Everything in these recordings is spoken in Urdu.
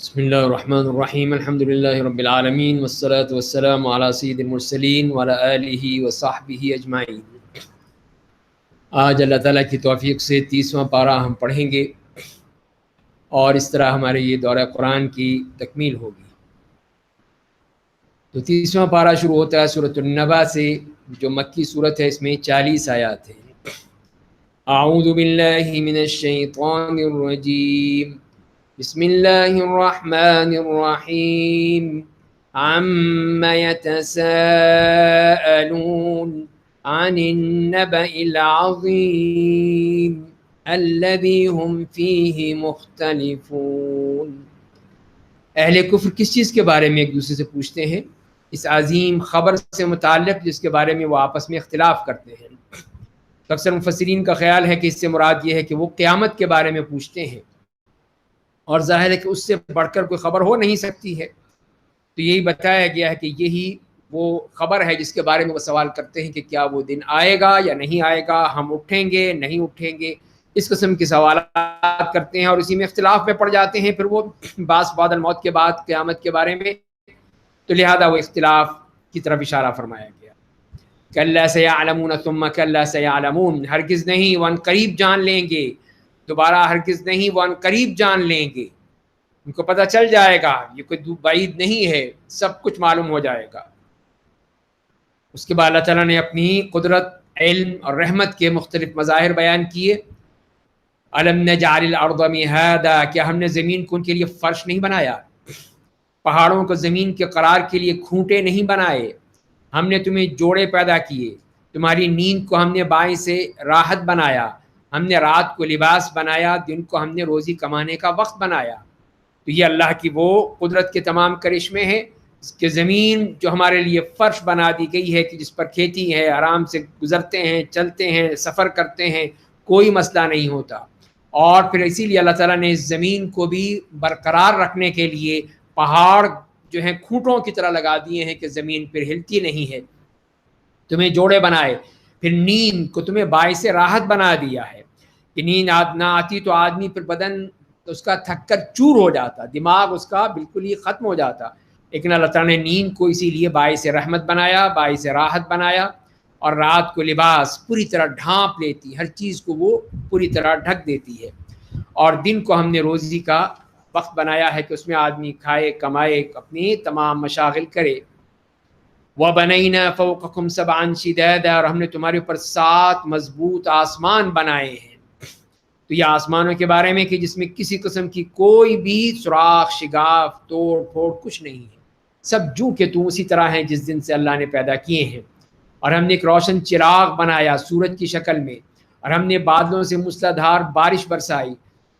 بسم اللہ الرحمن الرحیم الحمد للہ رب العالمین والصلاة والسلام علی سید المرسلین وعلی آلہ وصحبہ اجمعین۔ آج اللہ تعالیٰ کی توفیق سے 30واں پارہ ہم پڑھیں گے اور اس طرح ہمارے یہ دورہ قرآن کی تکمیل ہوگی۔ تو 30واں پارہ شروع ہوتا ہے سورۃ النبأ سے، جو مکی صورت ہے، اس میں 40 آیات ہیں۔ اعوذ باللہ من الشیطان الرجیم، بسم اللہ الرحمن الرحیم، عم يتساءلون عن النبأ العظیم الذی هم فیہ مختلفون۔ اہل کفر کس چیز کے بارے میں ایک دوسرے سے پوچھتے ہیں؟ اس عظیم خبر سے متعلق جس کے بارے میں وہ آپس میں اختلاف کرتے ہیں۔ اکثر مفسرین کا خیال ہے کہ اس سے مراد یہ ہے کہ وہ قیامت کے بارے میں پوچھتے ہیں، اور ظاہر ہے کہ اس سے بڑھ کر کوئی خبر ہو نہیں سکتی ہے۔ تو یہی بتایا گیا ہے کہ یہی وہ خبر ہے جس کے بارے میں وہ سوال کرتے ہیں کہ کیا وہ دن آئے گا یا نہیں آئے گا، ہم اٹھیں گے نہیں اٹھیں گے، اس قسم کے سوالات کرتے ہیں اور اسی میں اختلاف میں پڑ جاتے ہیں پھر وہ بعد الموت کے بعد قیامت کے بارے میں۔ تو لہذا وہ اختلاف کی طرف اشارہ فرمایا گیا۔ کلا سیعلمون ثم کلا سیعلمون، ہرگز نہیں، وہ ان قریب جان لیں گے، دوبارہ ہرگز نہیں، وہ ان قریب جان لیں گے، ان کو پتہ چل جائے گا، یہ کوئی بعید نہیں ہے، سب کچھ معلوم ہو جائے گا۔ اس کے بعد اللہ تعالیٰ نے اپنی قدرت، علم اور رحمت کے مختلف مظاہر بیان کیے۔ الم نجعل الارض مہادا، کیا ہم نے زمین کو ان کے لیے فرش نہیں بنایا، پہاڑوں کو زمین کے قرار کے لیے کھوٹے نہیں بنائے، ہم نے تمہیں جوڑے پیدا کیے، تمہاری نیند کو ہم نے باعث راحت بنایا، ہم نے رات کو لباس بنایا، دن کو ہم نے روزی کمانے کا وقت بنایا۔ تو یہ اللہ کی وہ قدرت کے تمام کرشمے ہیں کہ زمین جو ہمارے لیے فرش بنا دی گئی ہے کہ جس پر کھیتی ہے، آرام سے گزرتے ہیں، چلتے ہیں، سفر کرتے ہیں، کوئی مسئلہ نہیں ہوتا۔ اور پھر اسی لیے اللہ تعالیٰ نے اس زمین کو بھی برقرار رکھنے کے لیے پہاڑ جو ہیں کھوٹوں کی طرح لگا دیے ہیں کہ زمین پھر ہلتی نہیں ہے، تمہیں جوڑے بنائے۔ پھر نیند کو تمہیں باعث راحت بنا دیا ہے کہ نیند نہ آتی تو آدمی پھر بدن اس کا تھک کر چور ہو جاتا، دماغ اس کا بالکل ہی ختم ہو جاتا، لیکن اللہ تعالیٰ نے نیند کو اسی لیے باعث رحمت بنایا، باعث راحت بنایا۔ اور رات کو لباس پوری طرح ڈھانپ لیتی، ہر چیز کو وہ پوری طرح ڈھک دیتی ہے۔ اور دن کو ہم نے روزی کا وقت بنایا ہے کہ اس میں آدمی کھائے، کمائے، اپنی تمام مشاغل کرے۔ وَبَنَيْنَا فَوْقَكُمْ سَبْعًا شِدَادًا، اور ہم نے تمہارے اوپر 7 مضبوط آسمان بنائے ہیں۔ تو یہ آسمانوں کے بارے میں کہ جس میں کسی قسم کی کوئی بھی سوراخ، شگاف، توڑ پھوڑ کچھ نہیں ہے، سب جو کہ تو اسی طرح ہیں جس دن سے اللہ نے پیدا کیے ہیں۔ اور ہم نے ایک روشن چراغ بنایا سورج کی شکل میں، اور ہم نے بادلوں سے موسلادھار بارش برسائی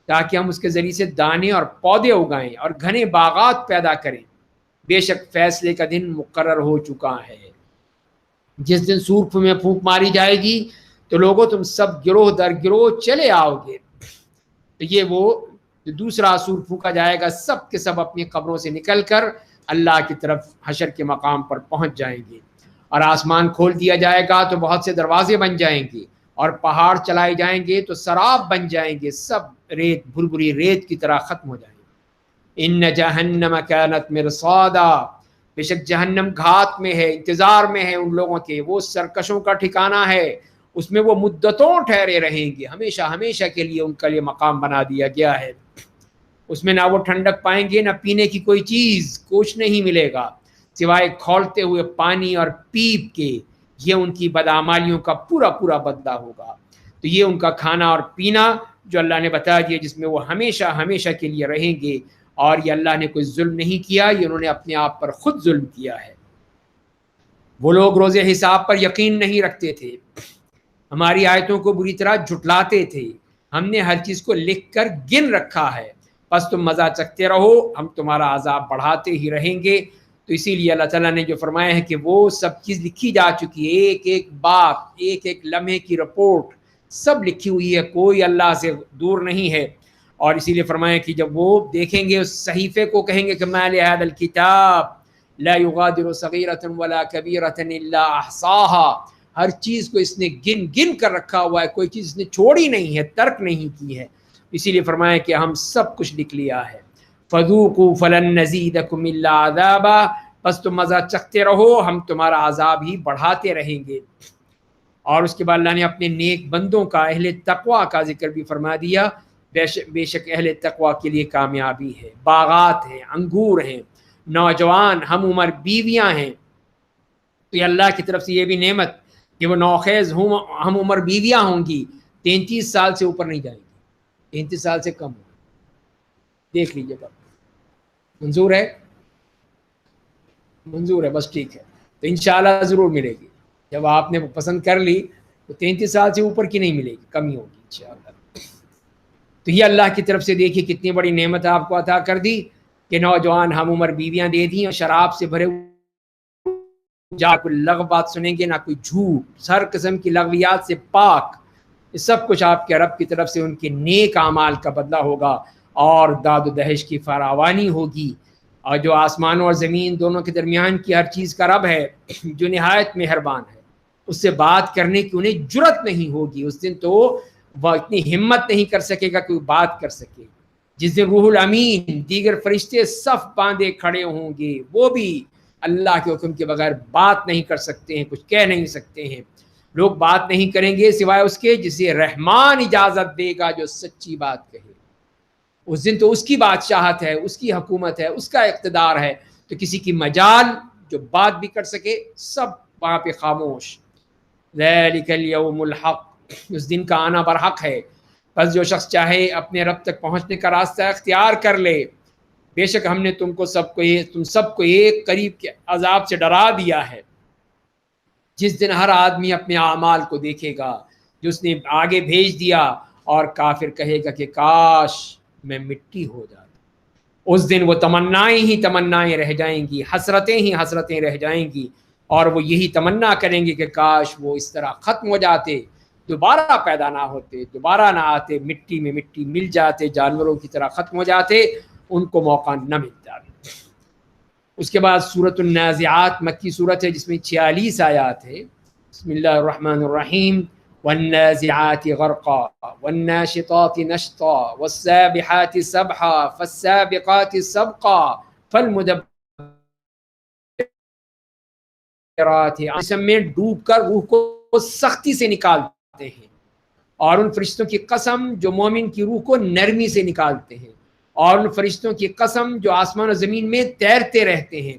تاکہ ہم اس کے ذریعے سے دانے اور پودے اگائیں اور گھنے باغات پیدا کریں۔ بے شک فیصلے کا دن مقرر ہو چکا ہے، جس دن سور میں پھونک ماری جائے گی تو لوگوں تم سب گروہ در گروہ چلے آؤ گے۔ تو یہ وہ دوسرا سور پھونکا جائے گا، سب کے سب اپنی قبروں سے نکل کر اللہ کی طرف حشر کے مقام پر پہنچ جائیں گے۔ اور آسمان کھول دیا جائے گا تو بہت سے دروازے بن جائیں گے، اور پہاڑ چلائے جائیں گے تو سراب بن جائیں گے، سب ریت بھربری ریت کی طرح ختم ہو جائیں گے۔ ان جہنم کانت مرصادا، بے شک جہنم گھات میں ہے، انتظار میں ہے ان لوگوں کے، وہ سرکشوں کا ٹھکانہ ہے، اس میں وہ مدتوں ٹھہرے رہیں گے، ہمیشہ ہمیشہ کے لیے ان کا یہ مقام بنا دیا گیا ہے۔ اس میں نہ وہ ٹھنڈک پائیں گے، نہ پینے کی کوئی چیز، کچھ نہیں ملے گا سوائے کھولتے ہوئے پانی اور پیپ کے، یہ ان کی بدعمالیوں کا پورا پورا بدلہ ہوگا۔ تو یہ ان کا کھانا اور پینا جو اللہ نے بتا دیا، جس میں وہ ہمیشہ ہمیشہ کے لیے رہیں گے۔ اور یہ اللہ نے کوئی ظلم نہیں کیا، یہ انہوں نے اپنے آپ پر خود ظلم کیا ہے۔ وہ لوگ روز حساب پر یقین نہیں رکھتے تھے، ہماری آیتوں کو بری طرح جھٹلاتے تھے، ہم نے ہر چیز کو لکھ کر گن رکھا ہے، بس تم مزہ چکھتے رہو، ہم تمہارا عذاب بڑھاتے ہی رہیں گے۔ تو اسی لیے اللہ تعالیٰ نے جو فرمایا ہے کہ وہ سب چیز لکھی جا چکی ہے، ایک ایک بات، ایک ایک لمحے کی رپورٹ سب لکھی ہوئی ہے، کوئی اللہ سے دور نہیں ہے۔ اور اسی لیے فرمایا کہ جب وہ دیکھیں گے اس صحیفے کو، کہیں گے کہ ما لہذا الکتاب لا یغادر صغیرۃ ولا کبیرۃ الا احصاها، ہر چیز کو اس نے گن گن کر رکھا ہوا ہے، کوئی چیز اس نے چھوڑی نہیں ہے، ترک نہیں کی ہے۔ اسی لیے فرمایا کہ ہم سب کچھ لکھ لیا ہے۔ فذوقوا فلن نزیدکم الا عذابا، بس تم مزہ چکھتے رہو، ہم تمہارا عذاب ہی بڑھاتے رہیں گے۔ اور اس کے بعد اللہ نے اپنے نیک بندوں کا، اہل تقوی کا ذکر بھی فرما دیا، بے شک اہل تقوی کے لیے کامیابی ہے، باغات ہیں، انگور ہیں، نوجوان ہم عمر بیویاں ہیں۔ تو یہ اللہ کی طرف سے یہ بھی نعمت کہ وہ نوخیز ہم عمر بیویاں ہوں گی، 33 سال سے اوپر نہیں جائیں گی، 33 سال سے کم ہوں۔ دیکھ لیجیے گا، منظور ہے؟ منظور ہے، بس ٹھیک ہے، تو انشاءاللہ ضرور ملے گی۔ جب آپ نے پسند کر لی تو 33 سال سے اوپر کی نہیں ملے گی، کمی ہوگی انشاءاللہ۔ تو یہ اللہ کی طرف سے دیکھیے کتنی بڑی نعمت آپ کو عطا کر دی کہ نوجوان ہم عمر بیویاں دے دی، اور شراب سے بھرے جا کوئی لغو بات سنیں گے، نہ کوئی جھوٹ، ہر قسم کی لغویات سے پاک۔ یہ سب کچھ آپ کے رب کی طرف سے ان کے نیک اعمال کا بدلہ ہوگا، اور داد و دہش کی فراوانی ہوگی۔ اور جو آسمان اور زمین دونوں کے درمیان کی ہر چیز کا رب ہے، جو نہایت مہربان ہے، اس سے بات کرنے کی انہیں جرت نہیں ہوگی۔ اس دن تو وہ اتنی ہمت نہیں کر سکے گا کہ وہ بات کر سکے۔ جس دن روح الامین، دیگر فرشتے صف باندھے کھڑے ہوں گے، وہ بھی اللہ کے حکم کے بغیر بات نہیں کر سکتے ہیں، کچھ کہہ نہیں سکتے ہیں۔ لوگ بات نہیں کریں گے سوائے اس کے جسے رحمان اجازت دے گا، جو سچی بات کہے۔ اس دن تو اس کی بادشاہت ہے، اس کی حکومت ہے، اس کا اقتدار ہے، تو کسی کی مجال جو بات بھی کر سکے سب وہاں پہ خاموش۔ ذالک الیوم الحق، اس دن کا آنا برحق ہے۔ بس جو شخص چاہے اپنے رب تک پہنچنے کا راستہ اختیار کر لے۔ بے شک ہم نے تم سب کو ایک قریب کے عذاب سے ڈرا دیا ہے، جس دن ہر آدمی اپنے اعمال کو دیکھے گا جو اس نے آگے بھیج دیا، اور کافر کہے گا کہ کاش میں مٹی ہو جاتا۔ اس دن وہ تمنائیں ہی تمنائیں رہ جائیں گی، حسرتیں ہی حسرتیں رہ جائیں گی، اور وہ یہی تمنا کریں گے کہ کاش وہ اس طرح ختم ہو جاتے، دوبارہ پیدا نہ ہوتے، دوبارہ نہ آتے، مٹی میں مٹی مل جاتے، جانوروں کی طرح ختم ہو جاتے، ان کو موقع نہ ملتا۔ اس کے بعد سورۃ النازعات مکی سورت ہے جس میں 46 آیات ہے۔ بسم اللہ الرحمن الرحیم، والنازعات غرقا والناشطات نشطا والسابحات سبحا فالسابقات سبقا فالمدبرات جسم میں ڈوب کر روح کو سختی سے نکالتے ہیں، اور ان فرشتوں کی قسم جو مومن کی روح کو نرمی سے نکالتے ہیں، اور ان فرشتوں کی قسم جو آسمان و زمین میں تیرتے رہتے ہیں،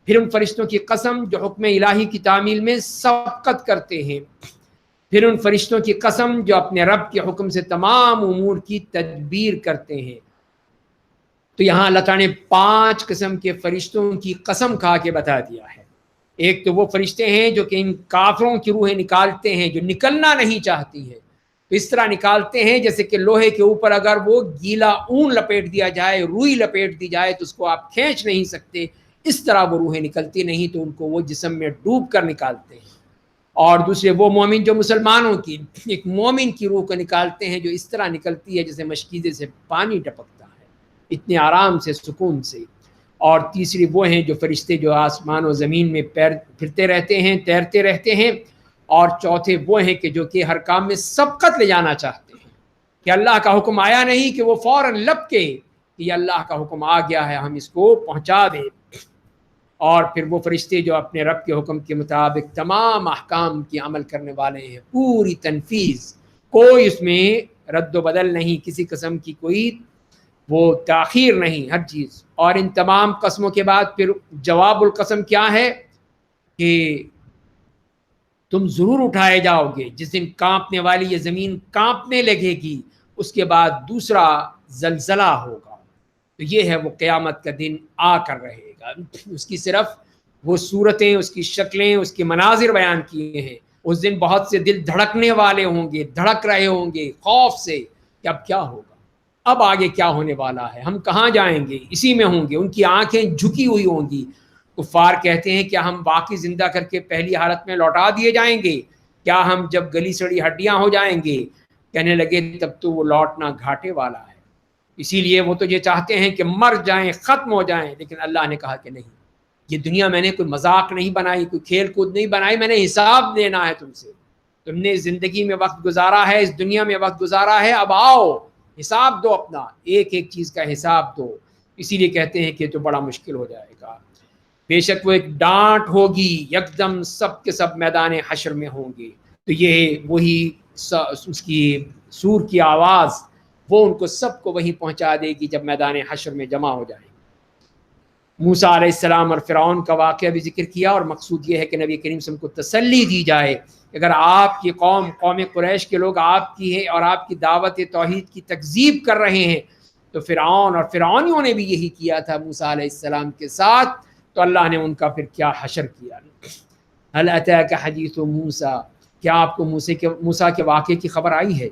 پھر ان فرشتوں کی قسم جو حکم الہی کی تعمیل میں سبقت کرتے ہیں، پھر ان فرشتوں کی قسم جو اپنے رب کے حکم سے تمام امور کی تدبیر کرتے ہیں۔ تو یہاں اللہ تعالیٰ نے 5 قسم کے فرشتوں کی قسم کھا کے بتا دیا ہے۔ ایک تو وہ فرشتے ہیں جو کہ ان کافروں کی روحیں نکالتے ہیں جو نکلنا نہیں چاہتی ہیں، تو اس طرح نکالتے ہیں جیسے کہ لوہے کے اوپر اگر وہ گیلا اون لپیٹ دیا جائے، روئی لپیٹ دی جائے تو اس کو آپ کھینچ نہیں سکتے، اس طرح وہ روحیں نکلتی نہیں، تو ان کو وہ جسم میں ڈوب کر نکالتے ہیں۔ اور دوسرے وہ مومن جو مسلمانوں کی، ایک مومن کی روح کو نکالتے ہیں جو اس طرح نکلتی ہے جیسے مشکیزے سے پانی ٹپکتا ہے، اتنے آرام سے، سکون سے۔ اور تیسری وہ ہیں جو فرشتے جو آسمان و زمین میں پھرتے رہتے ہیں، تیرتے رہتے ہیں۔ اور چوتھے وہ ہیں کہ جو کہ ہر کام میں سبقت لے جانا چاہتے ہیں، کہ اللہ کا حکم آیا نہیں کہ وہ فوراً لپ کے کہ یہ اللہ کا حکم آ گیا ہے، ہم اس کو پہنچا دیں۔ اور پھر وہ فرشتے جو اپنے رب کے حکم کے مطابق تمام احکام کی عمل کرنے والے ہیں، پوری تنفیذ، کوئی اس میں رد و بدل نہیں، کسی قسم کی کوئی وہ تاخیر نہیں، ہر چیز۔ اور ان تمام قسموں کے بعد پھر جواب القسم کیا ہے کہ تم ضرور اٹھائے جاؤ گے، جس دن کانپنے والی یہ زمین کانپنے لگے گی، اس کے بعد دوسرا زلزلہ ہوگا۔ تو یہ ہے وہ قیامت کا دن آ کر رہے گا۔ اس کی صرف وہ صورتیں، اس کی شکلیں، اس کے مناظر بیان کیے ہیں۔ اس دن بہت سے دل دھڑکنے والے ہوں گے، دھڑک رہے ہوں گے خوف سے کہ اب کیا ہوگا، اب آگے کیا ہونے والا ہے، ہم کہاں جائیں گے، اسی میں ہوں گے۔ ان کی آنکھیں جھکی ہوئی ہوں گی۔ کفار کہتے ہیں کیا ہم واقعی زندہ کر کے پہلی حالت میں لوٹا دیے جائیں گے؟ کیا ہم جب گلی سڑی ہڈیاں ہو جائیں گے؟ کہنے لگے تب تو وہ لوٹنا گھاٹے والا ہے۔ اسی لیے وہ تو یہ چاہتے ہیں کہ مر جائیں، ختم ہو جائیں، لیکن اللہ نے کہا کہ نہیں، یہ دنیا میں نے کوئی مذاق نہیں بنائی، کوئی کھیل کود نہیں بنائی، میں نے حساب لینا ہے تم سے۔ تم نے زندگی میں وقت گزارا ہے، اس دنیا میں وقت گزارا ہے، اب آؤ حساب دو، اپنا ایک ایک چیز کا حساب دو۔ اسی لیے کہتے ہیں کہ تو بڑا مشکل ہو جائے گا. بے شک وہ ایک ڈانٹ ہوگی، یکدم سب کے سب میدان حشر میں ہوں گے. تو یہ وہی اس کی سور کی آواز وہ ان کو سب کو وہیں پہنچا دے گی جب میدان حشر میں جمع ہو جائیں. موسیٰ علیہ السلام اور فرعون کا واقعہ بھی ذکر کیا، اور مقصود یہ ہے کہ نبی کریم صلی اللہ علیہ وسلم کو تسلی دی جائے. اگر آپ کی قوم قریش کے لوگ آپ کی ہے اور آپ کی دعوت توحید کی تکذیب کر رہے ہیں، تو فرعون اور فرعونیوں نے بھی یہی کیا تھا موسیٰ علیہ السلام کے ساتھ، تو اللہ نے ان کا پھر کیا حشر کیا. هل اتاک حدیث موسیٰ، کیا آپ کو موسیٰ کے واقعے کی خبر آئی ہے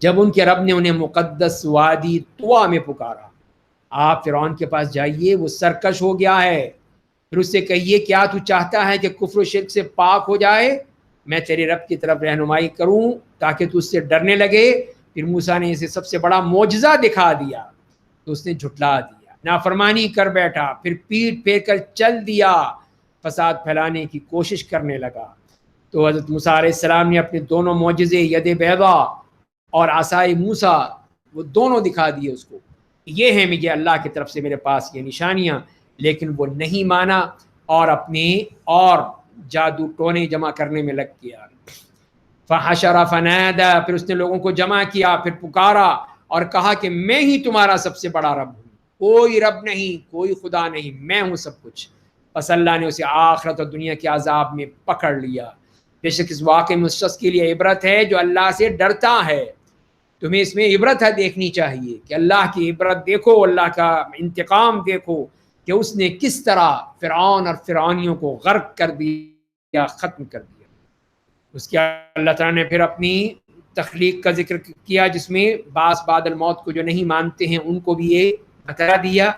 جب ان کے رب نے انہیں مقدس وادی طوا میں پکارا. آپ فرعون کے پاس جائیے، وہ سرکش ہو گیا ہے، پھر اس سے کہیے کیا تو چاہتا ہے کہ کفر و شرک سے پاک ہو جائے؟ میں تیرے رب کی طرف رہنمائی کروں تاکہ تو اس سے ڈرنے لگے. پھر موسیٰ نے اسے سب سے بڑا معجزہ دکھا دیا تو اس نے جھٹلا دیا، نافرمانی کر بیٹھا، پھر پیٹ پھیر کر چل دیا، فساد پھیلانے کی کوشش کرنے لگا. تو حضرت موسیٰ علیہ السلام نے اپنے دونوں معجزے ید بیضا اور عصائے موسیٰ وہ دونوں دکھا دیے اس کو، یہ ہیں مجھے اللہ کی طرف سے میرے پاس یہ نشانیاں. لیکن وہ نہیں مانا اور اپنے اور جادو ٹونے جمع کرنے میں لگ گیا. فحشر فنادى، پھر اس نے لوگوں کو جمع کیا، پھر پکارا اور کہا کہ میں ہی تمہارا سب سے بڑا رب ہوں، کوئی رب نہیں، کوئی خدا نہیں، میں ہوں سب کچھ. پس اللہ نے اسے آخرت اور دنیا کے عذاب میں پکڑ لیا. بے شک اس واقعے میں اس شخص کے لیے عبرت ہے جو اللہ سے ڈرتا ہے. تمہیں اس میں عبرت ہے دیکھنی چاہیے کہ اللہ کی عبرت دیکھو، اللہ کا انتقام دیکھو کہ اس نے کس طرح فرعون اور فرعونیوں کو غرق کر دیا، ختم کر دیا. اس کے اللہ تعالیٰ نے پھر اپنی تخلیق کا ذکر کیا، جس میں بعض بعد الموت کو جو نہیں مانتے ہیں ان کو بھی یہ بتا دیا.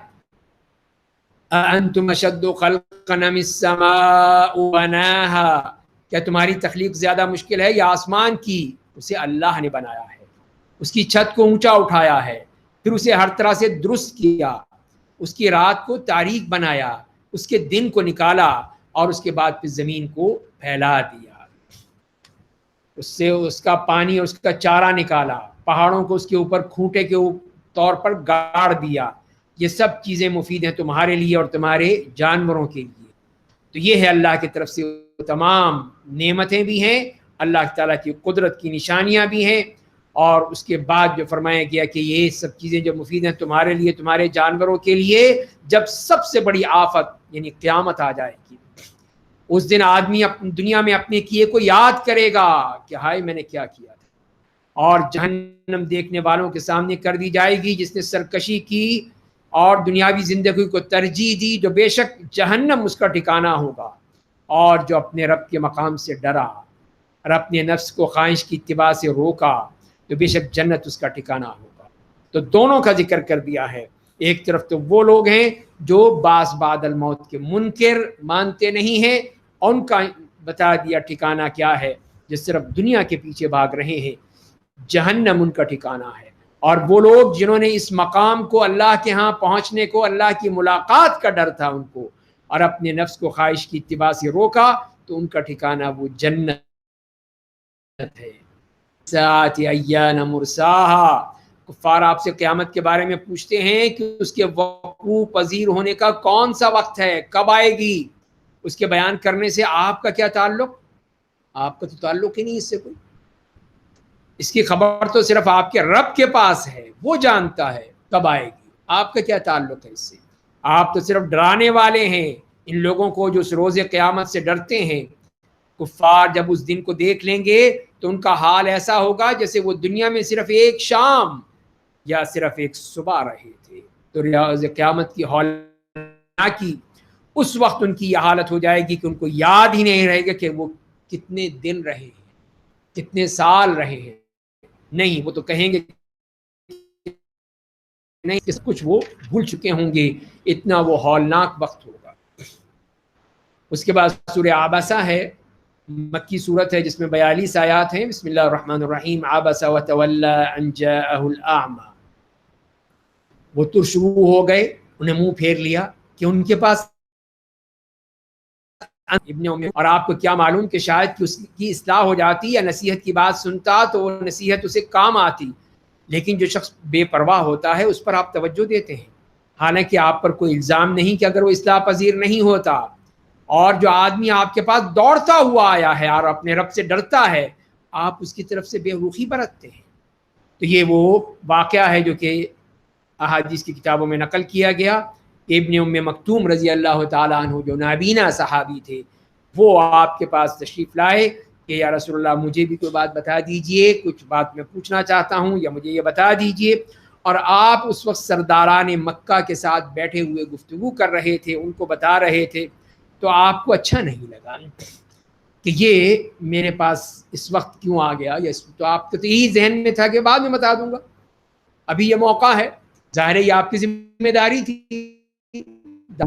أَأَنْتُمْ أَشَدُّ خَلْقًا أَمِ السَّمَاءُ بَنَاهَا، کیا تمہاری تخلیق زیادہ مشکل ہے یا آسمان کی؟ اسے اللہ نے بنایا ہے، اس کی چھت کو اونچا اٹھایا ہے، پھر اسے ہر طرح سے درست کیا، اس کی رات کو تاریک بنایا، اس کے دن کو نکالا اور اس کے بعد پھر زمین کو پھیلا دیا، اس سے اس کا پانی اور اس کا چارہ نکالا، پہاڑوں کو اس کے اوپر کھوٹے کے طور پر گاڑ دیا. یہ سب چیزیں مفید ہیں تمہارے لیے اور تمہارے جانوروں کے لیے. تو یہ ہے اللہ کی طرف سے تمام نعمتیں بھی ہیں، اللہ تعالیٰ کی قدرت کی نشانیاں بھی ہیں. اور اس کے بعد جو فرمایا گیا کہ یہ سب چیزیں جو مفید ہیں تمہارے لیے تمہارے جانوروں کے لیے، جب سب سے بڑی آفت یعنی قیامت آ جائے گی، اس دن آدمی دنیا میں اپنے کیے کو یاد کرے گا کہ ہائے میں نے کیا کیا تھا، اور جہنم دیکھنے والوں کے سامنے کر دی جائے گی جس نے سرکشی کی اور دنیاوی زندگی کو ترجیح دی، جو بے شک جہنم اس کا ٹھکانہ ہوگا. اور جو اپنے رب کے مقام سے ڈرا اور اپنے نفس کو خواہش کی اتباع سے روکا تو بے شک جنت اس کا ٹھکانہ ہوگا. تو دونوں کا ذکر کر دیا ہے. ایک طرف تو وہ لوگ ہیں جو بعض بعد الموت کے منکر مانتے نہیں ہیں، ان کا بتا دیا ٹھکانہ کیا ہے، جس طرف دنیا کے پیچھے بھاگ رہے ہیں، جہنم ان کا ٹھکانہ ہے. اور وہ لوگ جنہوں نے اس مقام کو اللہ کے ہاں پہنچنے کو، اللہ کی ملاقات کا ڈر تھا ان کو، اور اپنے نفس کو خواہش کی اتباع سے روکا، تو ان کا ٹھکانہ وہ جنت ہے. ساعت ایان مرساہا، کفار آپ سے قیامت کے بارے میں پوچھتے ہیں کہ اس کے وقوع پذیر ہونے کا کون سا وقت ہے، کب آئے گی. اس کے بیان کرنے سے آپ کا کیا تعلق؟ آپ کا تو تعلق ہی نہیں اس سے کوئی. اس کی خبر تو صرف آپ کے رب کے پاس ہے، وہ جانتا ہے کب آئے گی. آپ کا کیا تعلق ہے اس سے؟ آپ تو صرف ڈرانے والے ہیں ان لوگوں کو جو اس روز قیامت سے ڈرتے ہیں. کفار جب اس دن کو دیکھ لیں گے تو ان کا حال ایسا ہوگا جیسے وہ دنیا میں صرف ایک شام یا صرف ایک صبح رہے تھے. تو روز قیامت کی ہولناکی اس وقت ان کی یہ حالت ہو جائے گی کہ ان کو یاد ہی نہیں رہے گا کہ وہ کتنے دن رہے ہیں، کتنے سال رہے ہیں. نہیں، وہ تو کہیں گے نہیں، کچھ وہ بھول چکے ہوں گے، اتنا وہ ہولناک وقت ہوگا. اس کے بعد سورہ عبسہ ہے، مکی صورت ہے جس میں 42 آیات ہیں. بسم اللہ الرحمن الرحیم. عبس وتولى ان جاءه الاعمى، وہ ترش روح ہو گئے، انہیں منہ پھیر لیا کہ ان کے پاس ابن ام. اور آپ کو کیا معلوم کہ شاید کہ اس کی اصلاح ہو جاتی یا نصیحت کی بات سنتا تو وہ نصیحت اسے کام آتی، لیکن جو شخص بے پرواہ ہوتا ہے اس پر آپ توجہ دیتے ہیں، حالانکہ آپ پر کوئی الزام نہیں کہ اگر وہ اصلاح پذیر نہیں ہوتا، اور جو آدمی آپ کے پاس دوڑتا ہوا آیا ہے اور اپنے رب سے ڈرتا ہے، آپ اس کی طرف سے بے رخی برتتے ہیں۔ تو یہ وہ واقعہ ہے جو کہ احادیث کی کتابوں میں نقل کیا گیا۔ ابن ام مکتوم رضی اللہ تعالیٰ عنہ جو نابینا صحابی تھے، وہ آپ کے پاس تشریف لائے کہ یا رسول اللہ مجھے بھی کوئی بات بتا دیجئے، کچھ بات میں پوچھنا چاہتا ہوں یا مجھے یہ بتا دیجئے۔ اور آپ اس وقت سرداران مکہ کے ساتھ بیٹھے ہوئے گفتگو کر رہے تھے، ان کو بتا رہے تھے، تو آپ کو اچھا نہیں لگا کہ یہ میرے پاس اس وقت کیوں آ گیا، یا تو آپ کو تو یہی ذہن میں تھا کہ بعد میں بتا دوں گا، ابھی یہ موقع ہے۔ ظاہر ہے یہ آپ کی ذمہ داری تھی،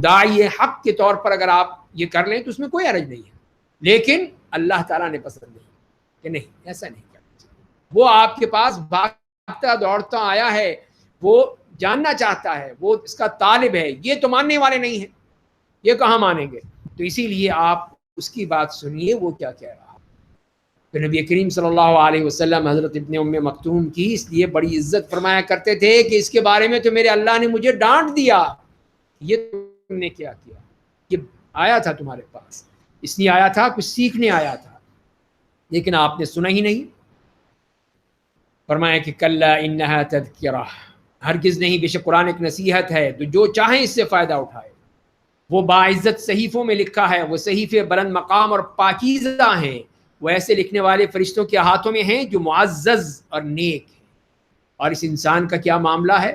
داعی حق کے طور پر اگر آپ یہ کر لیں تو اس میں کوئی حرج نہیں ہے، لیکن اللہ تعالیٰ نے پسند نہیں کہ نہیں ایسا نہیں کرنا چاہیے۔ وہ آپ کے پاس بھاگتا دوڑتا آیا ہے، وہ جاننا چاہتا ہے، وہ اس کا طالب ہے، یہ تو ماننے والے نہیں ہیں، یہ کہاں مانیں گے؟ تو اسی لیے آپ اس کی بات سنیے وہ کیا کہہ رہا۔ تو نبی کریم صلی اللہ علیہ وسلم حضرت ابن ام مکتوم کی اس لیے بڑی عزت فرمایا کرتے تھے کہ اس کے بارے میں تو میرے اللہ نے مجھے ڈانٹ دیا، یہ تم نے کیا کیا؟ یہ آیا تھا تمہارے پاس، اس لیے آیا تھا، کچھ سیکھنے آیا تھا، لیکن آپ نے سنا ہی نہیں۔ فرمایا کہ کلا انہا تذکرہ، ہرگز نہیں، بے شک قرآن ایک نصیحت ہے، تو جو چاہیں اس سے فائدہ اٹھائے۔ وہ باعزت صحیفوں میں لکھا ہے، وہ صحیفے بلند مقام اور پاکیزہ ہیں، وہ ایسے لکھنے والے فرشتوں کے ہاتھوں میں ہیں جو معزز اور نیک ہیں۔ اور اس انسان کا کیا معاملہ ہے؟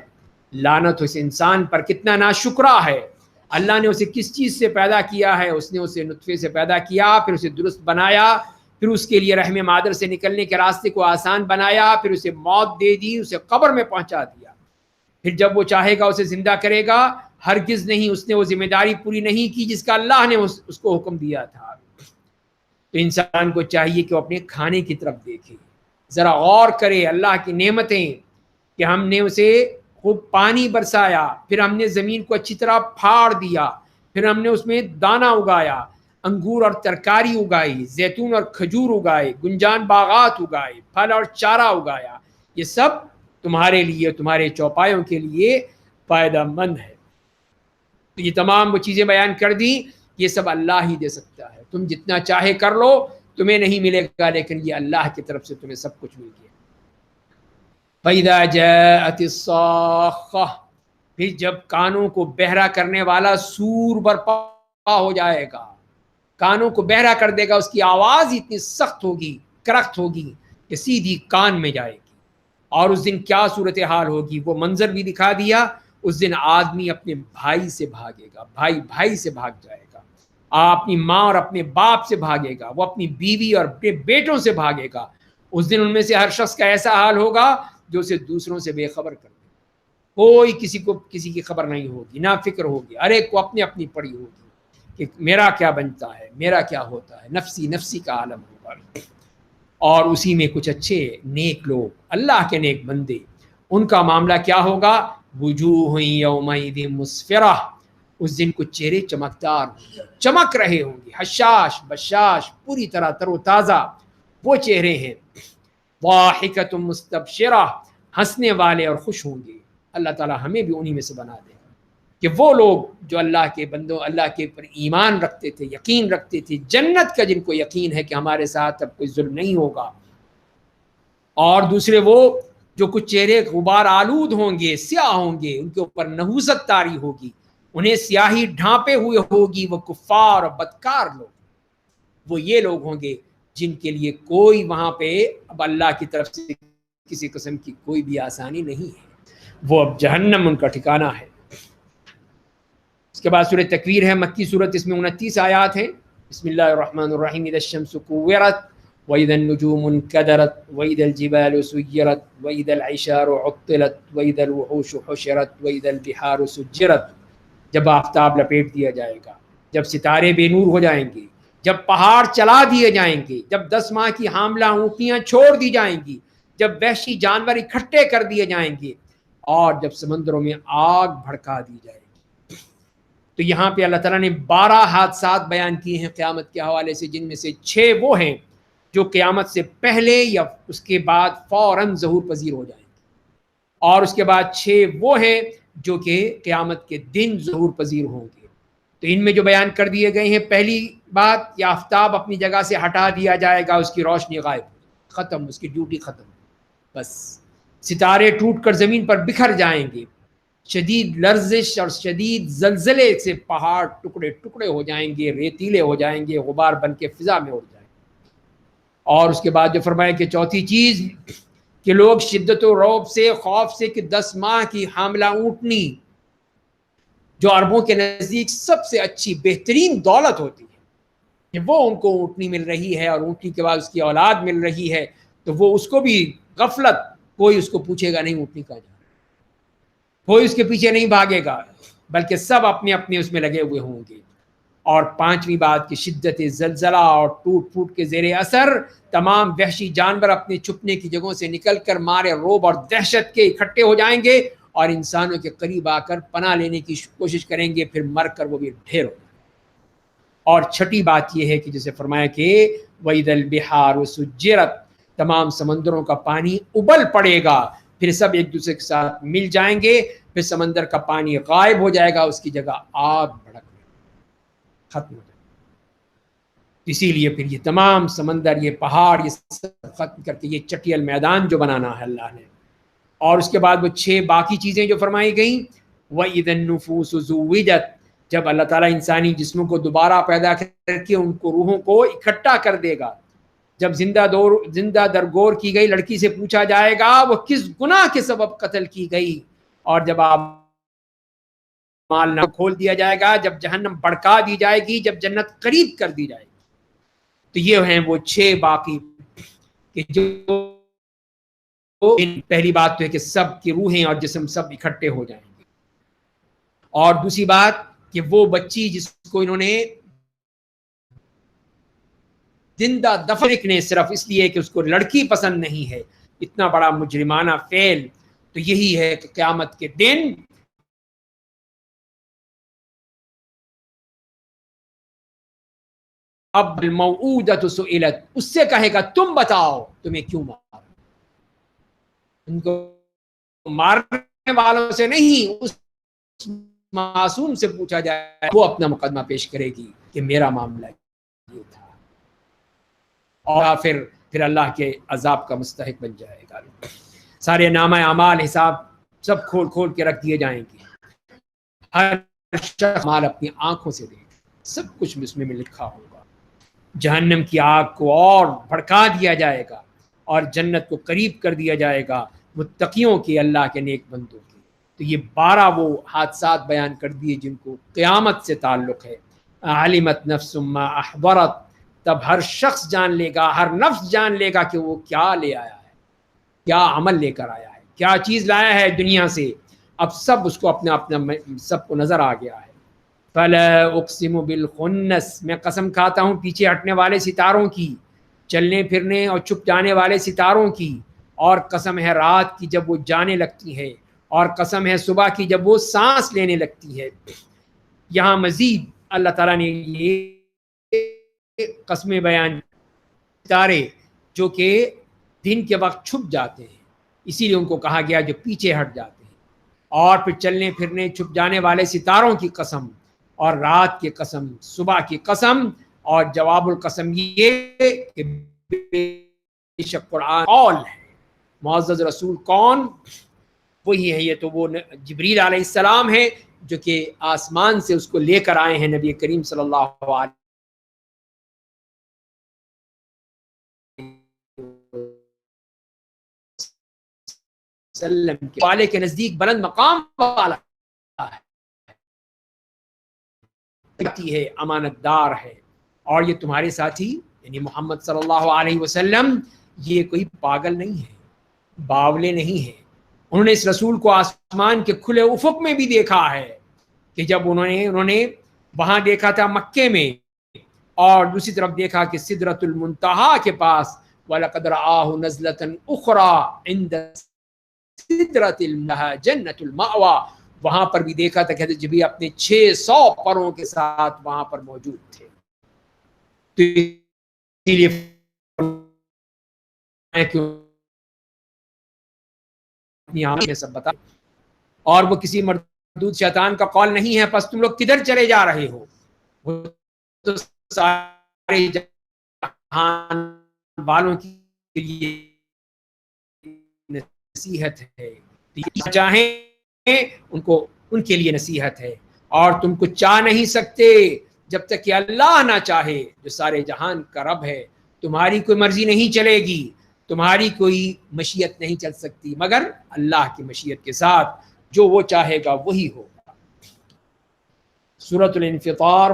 لعنت ہو اس انسان پر، کتنا ناشکرا ہے۔ اللہ نے اسے کس چیز سے پیدا کیا ہے؟ اس نے اسے نطفے سے پیدا کیا، پھر اسے درست بنایا، پھر اس کے لیے رحم مادر سے نکلنے کے راستے کو آسان بنایا، پھر اسے موت دے دی، اسے قبر میں پہنچا دیا، پھر جب وہ چاہے گا اسے زندہ کرے گا۔ ہرگز نہیں، اس نے وہ ذمہ داری پوری نہیں کی جس کا اللہ نے اس کو حکم دیا تھا۔ تو انسان کو چاہیے کہ وہ اپنے کھانے کی طرف دیکھے، ذرا غور کرے اللہ کی نعمتیں، کہ ہم نے اسے خوب پانی برسایا، پھر ہم نے زمین کو اچھی طرح پھاڑ دیا، پھر ہم نے اس میں دانہ اگایا، انگور اور ترکاری اگائی، زیتون اور کھجور اگائے، گنجان باغات اگائے، پھل اور چارہ اگایا، یہ سب تمہارے لیے، تمہارے چوپایوں کے لیے فائدہ مند ہے۔ تو یہ تمام وہ چیزیں بیان کر دی، یہ سب اللہ ہی دے سکتا ہے، تم جتنا چاہے کر لو، تمہیں نہیں ملے گا، لیکن یہ اللہ کی طرف سے تمہیں سب کچھ مل گیا۔ فَإِذَا جَاءَتِ الصَّاخَّةُ، پھر جب کانوں کو بہرا کرنے والا سور برپا ہو جائے گا، کانوں کو بہرا کر دے گا، اس کی آواز اتنی سخت ہوگی، کرخت ہوگی کہ سیدھی کان میں جائے گی۔ اور اس دن کیا صورتحال ہوگی، وہ منظر بھی دکھا دیا۔ اس دن آدمی اپنے بھائی سے بھاگے گا، بھائی بھائی سے بھاگ جائے گا، اپنی ماں اور اپنے باپ سے بھاگے گا، وہ اپنی بیوی اور اپنے بیٹوں سے بھاگے گا۔ اس دن ان میں سے ہر شخص کا ایسا حال ہوگا جو اسے دوسروں سے بے خبر کر دے، کوئی کسی کو کسی کی خبر نہیں ہوگی، نہ فکر ہوگی، ہر ایک کو اپنی اپنی پڑی ہوگی کہ میرا کیا بنتا ہے، میرا کیا ہوتا ہے، نفسی نفسی کا عالم ہوگا۔ اور اسی میں کچھ اچھے نیک لوگ، اللہ کے نیک بندے، ان کا معاملہ کیا ہوگا؟ وجوہ یومئذ مسفرہ، اس دن کچھ چہرے چمکدار ہوں گے، چمک رہے ہوں گے، حشاش بشاش، پوری طرح تر و تازہ وہ چہرے ہیں۔ ضاحکۃ مستبشرہ، ہنسنے والے اور خوش ہوں گے۔ اللہ تعالی ہمیں بھی انہی میں سے بنا دے کہ وہ لوگ جو اللہ کے بندوں، اللہ کے پر ایمان رکھتے تھے، یقین رکھتے تھے، جنت کا جن کو یقین ہے کہ ہمارے ساتھ اب کوئی ظلم نہیں ہوگا۔ اور دوسرے وہ جو کچھ چہرے غبار آلود ہوں گے، سیاہ ہوں گے، ان کے اوپر نحوست طاری ہوگی، انہیں سیاہی ڈھانپے ہوئے ہوگی، وہ کفار اور بدکار لوگ، وہ یہ لوگ ہوں گے جن کے لیے کوئی وہاں پہ اب اللہ کی طرف سے کسی قسم کی کوئی بھی آسانی نہیں ہے، وہ اب جہنم ان کا ٹھکانہ ہے۔ اس کے بعد سورہ تکویر ہے، مکی سورت، اس میں 29 آیات ہیں۔ بسم اللہ الرحمن الرحیم۔ اذا الشمس كورت واذا النجوم انكدرت واذا الجبال سيرت واذا العشار عطلت واذا الوحوش حشرت واذا البحار سجرت، جب آفتاب لپیٹ دیا جائے گا، جب ستارے بے نور ہو جائیں گے، جب پہاڑ چلا دیے جائیں گے، جب 10 ماہ کی حاملہ اونٹنیاں چھوڑ دی جائیں گی، جب وحشی جانور اکٹھے کر دیے جائیں گے، اور جب سمندروں میں آگ بھڑکا دی جائے گی۔ تو یہاں پہ اللہ تعالیٰ نے 12 حادثات بیان کیے ہیں قیامت کے حوالے سے، جن میں سے 6 وہ ہیں جو قیامت سے پہلے یا اس کے بعد فوراً ظہور پذیر ہو جائیں گے۔ اور اس کے بعد 6 وہ ہیں جو کہ قیامت کے دن ظہور پذیر ہوں گے۔ تو ان میں جو بیان کر دیے گئے ہیں، پہلی بات یہ آفتاب اپنی جگہ سے ہٹا دیا جائے گا، اس کی روشنی غائب، ختم، اس کی ڈیوٹی ختم، بس ستارے ٹوٹ کر زمین پر بکھر جائیں گے، شدید لرزش اور شدید زلزلے سے پہاڑ ٹکڑے ٹکڑے ہو جائیں گے، ریتیلے ہو جائیں گے، غبار بن کے فضا میں اڑ جائیں گے۔ اور اس کے بعد جو فرمایا کہ چوتھی چیز کہ لوگ شدت و رعب سے، خوف سے کہ 10 ماہ کی حاملہ اونٹنی جو عربوں کے نزدیک سب سے اچھی بہترین دولت ہوتی ہے، کہ وہ ان کو اونٹنی مل رہی ہے اور اونٹنی کے بعد اس کی اولاد مل رہی ہے، تو وہ اس کو بھی غفلت، کوئی اس کو پوچھے گا نہیں اونٹنی کا جانا، کوئی اس کے پیچھے نہیں بھاگے گا، بلکہ سب اپنے اپنے اس میں لگے ہوئے ہوں گے۔ اور پانچویں بات کہ شدت زلزلہ اور ٹوٹ پھوٹ کے زیر اثر تمام وحشی جانور اپنے چھپنے کی جگہوں سے نکل کر مارے روب اور دہشت کے اکٹھے ہو جائیں گے اور انسانوں کے قریب آ کر پناہ لینے کی کوشش کریں گے، پھر مر کر وہ بھی ڈھیر ہو جائیں گے۔ اور چھٹی بات یہ ہے کہ جسے فرمایا کہ وَإِذَا الْبِحَارُ سُجِّرَتْ، تمام سمندروں کا پانی ابل پڑے گا، پھر سب ایک دوسرے کے ساتھ مل جائیں گے، پھر سمندر کا پانی غائب ہو جائے گا، اس کی جگہ آگ بھڑک ختم ہو جائے گا۔ اسی لیے پھر یہ تمام سمندر، یہ پہاڑ، یہ سب ختم کر کے یہ چٹیل میدان جو بنانا ہے اللہ نے۔ اور اس کے بعد وہ 6 باقی چیزیں جو فرمائی گئیں، وَإِذَا النُّفُوسُ زُوِّجَتْ، جب اللہ تعالیٰ انسانی جسموں کو دوبارہ پیدا کر کے ان کو روحوں کو اکٹھا کر دے گا، جب زندہ درگور کی گئی لڑکی سے پوچھا جائے گا وہ کس گناہ کے سبب قتل کی گئی، اور جب مال نہ کھول دیا جائے گا، جب جہنم بڑکا دی جائے گی، جب جنت قریب کر دی جائے گی، تو یہ ہیں وہ 6 باقی کہ جو پہلی بات تو ہے کہ سب کی روحیں اور جسم سب اکٹھے ہو جائیں گے، اور دوسری بات کہ وہ بچی جس کو انہوں نے زندہ دفن نے صرف اس لیے کہ اس کو لڑکی پسند نہیں ہے، اتنا بڑا مجرمانہ فعل، تو یہی ہے کہ قیامت کے دن اب الموعودۃ سئلت، اس سے کہے گا تم بتاؤ تمہیں کیوں مارا، ان کو مارنے والوں سے نہیں، اس معصوم سے پوچھا جائے، وہ اپنا مقدمہ پیش کرے گی کہ میرا معاملہ یہ تھا، اور پھر اللہ کے عذاب کا مستحق بن جائے گا۔ سارے نامہ اعمال حساب سب کھول کھول کے رکھ دیے جائیں گے، ہر شخص مال اپنی آنکھوں سے دیکھ، سب کچھ اس میں لکھا ہوگا۔ جہنم کی آگ کو اور بھڑکا دیا جائے گا اور جنت کو قریب کر دیا جائے گا متقیوں کے، اللہ کے نیک بندوں کے۔ تو یہ 12 وہ حادثات بیان کر دیے جن کو قیامت سے تعلق ہے۔ علمت نفس ما احضرت، تب ہر شخص جان لے گا، ہر نفس جان لے گا کہ وہ کیا لے آیا ہے، کیا عمل لے کر آیا ہے، کیا چیز لایا ہے دنیا سے۔ اب سب اس کو اپنا اپنا سب کو نظر آ گیا ہے۔ فَلَا اقسم بالخنس، میں قسم کھاتا ہوں پیچھے ہٹنے والے ستاروں کی، چلنے پھرنے اور چھپ جانے والے ستاروں کی، اور قسم ہے رات کی جب وہ جانے لگتی ہے، اور قسم ہے صبح کی جب وہ سانس لینے لگتی ہے۔ یہاں مزید اللہ تعالیٰ نے یہ قسمیں بیان، ستارے جو کہ دن کے وقت چھپ جاتے ہیں، اسی لیے ان کو کہا گیا جو پیچھے ہٹ جاتے ہیں، اور پھر چلنے پھرنے چھپ جانے والے ستاروں کی قسم، اور رات کی قسم، صبح کی قسم، اور جواب القسم یہ کہ بے شک قرآن قول ہے۔ معزز رسول کون؟ وہی ہے، یہ تو وہ جبریل علیہ السلام ہے جو کہ آسمان سے اس کو لے کر آئے ہیں نبی کریم صلی اللہ علیہ وسلم کے والے کے نزدیک بلند مقام والا ہے، امانت دار ہے، اور یہ تمہارے ساتھی یعنی محمد صلی اللہ علیہ وسلم یہ کوئی پاگل نہیں ہے، باولے نہیں ہے۔ انہوں نے اس رسول کو آسمان کے کھلے افق میں بھی دیکھا ہے، کہ جب انہوں نے وہاں دیکھا تھا مکے میں، اور دوسری طرف دیکھا کہ سدرۃ المنتہا کے پاس، وَلَقَدْ رَآهُ نَزْلَةً أُخْرَى عِنْدَ سدرۃ المنتہا جنۃ المأویٰ، وہاں پر بھی دیکھا تھا کہ حضرت جبریل اپنے 600 پروں کے ساتھ وہاں پر موجود تھے۔ تو اسی لیے اپنی آنکھ میں سب بتا، اور وہ کسی مردود شیطان کا قول نہیں ہے. پس تم لوگ کدھر چلے جا رہے ہو؟ وہ تو سارے جہان والوں کے لیے نصیحت ہے، چاہیں ان کو ان کے لیے نصیحت ہے، اور تم کو چاہ نہیں سکتے جب تک کہ اللہ نہ چاہے جو سارے جہان کا رب ہے. تمہاری کوئی مرضی نہیں چلے گی، تمہاری کوئی مشیت نہیں چل سکتی مگر اللہ کی مشیت کے ساتھ. جو وہ چاہے گا وہی ہوگا. سورۃ الانفطار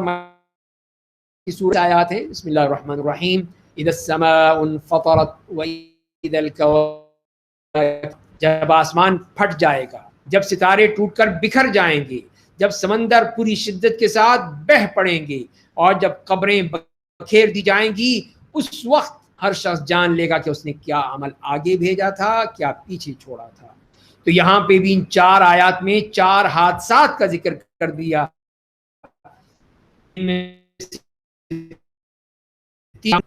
کی سورہ آیات ہے. بسم اللہ الرحمن الرحیم. اذا السماء انفطرت واذا الكواكب، جب آسمان پھٹ جائے گا، جب ستارے ٹوٹ کر بکھر جائیں گے، جب سمندر پوری شدت کے ساتھ بہہ پڑیں گے، اور جب قبریں بکھیر دی جائیں گی، اس وقت ہر شخص جان لے گا کہ اس نے کیا عمل آگے بھیجا تھا، کیا پیچھے چھوڑا تھا. تو یہاں پہ بھی ان 4 آیات میں 4 حادثات کا ذکر کر دیا،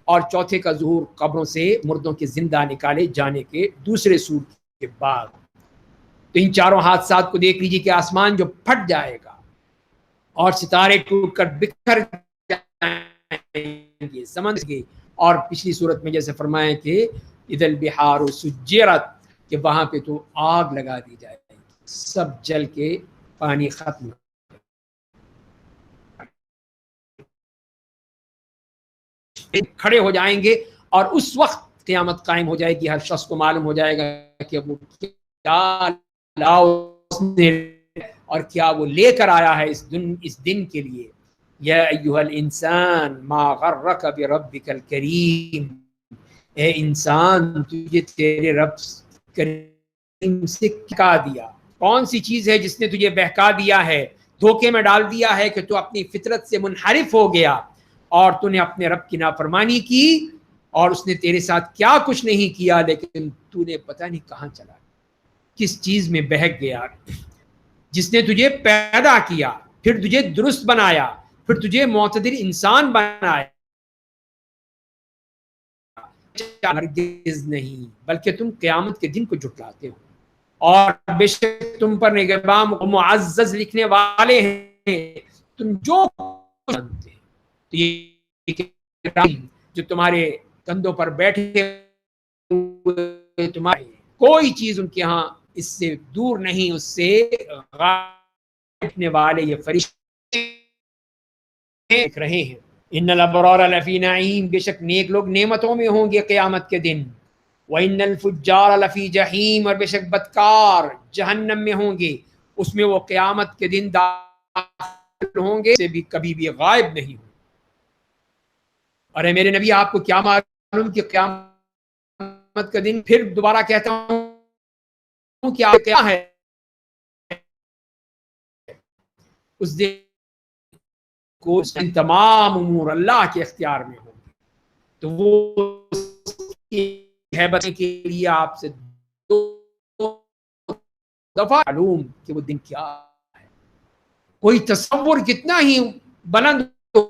اور چوتھے کا ظہور قبروں سے مردوں کے زندہ نکالے جانے کے دوسرے سور کے بعد. تو ان 4 حادثات کو دیکھ لیجیے کہ آسمان جو پھٹ جائے گا اور ستارے ٹوٹ کر بکھر جائیں گے، سمندر گے، اور پچھلی صورت میں جیسے فرمایا کہ اذا البحار سجرت، کہ وہاں پہ تو آگ لگا دی جائے گی، سب جل کے پانی ختم کھڑے ہو جائیں گے. اور اس وقت قیامت قائم ہو جائے گی. ہر شخص کو معلوم ہو جائے گا کہ وہ کیا اور کیا وہ لے کر آیا ہے اس دن کے لیے. یا ایھا الانسان ما غرک بربک الکریم، اے انسان تجھے تیرے رب کریم سے کیا دیا، کون سی چیز ہے جس نے تجھے بہکا دیا ہے، دھوکے میں ڈال دیا ہے کہ تو اپنی فطرت سے منحرف ہو گیا اور تو نے اپنے رب کی نافرمانی کی، اور اس نے تیرے ساتھ کیا کچھ نہیں کیا، لیکن تو نے پتہ نہیں کہاں چلا، کس چیز میں بہک گیا. جس نے تجھے پیدا کیا، پھر تجھے درست بنایا، پھر تجھے معتدل انسان بنایا. ہرگز نہیں، بلکہ تم قیامت کے دن کو جھٹلاتے ہو، اور بے شک تم پر نگہبان معزز لکھنے والے ہیں، تم جو جانتے ہیں. تو یہ جو تمہارے کندھوں پر بیٹھے ہوئے، تمہارے کوئی چیز ان کے ہاں اس سے دور نہیں، اس سے بیٹھنے والے یہ فرشتے دیکھ رہے ہیں. ان الابرار لفی نعیم، بے شک نیک لوگ نعمتوں میں ہوں گے قیامت کے دن. وان الفجار لفی جہیم، اور بے شک بدکار جہنم میں ہوں گے، اس میں وہ قیامت کے دن داخل ہوں گے، سے بھی کبھی بھی غائب نہیں ہوں. ارے میرے نبی آپ کو کیا معلوم کہ قیامت کا دن، پھر دوبارہ کہتا ہوں کہ آپ کیا ہے، اس دن کو تمام امور اللہ کے اختیار میں ہوں گے. تو وہ حیبت کے لیے آپ سے 2 دفعہ معلوم کہ وہ دن کیا ہے. کوئی تصور کتنا ہی بلند ہو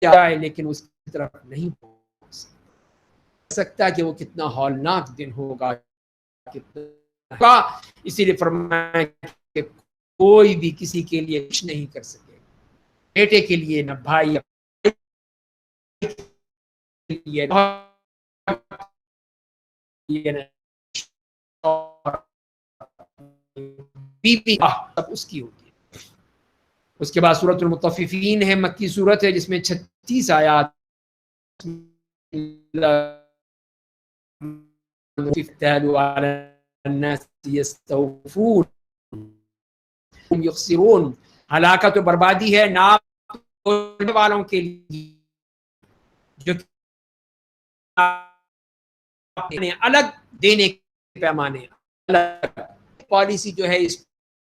جائے لیکن اس کی طرف نہیں پہنچ سکتا کہ وہ کتنا ہولناک دن ہوگا. اسی لیے فرمایا کہ کوئی بھی کسی کے لیے کچھ نہیں کر سکے، بیٹے کے لیے نہ بھائی کے لیے بیوی، سب اس کی ہوتی ہے. اس کے بعد سورۃ المطففین ہے، مکی سورت ہے جس میں 36 آیات. ہلاکت و بربادی ہے ناپ توڑنے والوں کے لیے، جو الگ دینے کے پیمانے، الگ پالیسی جو ہے اس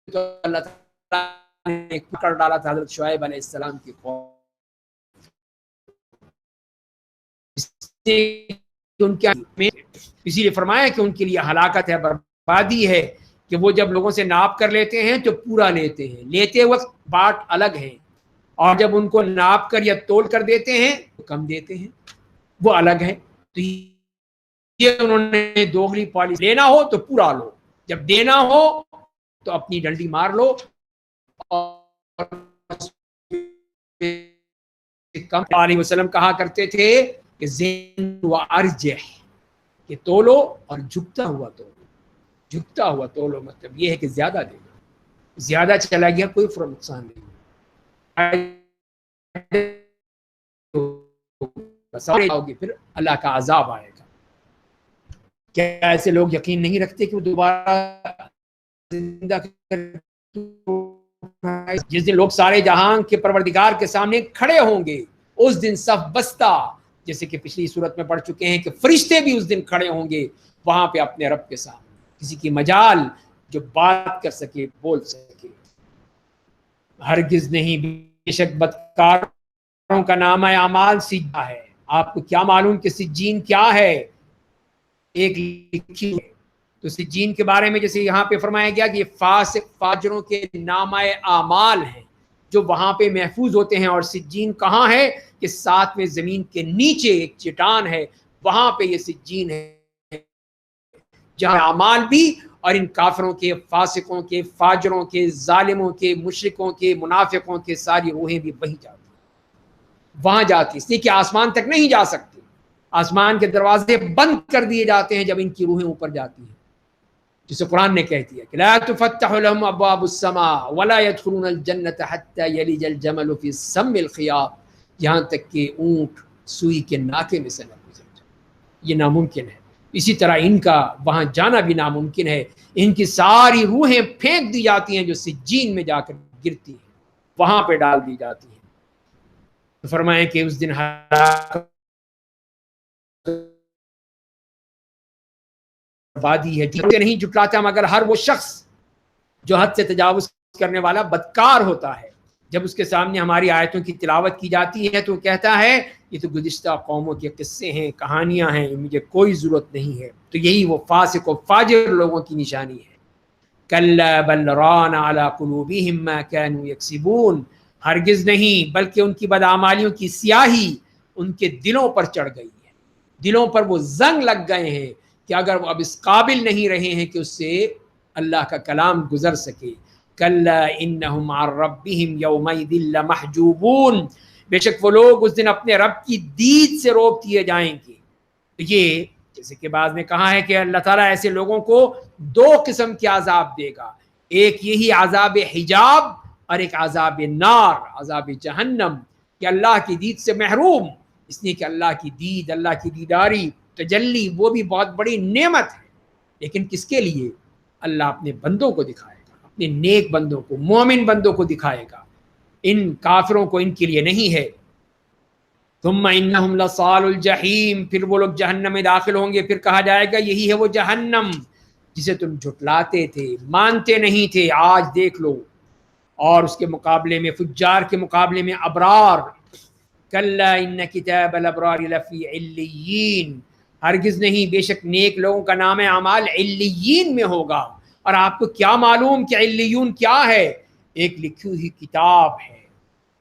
تو اللہ تعالیٰ نے پکڑ ڈالا تھا حضرت شعیب علیہ السلام کی قوم. اسی لیے فرمایا کہ ان کے لیے ہلاکت ہے، بربادی ہے، کہ وہ جب لوگوں سے ناپ کر لیتے ہیں تو پورا لیتے ہیں، لیتے وقت بات الگ ہے، اور جب ان کو ناپ کر یا تول کر دیتے ہیں تو کم دیتے ہیں، وہ الگ ہے. تو یہ انہوں نے دوغلی پالیسی، لینا ہو تو پورا لو، جب دینا ہو تو اپنی ڈنڈی مار لو اور کم علیہ وسلم کہا کرتے تھے کہ زین و ارجح، کہ تولو اور جھکتا ہوا تولو، جھکتا ہوا تولو مطلب یہ ہے کہ زیادہ دینا، زیادہ چلا گیا کوئی فرق نقصان نہیں، پھر اللہ کا عذاب آئے گا۔ کیا ایسے لوگ یقین نہیں رکھتے کہ وہ دوبارہ زندہ جس دن لوگ سارے جہاں کے پروردگار کے سامنے کھڑے ہوں گے، اس دن صف بستہ، جیسے کہ پچھلی صورت میں پڑھ چکے ہیں کہ فرشتے بھی اس دن کھڑے ہوں گے وہاں پہ اپنے رب کے سامنے، کسی کی مجال جو بات کر سکے، بول سکے۔ ہرگز نہیں، بے شک بدکاروں کا نامہ اعمال سجا ہے۔ آپ کو کیا معلوم کہ سجین کیا ہے؟ ایک لکھی ہے تو سجین کے بارے میں جیسے یہاں پہ فرمایا گیا کہ یہ فاسق فاجروں کے نامہ اعمال ہیں جو وہاں پہ محفوظ ہوتے ہیں، اور سجین کہاں ہے؟ کہ ساتویں زمین کے نیچے ایک چٹان ہے، وہاں پہ یہ سجین ہے جہاں اعمال بھی اور ان کافروں کے، فاسقوں کے، فاجروں کے، ظالموں کے، مشرکوں کے، منافقوں کے ساری روحیں بھی وہیں جاتی ہیں، وہاں جاتی، اس لیے کہ آسمان تک نہیں جا سکتی، آسمان کے دروازے بند کر دیے جاتے ہیں جب ان کی روحیں اوپر جاتی ہیں، جسے قرآن نے کہہ دیا کہ لا تفتح لهم ابواب السماء ولا يدخلون الجنة حتى يلج الجمل في سم الخياط، یہاں تک کہ اونٹ سوئی کے ناکے میں سے نہ گزر جائے، یہ ناممکن ہے۔ اسی طرح ان کا وہاں جانا بھی ناممکن ہے، ان کی ساری روحیں پھینک دی جاتی ہیں جو سجین میں جا کر گرتی ہیں، وہاں پہ ڈال دی جاتی ہیں۔ تو فرمائیں کہ اس دن بربادی ہے، نہیں جھٹلاتا مگر ہر وہ شخص جو حد سے تجاوز کرنے والا بدکار ہوتا ہے۔ جب اس کے سامنے ہماری آیتوں کی تلاوت کی جاتی ہے تو کہتا ہے یہ تو گزشتہ قوموں کے قصے ہیں، کہانیاں ہیں، مجھے کوئی ضرورت نہیں ہے۔ تو یہی وہ فاسق و فاجر لوگوں کی نشانی ہے۔ کلا بل ران علی قلوبہم ما كانوا یکسبون، ہرگز نہیں بلکہ ان کی بدعمالیوں کی سیاہی ان کے دلوں پر چڑھ گئی ہے، دلوں پر وہ زنگ لگ گئے ہیں کہ اگر وہ اب اس قابل نہیں رہے ہیں کہ اس سے اللہ کا کلام گزر سکے۔ کلا انہم عن ربہم یومئذ لمحجوبون، بے شک وہ لوگ اس دن اپنے رب کی دید سے روک دیے جائیں گے۔ یہ جیسے کہ بعض نے کہا ہے کہ اللہ تعالیٰ ایسے لوگوں کو دو قسم کے عذاب دے گا، ایک یہی عذاب حجاب اور ایک عذاب نار، عذاب جہنم، کہ اللہ کی دید سے محروم، اس لیے کہ اللہ کی دید، اللہ کی دیداری، تجلی، وہ بھی بہت بڑی نعمت ہے، لیکن کس کے لیے؟ اللہ اپنے بندوں کو دکھائے گا، اپنے نیک بندوں کو، مومن بندوں کو دکھائے گا، ان کافروں کو ان کے لیے نہیں ہے۔ ثم انہم لصال الجحیم، پھر وہ لوگ جہنم میں داخل ہوں گے، پھر کہا جائے گا یہی ہے وہ جہنم جسے تم جھٹلاتے تھے، مانتے نہیں تھے، آج دیکھ لو۔ اور اس کے مقابلے میں، فجار کے مقابلے میں ابرار، کلا ان کتاب الابرار لفی علیین، ہرگز نہیں بے شک نیک لوگوں کا نام اعمال علیین میں ہوگا۔ اور آپ کو کیا معلوم کہ علیون کیا ہے؟ ایک لکھی ہوئی کتاب ہے۔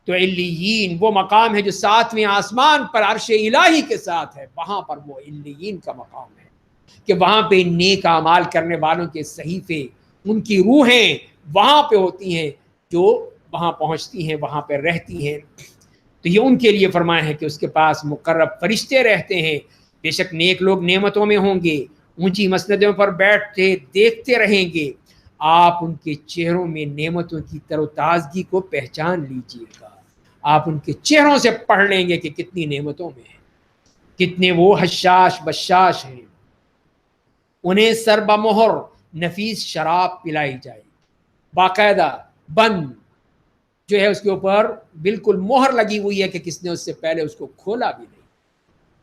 تو علیین وہ مقام ہے جو ساتویں آسمان پر عرش الہی کے ساتھ ہے، وہاں پر وہ علیین کا مقام ہے کہ وہاں پہ نیک اعمال کرنے والوں کے صحیفے، ان کی روحیں وہاں پہ ہوتی ہیں، جو وہاں پہنچتی ہیں، وہاں پہ رہتی ہیں۔ تو یہ ان کے لیے فرمایا ہے کہ اس کے پاس مقرب فرشتے رہتے ہیں۔ بے شک نیک لوگ نعمتوں میں ہوں گے، اونچی مسندوں پر بیٹھتے دیکھتے رہیں گے، آپ ان کے چہروں میں نعمتوں کی تر و تازگی کو پہچان لیجئے گا، آپ ان کے چہروں سے پڑھ لیں گے کہ کتنی نعمتوں میں ہیں، کتنے وہ حشاش بشاش ہیں۔ انہیں سر بمہر نفیس شراب پلائی جائے، باقاعدہ بند، جو ہے اس کے اوپر بالکل مہر لگی ہوئی ہے کہ کس نے اس سے پہلے اس کو کھولا بھی نہیں،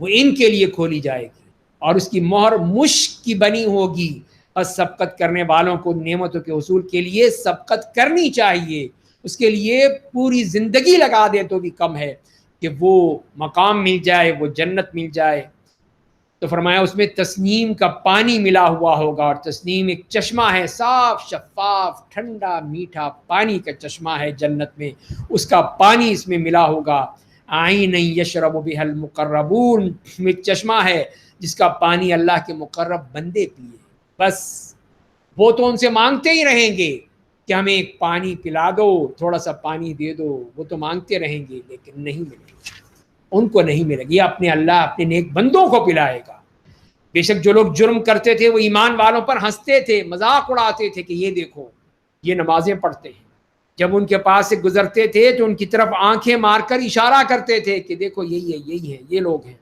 وہ ان کے لیے کھولی جائے گی، اور اس کی مہر مشک کی بنی ہوگی۔ اور سبقت کرنے والوں کو نعمتوں کے حصول کے لیے سبقت کرنی چاہیے، اس کے لیے پوری زندگی لگا دے تو بھی کم ہے کہ وہ مقام مل جائے، وہ جنت مل جائے۔ تو فرمایا اس میں تسنیم کا پانی ملا ہوا ہوگا، اور تسنیم ایک چشمہ ہے، صاف شفاف ٹھنڈا میٹھا پانی کا چشمہ ہے جنت میں، اس کا پانی اس میں ملا ہوگا۔ عین یشرب بها المقربون، ایک چشمہ ہے جس کا پانی اللہ کے مقرب بندے پیے، بس وہ تو ان سے مانگتے ہی رہیں گے کہ ہمیں ایک پانی پلا دو، تھوڑا سا پانی دے دو، وہ تو مانگتے رہیں گے لیکن نہیں ملے گا، ان کو نہیں ملے گی. یہ اپنے اللہ اپنے نیک بندوں کو پلائے گا. بے شک جو لوگ جرم کرتے تھے وہ ایمان والوں پر ہنستے تھے، مذاق اڑاتے تھے کہ یہ دیکھو یہ نمازیں پڑھتے ہیں. جب ان کے پاس سے گزرتے تھے تو ان کی طرف آنکھیں مار کر اشارہ کرتے تھے کہ دیکھو یہی ہے یہ لوگ ہیں.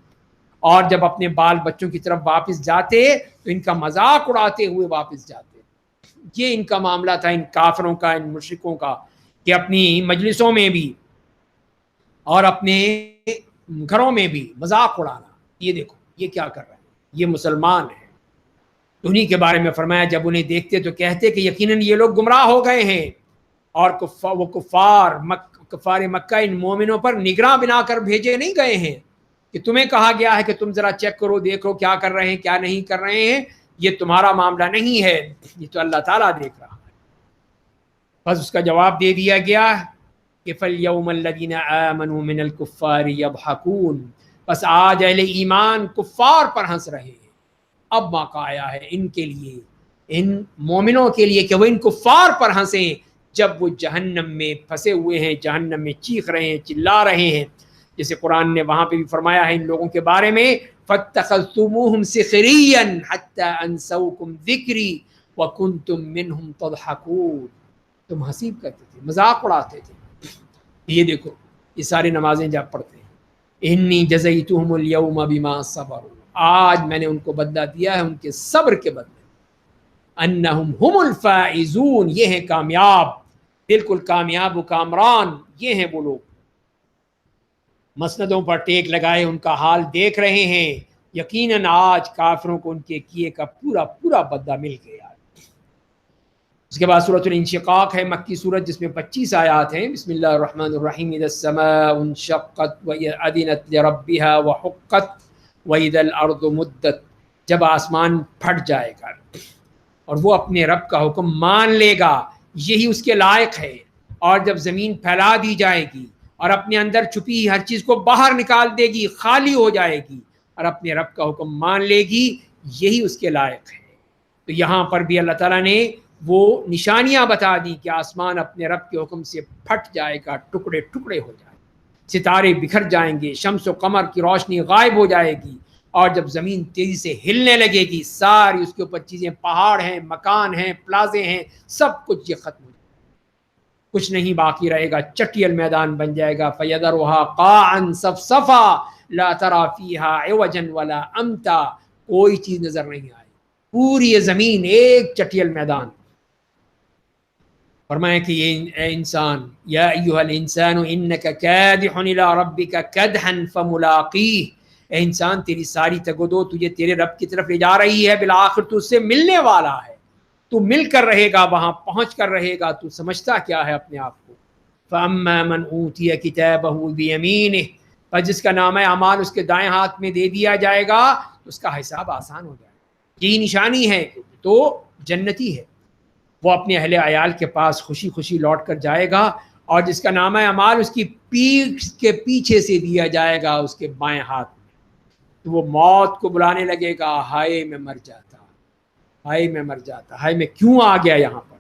اور جب اپنے بال بچوں کی طرف واپس جاتے تو ان کا مذاق اڑاتے ہوئے واپس جاتے. یہ ان کا معاملہ تھا، ان کافروں کا، ان مشرکوں کا، کہ اپنی مجلسوں میں بھی اور اپنے گھروں میں بھی مذاق اڑانا. یہ دیکھو یہ کیا کر رہے ہیں، یہ مسلمان ہیں. انہی کے بارے میں فرمایا جب انہیں دیکھتے تو کہتے کہ یقیناً یہ لوگ گمراہ ہو گئے ہیں. اور وہ کفار مکہ ان مومنوں پر نگراں بنا کر بھیجے نہیں گئے ہیں کہ تمہیں کہا گیا ہے کہ تم ذرا چیک کرو دیکھو کیا کر رہے ہیں کیا نہیں کر رہے ہیں. یہ تمہارا معاملہ نہیں ہے، یہ تو اللہ تعالیٰ دیکھ رہا ہے. بس اس کا جواب دے دیا گیا کہ فَالْيَوْمَ الَّذِينَ آمَنُوا مِنَ الْكُفَّارِ يَضْحَكُونَ. بس آج اہل ایمان کفار پر ہنس رہے ہیں. اب موقع آیا ہے ان کے لیے، ان مومنوں کے لیے کہ وہ ان کفار پر ہنسیں جب وہ جہنم میں پھنسے ہوئے ہیں، جہنم میں چیخ رہے ہیں، چلا رہے ہیں. جیسے قرآن نے وہاں پہ بھی فرمایا ہے ان لوگوں کے بارے میں فَاتَّخَذْتُمُوهُمْ سِخْرِيًّا حَتَّى أَنْسَوْكُمْ ذِكْرِي وَكُنْتُمْ مِنْهُمْ تَضْحَكُونَ. تم ہنسی کرتے تھے، مذاق اڑاتے تھے. یہ دیکھو یہ ساری نمازیں جب پڑھتے ہیں انی جزیتہم اليوم بما صبروا، آج میں نے ان کو بدلہ دیا ہے ان کے صبر کے بدلے. انہم ہم الفائزون، یہ ہیں کامیاب، بالکل کامیاب و کامران یہ ہیں وہ لوگ. مسندوں پر ٹیک لگائے ان کا حال دیکھ رہے ہیں. یقیناً آج کافروں کو ان کے کیے کا پورا پورا بدلہ مل گیا. اس کے بعد سورۃ الانشقاق ہے، مکی سورت جس میں 25 آیات ہیں. بسم اللہ الرحمن الرحیم. اذا السماء انشقت واذنت لربها وحقت واذا الارض مدت. جب آسمان پھٹ جائے گا اور وہ اپنے رب کا حکم مان لے گا، یہی اس کے لائق ہے. اور جب زمین پھیلا دی جائے گی اور اپنے اندر چھپی ہر چیز کو باہر نکال دے گی، خالی ہو جائے گی اور اپنے رب کا حکم مان لے گی، یہی اس کے لائق ہے. تو یہاں پر بھی اللہ تعالیٰ نے وہ نشانیاں بتا دی کہ آسمان اپنے رب کے حکم سے پھٹ جائے گا، ٹکڑے ٹکڑے ہو جائیں گے، ستارے بکھر جائیں گے، شمس و قمر کی روشنی غائب ہو جائے گی. اور جب زمین تیزی سے ہلنے لگے گی، ساری اس کے اوپر چیزیں، پہاڑ ہیں، مکان ہیں، پلازے ہیں، سب کچھ یہ ختم ہو جائے گا، کچھ نہیں باقی رہے گا، چٹیل میدان بن جائے گا. فَيَذَرُهَا قَاعًا صَفْصَفًا لَا تَرَىٰ فِيهَا عِوَجًا وَلَا أَمْتًا. کوئی چیز نظر نہیں آئے، پوری یہ زمین ایک چٹیل میدان. فرمایا کہ یہ اے انسان، یا ایھا الانسان انک کادح الی ربک کدحا فملاقیہ. اے انسان تیری ساری تگودو تجھے تیرے رب کی طرف لے جا رہی ہے، بالآخر تو اس سے ملنے والا ہے، تو مل کر رہے گا، وہاں پہنچ کر رہے گا. تو سمجھتا کیا ہے اپنے آپ کو. فاما من اوتی کتابہ بیمینہ. پر جس کا نامہ اعمال اس کے دائیں ہاتھ میں دے دیا جائے گا تو اس کا حساب آسان ہو جائے گا. یہی نشانی ہے تو جنتی ہے. وہ اپنے اہل عیال کے پاس خوشی خوشی لوٹ کر جائے گا، اور جس کا نامہ اعمال اس کی پیٹھ کے پیچھے سے دیا جائے گا اس کے بائیں ہاتھ میں، تو وہ موت کو بلانے لگے گا، ہائے میں مر جاتا، ہائے میں مر جاتا، ہائے میں کیوں آ گیا یہاں پر.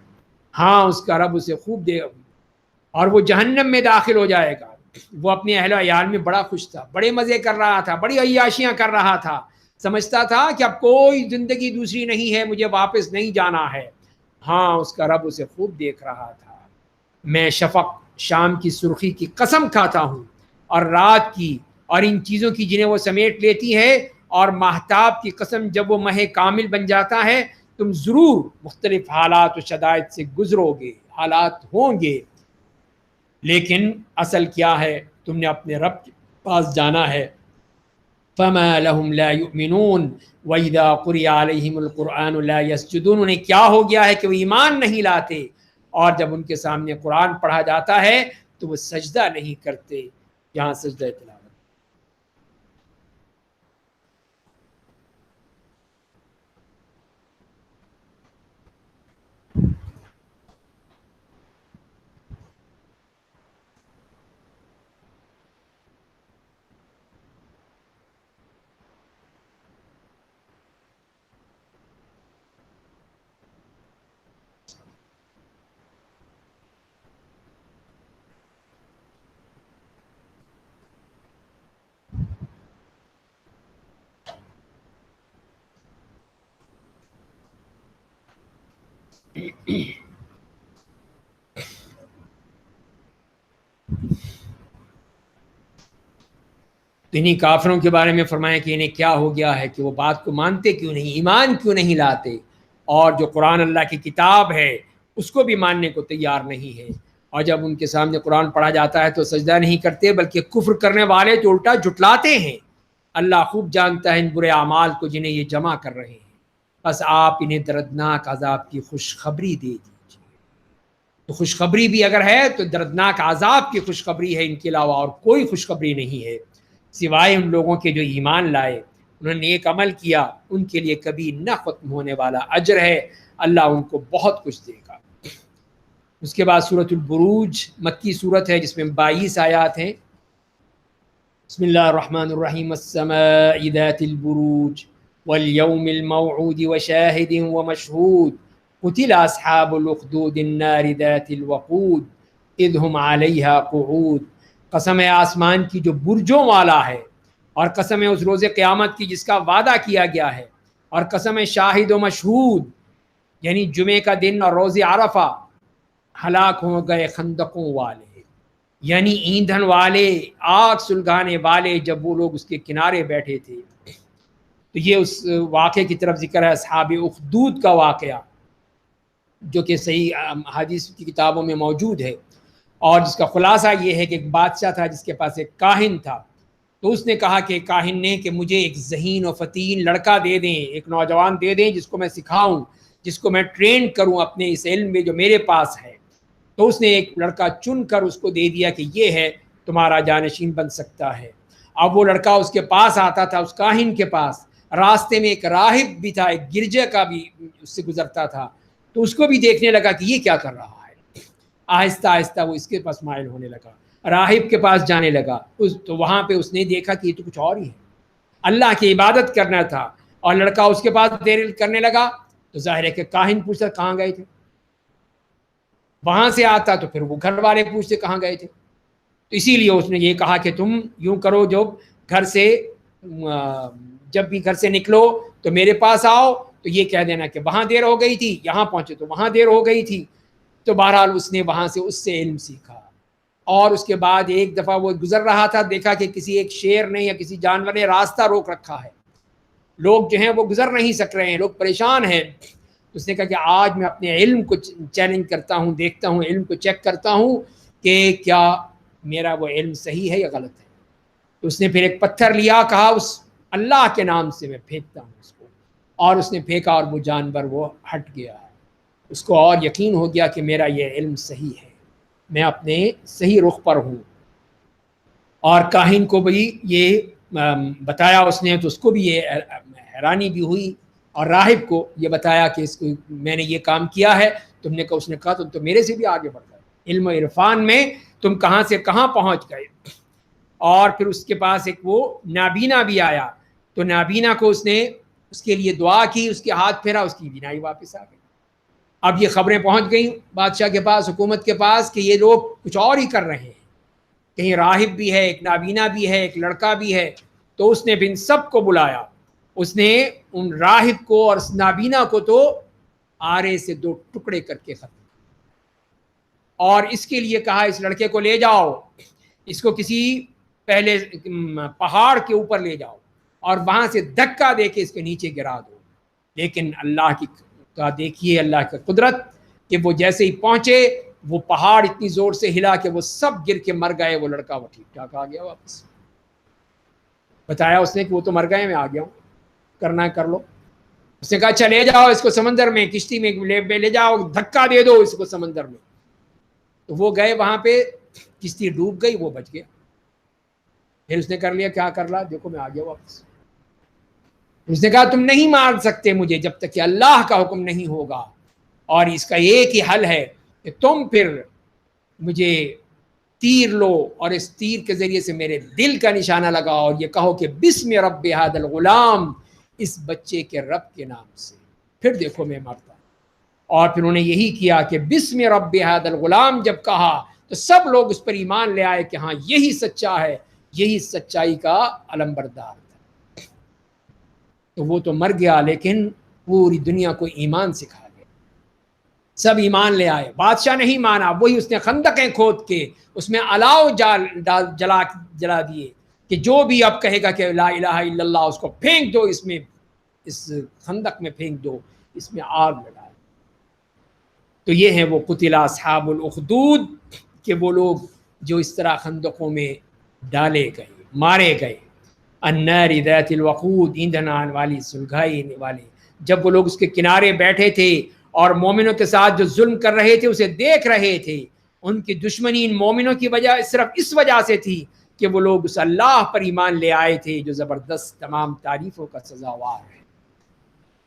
ہاں اس کا رب اسے خوب دے گا اور وہ جہنم میں داخل ہو جائے گا. وہ اپنے اہل عیال میں بڑا خوش تھا، بڑے مزے کر رہا تھا، بڑی عیاشیاں کر رہا تھا، سمجھتا تھا کہ اب کوئی زندگی دوسری نہیں ہے، مجھے واپس نہیں جانا ہے. ہاں اس کا رب اسے خوب دیکھ رہا تھا. میں شفق شام کی سرخی کی قسم کھاتا ہوں، اور رات کی، اور ان چیزوں کی جنہیں وہ سمیٹ لیتی ہے، اور ماہتاب کی قسم جب وہ ماہ کامل بن جاتا ہے. تم ضرور مختلف حالات و شدائد سے گزرو گے، حالات ہوں گے، لیکن اصل کیا ہے، تم نے اپنے رب کے پاس جانا ہے. فما لهم لا يؤمنون واذا قرئ عليهم القرآن لا يسجدون. انہیں کیا ہو گیا ہے کہ وہ ایمان نہیں لاتے، اور جب ان کے سامنے قرآن پڑھا جاتا ہے تو وہ سجدہ نہیں کرتے. یہاں سجدہ تلاوت. تو انہیں کافروں کے بارے میں فرمایا کہ انہیں کیا ہو گیا ہے کہ وہ بات کو مانتے کیوں نہیں، ایمان کیوں نہیں لاتے، اور جو قرآن اللہ کی کتاب ہے اس کو بھی ماننے کو تیار نہیں ہے، اور جب ان کے سامنے قرآن پڑھا جاتا ہے تو سجدہ نہیں کرتے بلکہ کفر کرنے والے تو الٹا جٹلاتے ہیں۔ اللہ خوب جانتا ہے ان برے اعمال کو جنہیں یہ جمع کر رہے ہیں، بس آپ انہیں دردناک عذاب کی خوشخبری دے دیجیے۔ تو خوشخبری بھی اگر ہے تو دردناک عذاب کی خوشخبری ہے، ان کے علاوہ اور کوئی خوشخبری نہیں ہے، سوائے ان لوگوں کے جو ایمان لائے، انہوں نے ایک عمل کیا، ان کے لیے کبھی نہ ختم ہونے والا اجر ہے، اللہ ان کو بہت کچھ دے گا۔ اس کے بعد سورۃ البروج مکی صورت ہے جس میں 22 آیات ہیں۔ بسم اللہ الرحمن الرحیم، السماء ذات البروج واليوم الموعود وشاہد ومشہود قتل اصحاب الاخدود النار ذات الوقود اذ هم علیہا قعود۔ قسم ہے آسمان کی جو برجوں والا ہے، اور قسم ہے اس روز قیامت کی جس کا وعدہ کیا گیا ہے، اور قسم ہے شاہد و مشہود یعنی جمعے کا دن اور روز عرفہ۔ ہلاک ہو گئے خندقوں والے یعنی ایندھن والے، آگ سلگانے والے، جب وہ لوگ اس کے کنارے بیٹھے تھے۔ تو یہ اس واقعے کی طرف ذکر ہے، اصحاب اخدود کا واقعہ، جو کہ صحیح حدیث کی کتابوں میں موجود ہے، اور جس کا خلاصہ یہ ہے کہ ایک بادشاہ تھا جس کے پاس ایک کاہن تھا، تو اس نے کہا کہ کاہن نے کہ مجھے ایک ذہین و فتین لڑکا دے دیں، ایک نوجوان دے دیں جس کو میں سکھاؤں، جس کو میں ٹرین کروں اپنے اس علم میں جو میرے پاس ہے۔ تو اس نے ایک لڑکا چن کر اس کو دے دیا کہ یہ ہے تمہارا جانشین بن سکتا ہے۔ اب وہ لڑکا اس کے پاس آتا تھا، اس کاہن کے پاس، راستے میں ایک راہب بھی تھا، ایک گرجے کا بھی اس سے گزرتا تھا، تو اس کو بھی دیکھنے لگا کہ یہ کیا کر رہا ہے، آہستہ آہستہ وہ اس کے پاس مائل ہونے لگا، راہب کے پاس جانے لگا، تو وہاں پہ اس نے دیکھا کہ یہ تو کچھ اور ہی ہے، اللہ کی عبادت کرنا تھا، اور لڑکا اس کے پاس دیر کرنے لگا، تو ظاہر ہے کہ کاہن پوچھتا کہاں گئے تھے، وہاں سے آتا تو پھر وہ گھر والے پوچھتے کہاں گئے تھے، تو اسی لیے اس نے یہ کہا کہ تم یوں کرو، جو گھر سے جب بھی گھر سے نکلو تو میرے پاس آؤ، تو یہ کہہ دینا کہ وہاں دیر ہو گئی تھی، یہاں پہنچے تو وہاں دیر ہو گئی تھی۔ تو بہرحال اس نے وہاں سے اس سے علم سیکھا، اور اس کے بعد ایک دفعہ وہ گزر رہا تھا، دیکھا کہ کسی ایک شیر نے یا کسی جانور نے راستہ روک رکھا ہے، لوگ جو ہیں وہ گزر نہیں سک رہے ہیں، لوگ پریشان ہیں۔ اس نے کہا کہ آج میں اپنے علم کو چیلنج کرتا ہوں، دیکھتا ہوں، علم کو چیک کرتا ہوں کہ کیا میرا وہ علم صحیح ہے یا غلط ہے۔ تو اس نے پھر ایک پتھر لیا، کہا اس اللہ کے نام سے میں پھینکتا ہوں اس کو، اور اس نے پھینکا اور وہ جانور وہ ہٹ گیا۔ اس کو اور یقین ہو گیا کہ میرا یہ علم صحیح ہے، میں اپنے صحیح رخ پر ہوں۔ اور کاہن کو بھی یہ بتایا اس نے، تو اس کو بھی یہ حیرانی بھی ہوئی، اور راہب کو یہ بتایا کہ اس کو میں نے یہ کام کیا ہے، تم نے کہا، اس نے کہا تم تو میرے سے بھی آگے بڑھ گئے، علم و عرفان میں تم کہاں سے کہاں پہنچ گئے۔ اور پھر اس کے پاس ایک وہ نابینا بھی آیا، تو نابینا کو اس نے اس کے لیے دعا کی، اس کے ہاتھ پھیرا، اس کی بینائی واپس آ گئی۔ اب یہ خبریں پہنچ گئیں بادشاہ کے پاس، حکومت کے پاس، کہ یہ لوگ کچھ اور ہی کر رہے ہیں، کہیں راہب بھی ہے، ایک نابینا بھی ہے، ایک لڑکا بھی ہے۔ تو اس نے پھر ان سب کو بلایا، اس نے ان راہب کو اور نابینا کو تو آرے سے 2 ٹکڑے کر کے ختم، اور اس کے لیے کہا اس لڑکے کو لے جاؤ، اس کو کسی پہلے پہاڑ کے اوپر لے جاؤ، اور وہاں سے دھکا دے کے اس کے نیچے گرا دو۔ لیکن اللہ کی کا دیکھیے، اللہ کی قدرت، کہ وہ جیسے ہی پہنچے وہ پہاڑ اتنی زور سے ہلا کہ وہ سب گر کے مر گئے، وہ لڑکا وہ ٹھیک ٹھاک آ گیا واپس۔ بتایا اس نے کہ وہ تو مر گئے، میں آ گیا ہوں، کرنا ہے کر لو۔ اس نے کہا اچھا لے جاؤ اس کو سمندر میں، کشتی میں لے جاؤ، دھکا دے دو اس کو سمندر میں۔ تو وہ گئے وہاں پہ، کشتی ڈوب گئی، وہ بچ گیا۔ پھر اس نے کر لیا، کیا کر رہا، دیکھو میں آ گیا واپس۔ اس نے کہا تم نہیں مار سکتے مجھے جب تک کہ اللہ کا حکم نہیں ہوگا، اور اس کا ایک ہی حل ہے کہ تم پھر مجھے تیر لو، اور اس تیر کے ذریعے سے میرے دل کا نشانہ لگاؤ، اور یہ کہو کہ بسم رب ھذا الغلام، اس بچے کے رب کے نام سے، پھر دیکھو میں مرتا ہوں۔ اور پھر انہوں نے یہی کیا کہ بسم رب ھذا الغلام جب کہا تو سب لوگ اس پر ایمان لے آئے کہ ہاں یہی سچا ہے، یہی سچائی کا علمبردار تھا۔ تو وہ تو مر گیا، لیکن پوری دنیا کو ایمان سکھا گیا۔ سب ایمان لے آئے. بادشاہ نہیں مانا, وہی اس نے خندقیں کھود کے اس میں الاؤ جلا دیے کہ جو بھی اب کہے گا کہ لا الہ الا اللہ اس کو پھینک دو, اس میں اس خندق میں پھینک دو, اس میں آگ لگا. تو یہ ہیں وہ قتل اصحاب الاخدود کہ وہ لوگ جو اس طرح خندقوں میں ڈالے گئے, مارے گئے. النار ذات الوقود, ایندھن آنے والی, سلگائی والے. جب وہ لوگ اس کے کنارے بیٹھے تھے اور مومنوں کے ساتھ جو ظلم کر رہے تھے اسے دیکھ رہے تھے, ان کی دشمنی ان مومنوں کی وجہ صرف اس وجہ سے تھی کہ وہ لوگ اس اللہ پر ایمان لے آئے تھے جو زبردست تمام تعریفوں کا سزاوار ہے.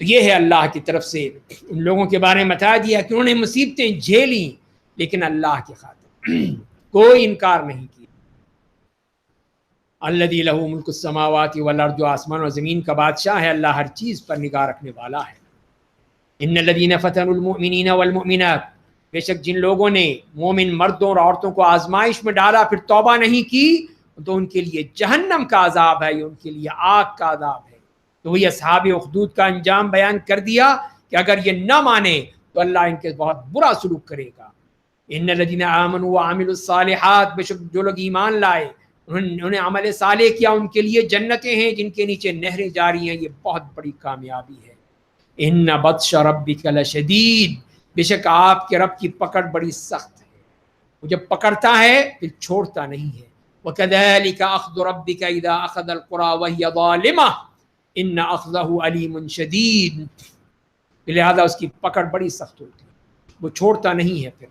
تو یہ ہے اللہ کی طرف سے ان لوگوں کے بارے میں بتا دیا کہ انہوں نے مصیبتیں جھیلیں لیکن اللہ کی خاطر کوئی انکار نہیں کیا. الذی لہ ملک السماوات والارض, جو آسمان اور زمین کا بادشاہ ہے, اللہ ہر چیز پر نگاہ رکھنے والا ہے. ان الذین فتنوا المؤمنین والمؤمنات, بے شک جن لوگوں نے مومن مردوں اور عورتوں کو آزمائش میں ڈالا پھر توبہ نہیں کی تو ان کے لیے جہنم کا عذاب ہے, ان کے لیے آگ کا عذاب ہے. تو وہی اصحاب اخدود کا انجام بیان کر دیا کہ اگر یہ نہ مانے تو اللہ ان کے بہت برا سلوک کرے گا. ان الذین آمنوا وعملوا الصالحات, بے شک جو لوگ ایمان لائے انہوں نے عمل صالح کیا ان کے لیے جنتیں ہیں جن کے نیچے نہریں جاری ہیں, یہ بہت بڑی کامیابی ہے. ان بطش ربک لشدید, بے شک آپ کے رب کی پکڑ بڑی سخت ہے, وہ جب پکڑتا ہے پھر چھوڑتا نہیں ہے. وَكَذَلِكَ أَخْذُ رَبِّكَ إِذَا أَخَذَ الْقُرَى وَهِيَ ظَالِمَةٌ إِنَّ أَخْذَهُ عَلِيمٌ شَدِيدٌ. لہذا اس کی پکڑ بڑی سخت ہوتی ہے, وہ چھوڑتا نہیں ہے. پھر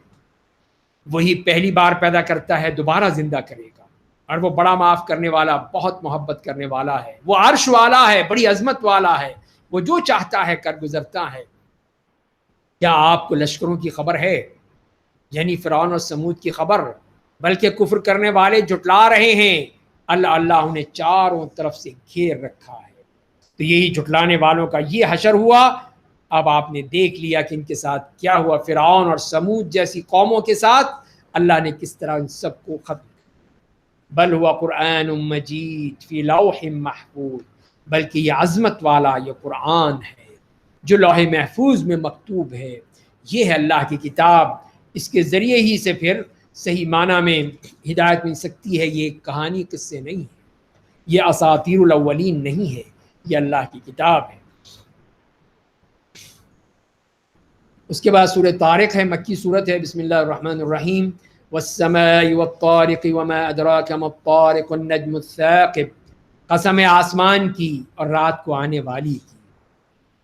وہی پہلی بار پیدا کرتا ہے دوبارہ زندہ کرے گا, اور وہ بڑا معاف کرنے والا, بہت محبت کرنے والا ہے. وہ عرش والا ہے, بڑی عظمت والا ہے, وہ جو چاہتا ہے کر گزرتا ہے. کیا آپ کو لشکروں کی خبر ہے, یعنی فرعون اور سمود کی خبر؟ بلکہ کفر کرنے والے جھٹلا رہے ہیں, اللہ انہیں چاروں طرف سے گھیر رکھا ہے. تو یہی جھٹلانے والوں کا یہ حشر ہوا. اب آپ نے دیکھ لیا کہ ان کے ساتھ کیا ہوا, فرعون اور سمود جیسی قوموں کے ساتھ اللہ نے کس طرح ان سب کو ختم. بل ہوا قرآن مجید فی لوح محفوظ, بلکہ یہ عظمت والا یہ قرآن ہے جو لوح محفوظ میں مکتوب ہے. یہ ہے اللہ کی کتاب, اس کے ذریعے ہی سے پھر صحیح معنی میں ہدایت مل سکتی ہے. یہ کہانی قصے نہیں ہے, یہ اساطیر الاولین نہیں ہے, یہ اللہ کی کتاب ہے. اس کے بعد سورہ طارق ہے, مکی صورت ہے. بسم اللہ الرحمن الرحیم. والسماء والطارق وما ادراک ما الطارق النجم الثاقب, قسم آسمان کی اور رات کو آنے والی کی.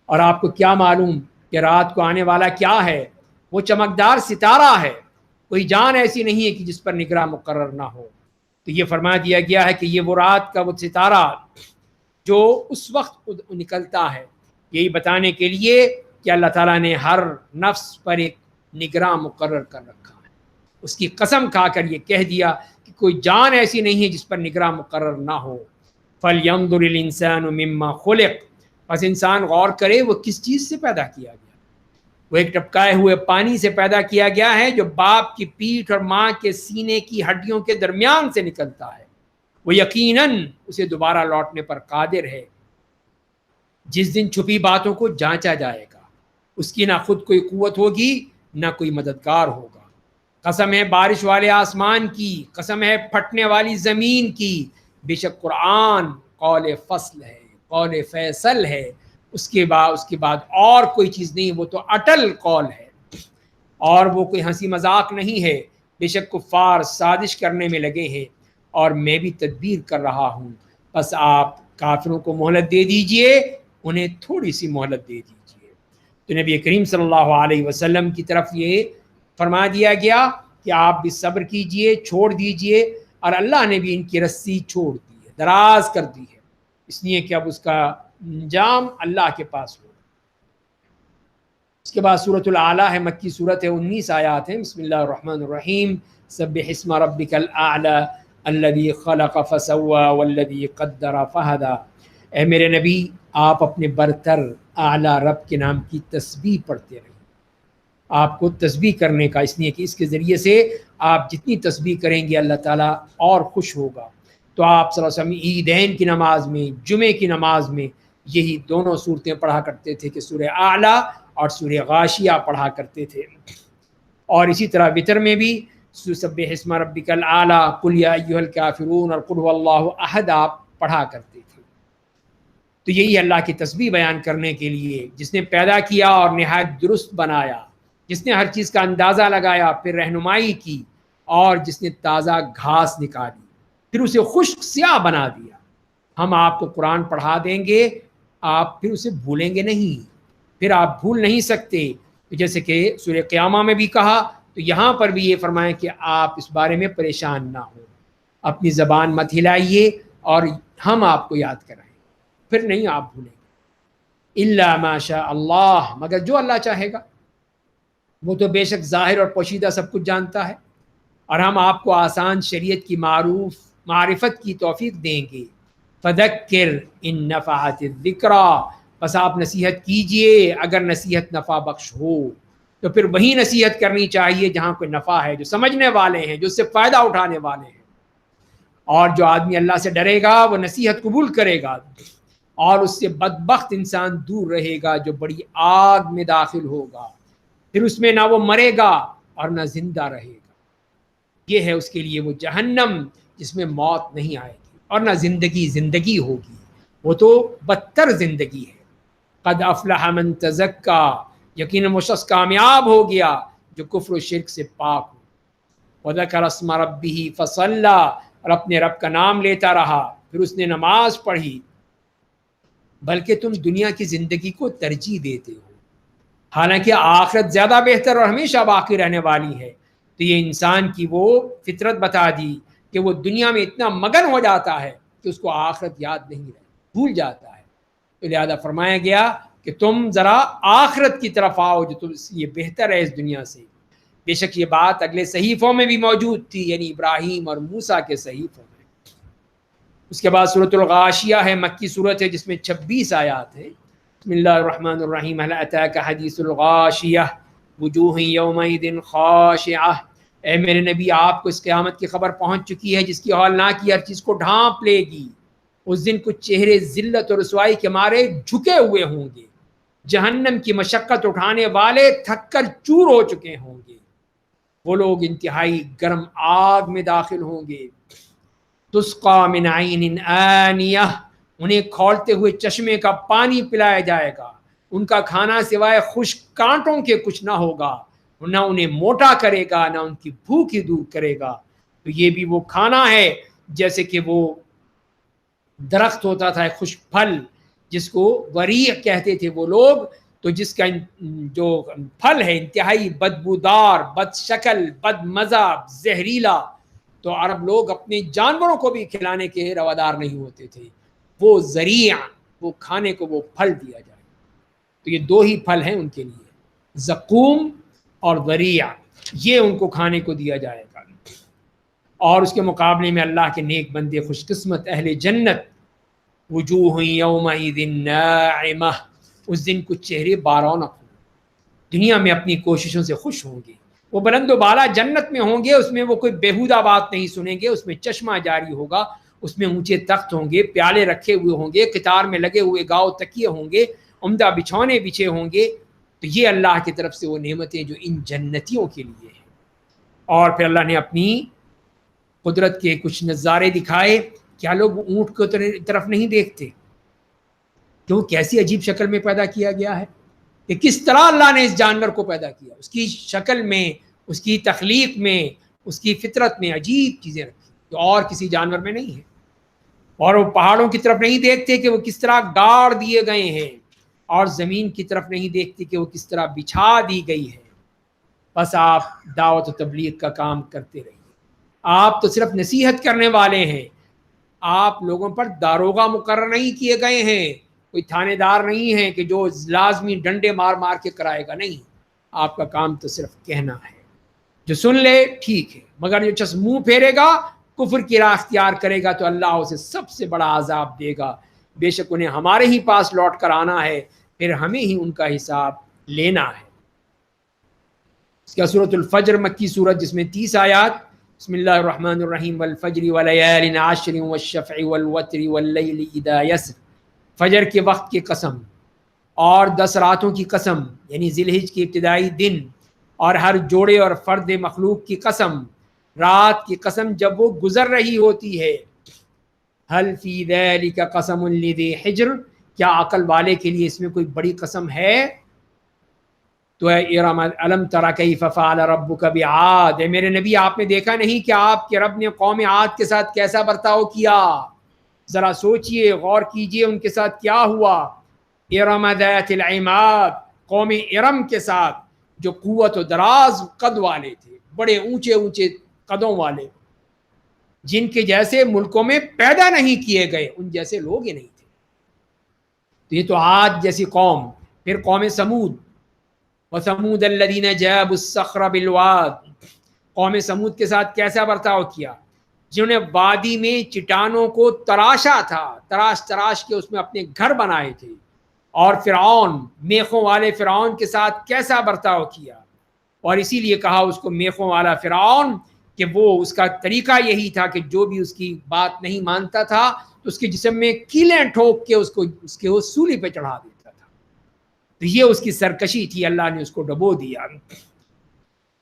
اور آپ کو کیا معلوم کہ رات کو آنے والا کیا ہے؟ وہ چمکدار ستارہ ہے, کوئی جان ایسی نہیں ہے کہ جس پر نگراں مقرر نہ ہو. تو یہ فرما دیا گیا ہے کہ یہ وہ رات کا وہ ستارہ جو اس وقت نکلتا ہے, یہی بتانے کے لیے کہ اللہ تعالیٰ نے ہر نفس پر ایک نگراں مقرر کر رکھا ہے. اس کی قسم کھا کر یہ کہہ دیا کہ کوئی جان ایسی نہیں ہے جس پر نگراں مقرر نہ ہو. فَلْيَنظُرِ الْإِنسَانُ مِمَّا خُلِقَ, بس انسان غور کرے وہ کس چیز سے پیدا کیا گیا. وہ ایک ٹپکائے ہوئے پانی سے پیدا کیا گیا ہے جو باپ کی پیٹھ اور ماں کے سینے کی ہڈیوں کے درمیان سے نکلتا ہے. وہ یقیناً اسے دوبارہ لوٹنے پر قادر ہے. جس دن چھپی باتوں کو جانچا جائے گا, اس کی نہ خود کوئی قوت ہوگی نہ کوئی مددگار ہوگا. قسم ہے بارش والے آسمان کی, قسم ہے پھٹنے والی زمین کی, بے شک قرآن قول فصل ہے, قول فیصل ہے. اس کے بعد اور کوئی چیز نہیں, وہ تو اٹل قول ہے اور وہ کوئی ہنسی مذاق نہیں ہے. بے شک کفار سازش کرنے میں لگے ہیں اور میں بھی تدبیر کر رہا ہوں. بس آپ کافروں کو مہلت دے دیجئے, انہیں تھوڑی سی مہلت دے دیجئے. تو نبی کریم صلی اللہ علیہ وسلم کی طرف یہ فرما دیا گیا کہ آپ بھی صبر کیجئے, چھوڑ دیجئے. اور اللہ نے بھی ان کی رسی چھوڑ دی ہے, دراز کر دی ہے, اس لیے کہ اب اس کا انجام اللہ کے پاس ہو. اس کے بعد سورۃ الاعلیٰ ہے, مکی صورت ہے, 19 آیات ہیں. بسم اللہ الرحمن الرحیم. سبح اسم ربک الاعلی الذی خلق فسوی والذی قدر فہدی. اے میرے نبی, آپ اپنے برتر اعلیٰ رب کے نام کی تسبیح پڑھتے رہیں. آپ کو تسبیح کرنے کا, اس لیے کہ اس کے ذریعے سے آپ جتنی تسبیح کریں گے اللہ تعالیٰ اور خوش ہوگا. تو آپ صلی اللہ علیہ وسلم عیدین کی نماز میں, جمعے کی نماز میں یہی دونوں صورتیں پڑھا کرتے تھے کہ سورہ اعلیٰ اور سورہ غاشیہ پڑھا کرتے تھے، اور اسی طرح وتر میں بھی سبح اسم ربک الاعلی، قل یا ایھا الکافرون اور قل ھو اللہ احد آپ پڑھا کرتے تھے۔ تو یہی اللہ کی تسبیح بیان کرنے کے لیے، جس نے پیدا کیا اور نہایت درست بنایا، جس نے ہر چیز کا اندازہ لگایا، پھر رہنمائی کی، اور جس نے تازہ گھاس نکالی، پھر اسے خشک سیاہ بنا دیا۔ ہم آپ کو قرآن پڑھا دیں گے، آپ پھر اسے بھولیں گے نہیں، پھر آپ بھول نہیں سکتے۔ جیسے کہ سورہ قیامہ میں بھی کہا، تو یہاں پر بھی یہ فرمائیں کہ آپ اس بارے میں پریشان نہ ہوں، اپنی زبان مت ہلائیے اور ہم آپ کو یاد کرائیں، پھر نہیں آپ بھولیں گے۔ الا ما شاء اللہ، مگر جو اللہ چاہے گا، وہ تو بے شک ظاہر اور پوشیدہ سب کچھ جانتا ہے، اور ہم آپ کو آسان شریعت کی معرفت کی توفیق دیں گے۔ فذکر ان نفعت الذکریٰ، بس آپ نصیحت کیجئے اگر نصیحت نفع بخش ہو، تو پھر وہی نصیحت کرنی چاہیے جہاں کوئی نفع ہے، جو سمجھنے والے ہیں، جو اس سے فائدہ اٹھانے والے ہیں۔ اور جو آدمی اللہ سے ڈرے گا وہ نصیحت قبول کرے گا، اور اس سے بدبخت انسان دور رہے گا جو بڑی آگ میں داخل ہوگا، پھر اس میں نہ وہ مرے گا اور نہ زندہ رہے گا۔ یہ ہے اس کے لیے وہ جہنم جس میں موت نہیں آئے گی اور نہ زندگی ہوگی، وہ تو بدتر زندگی ہے۔ قد افلح من تزکا، یقیناً وہ شخص کامیاب ہو گیا جو کفر و شرک سے پاک ہو۔ وذکر اسم ربہ فصلی، اور اپنے رب کا نام لیتا رہا، پھر اس نے نماز پڑھی۔ بلکہ تم دنیا کی زندگی کو ترجیح دیتے ہو، حالانکہ آخرت زیادہ بہتر اور ہمیشہ باقی رہنے والی ہے۔ تو یہ انسان کی وہ فطرت بتا دی کہ وہ دنیا میں اتنا مگن ہو جاتا ہے کہ اس کو آخرت یاد نہیں رہتی، بھول جاتا ہے۔ تو لہذا فرمایا گیا کہ تم ذرا آخرت کی طرف آؤ جو تم یہ بہتر ہے اس دنیا سے۔ بے شک یہ بات اگلے صحیفوں میں بھی موجود تھی، یعنی ابراہیم اور موسیٰ کے صحیفوں میں۔ اس کے بعد سورۃ الغاشیہ ہے، مکی سورت ہے جس میں 26 آیات ہیں۔ بسم اللہ الرحمن الرحیم، هل اتاک حدیث الغاشیہ وجوہ یومئذ خاشعہ۔ اے میرے نبی، آپ کو اس قیامت کی خبر پہنچ چکی ہے جس کی ہولناکی ہر چیز کو ڈھانپ لے گی۔ اس دن کچھ چہرے ذلت اور رسوائی کے مارے جھکے ہوئے ہوں گے، جہنم کی مشقت اٹھانے والے تھک کر چور ہو چکے ہوں گے۔ وہ لوگ انتہائی گرم آگ میں داخل ہوں گے۔ تسقى من عین آنیہ، انہیں کھولتے ہوئے چشمے کا پانی پلایا جائے گا۔ ان کا کھانا سوائے خشک کانٹوں کے کچھ نہ ہوگا، نہ انہیں موٹا کرے گا نہ ان کی بھوک ہی دور کرے گا۔ تو یہ بھی وہ کھانا ہے جیسے کہ وہ درخت ہوتا تھا خشک پھل جس کو وریق کہتے تھے وہ لوگ، تو جس کا جو پھل ہے انتہائی بدبودار، بد شکل، بد مزہ، زہریلا، تو عرب لوگ اپنے جانوروں کو بھی کھلانے کے روادار نہیں ہوتے تھے۔ وہ ذریع، وہ کھانے کو وہ پھل دیا جائے۔ تو یہ دو ہی پھل ہیں ان کے لیے، زقوم اور ذریع، یہ ان کو کھانے کو دیا جائے گا۔ اور اس کے مقابلے میں اللہ کے نیک بندے خوش قسمت اہل جنت، وجوہ یومئذ ناعمہ، اس دن کچھ چہرے بارونق ہوں، دنیا میں اپنی کوششوں سے خوش ہوں گے، وہ بلند و بالا جنت میں ہوں گے، اس میں وہ کوئی بیہودہ بات نہیں سنیں گے، اس میں چشمہ جاری ہوگا، اس میں اونچے تخت ہوں گے، پیالے رکھے ہوئے ہوں گے، قطار میں لگے ہوئے گاؤ تکیے ہوں گے، عمدہ بچھونے بچھے ہوں گے۔ تو یہ اللہ کی طرف سے وہ نعمتیں جو ان جنتیوں کے لیے ہیں۔ اور پھر اللہ نے اپنی قدرت کے کچھ نظارے دکھائے۔ کیا لوگ اونٹ کی طرف نہیں دیکھتے کہ وہ کیسی عجیب شکل میں پیدا کیا گیا ہے، کہ کس طرح اللہ نے اس جانور کو پیدا کیا، اس کی شکل میں، اس کی تخلیق میں، اس کی فطرت میں عجیب چیزیں رکھی جو اور کسی جانور میں نہیں ہے۔ اور وہ پہاڑوں کی طرف نہیں دیکھتے کہ وہ کس طرح گاڑ دیے گئے ہیں، اور زمین کی طرف نہیں دیکھتے کہ وہ کس طرح بچھا دی گئی ہے۔ بس آپ دعوت و تبلیغ کا کام کرتے رہیے، آپ تو صرف نصیحت کرنے والے ہیں، آپ لوگوں پر داروغہ مقرر نہیں کیے گئے ہیں، کوئی تھانے دار نہیں ہے کہ جو لازمی ڈنڈے مار مار کے کرائے گا، نہیں، آپ کا کام تو صرف کہنا ہے۔ جو سن لے ٹھیک ہے، مگر جو شخص منہ پھیرے گا، کفر کی راہ اختیار کرے گا، تو اللہ اسے سب سے بڑا عذاب دے گا۔ بے شک انہیں ہمارے ہی پاس لوٹ کر آنا ہے، پھر ہمیں ہی ان کا حساب لینا ہے۔ اس کا سورۃ الفجر مکی سورت جس میں 30 آیات۔ بسم اللہ الرحمن الرحیم، والفجر وليال عشر والشفع والوتر واللیل اذا یسر۔ فجر کے وقت کی قسم، اور 10 راتوں کی قسم یعنی ذی الحج کے ابتدائی دن، اور ہر جوڑے اور فرد مخلوق کی قسم، رات کی قسم جب وہ گزر رہی ہوتی ہے. حل فی ذلک قسم لذی حجر، کیا عقل والے کے لیے اس میں کوئی بڑی قسم ہے؟ تو ارم الم تر کیف فعل ربک بعاد، میرے نبی آپ نے دیکھا نہیں کہ آپ کے رب نے قوم عاد کے ساتھ کیسا برتاؤ کیا؟ ذرا سوچئے، غور کیجئے ان کے ساتھ کیا ہوا. ارم ذات العماد، قوم ارم کے ساتھ جو قوت و دراز قد والے تھے، بڑے اونچے اونچے قدوں والے، جن کے جیسے ملکوں میں پیدا نہیں کیے گئے، ان جیسے لوگ ہی نہیں تھے. تو یہ تو عاد جیسی قوم. پھر قوم سمود، وثمود الذین جابوا الصخر بالواد، قوم سمود کے ساتھ کیسا برتاؤ کیا؟ جنہوں نے وادی میں چٹانوں کو تراشا تھا، تراش کے اس میں اپنے گھر بنائے تھے. اور فرعون، میخوں والے فرعون کے ساتھ کیسا برتاؤ کیا؟ اور اسی لیے کہا اس کو میخوں والا فرعون کہ وہ اس کا طریقہ یہی تھا کہ جو بھی اس کی بات نہیں مانتا تھا تو اس کے جسم میں کیلیں ٹھوک کے اس کے سولی پہ چڑھا دیتا تھا. تو یہ اس کی سرکشی تھی، اللہ نے اس کو ڈبو دیا.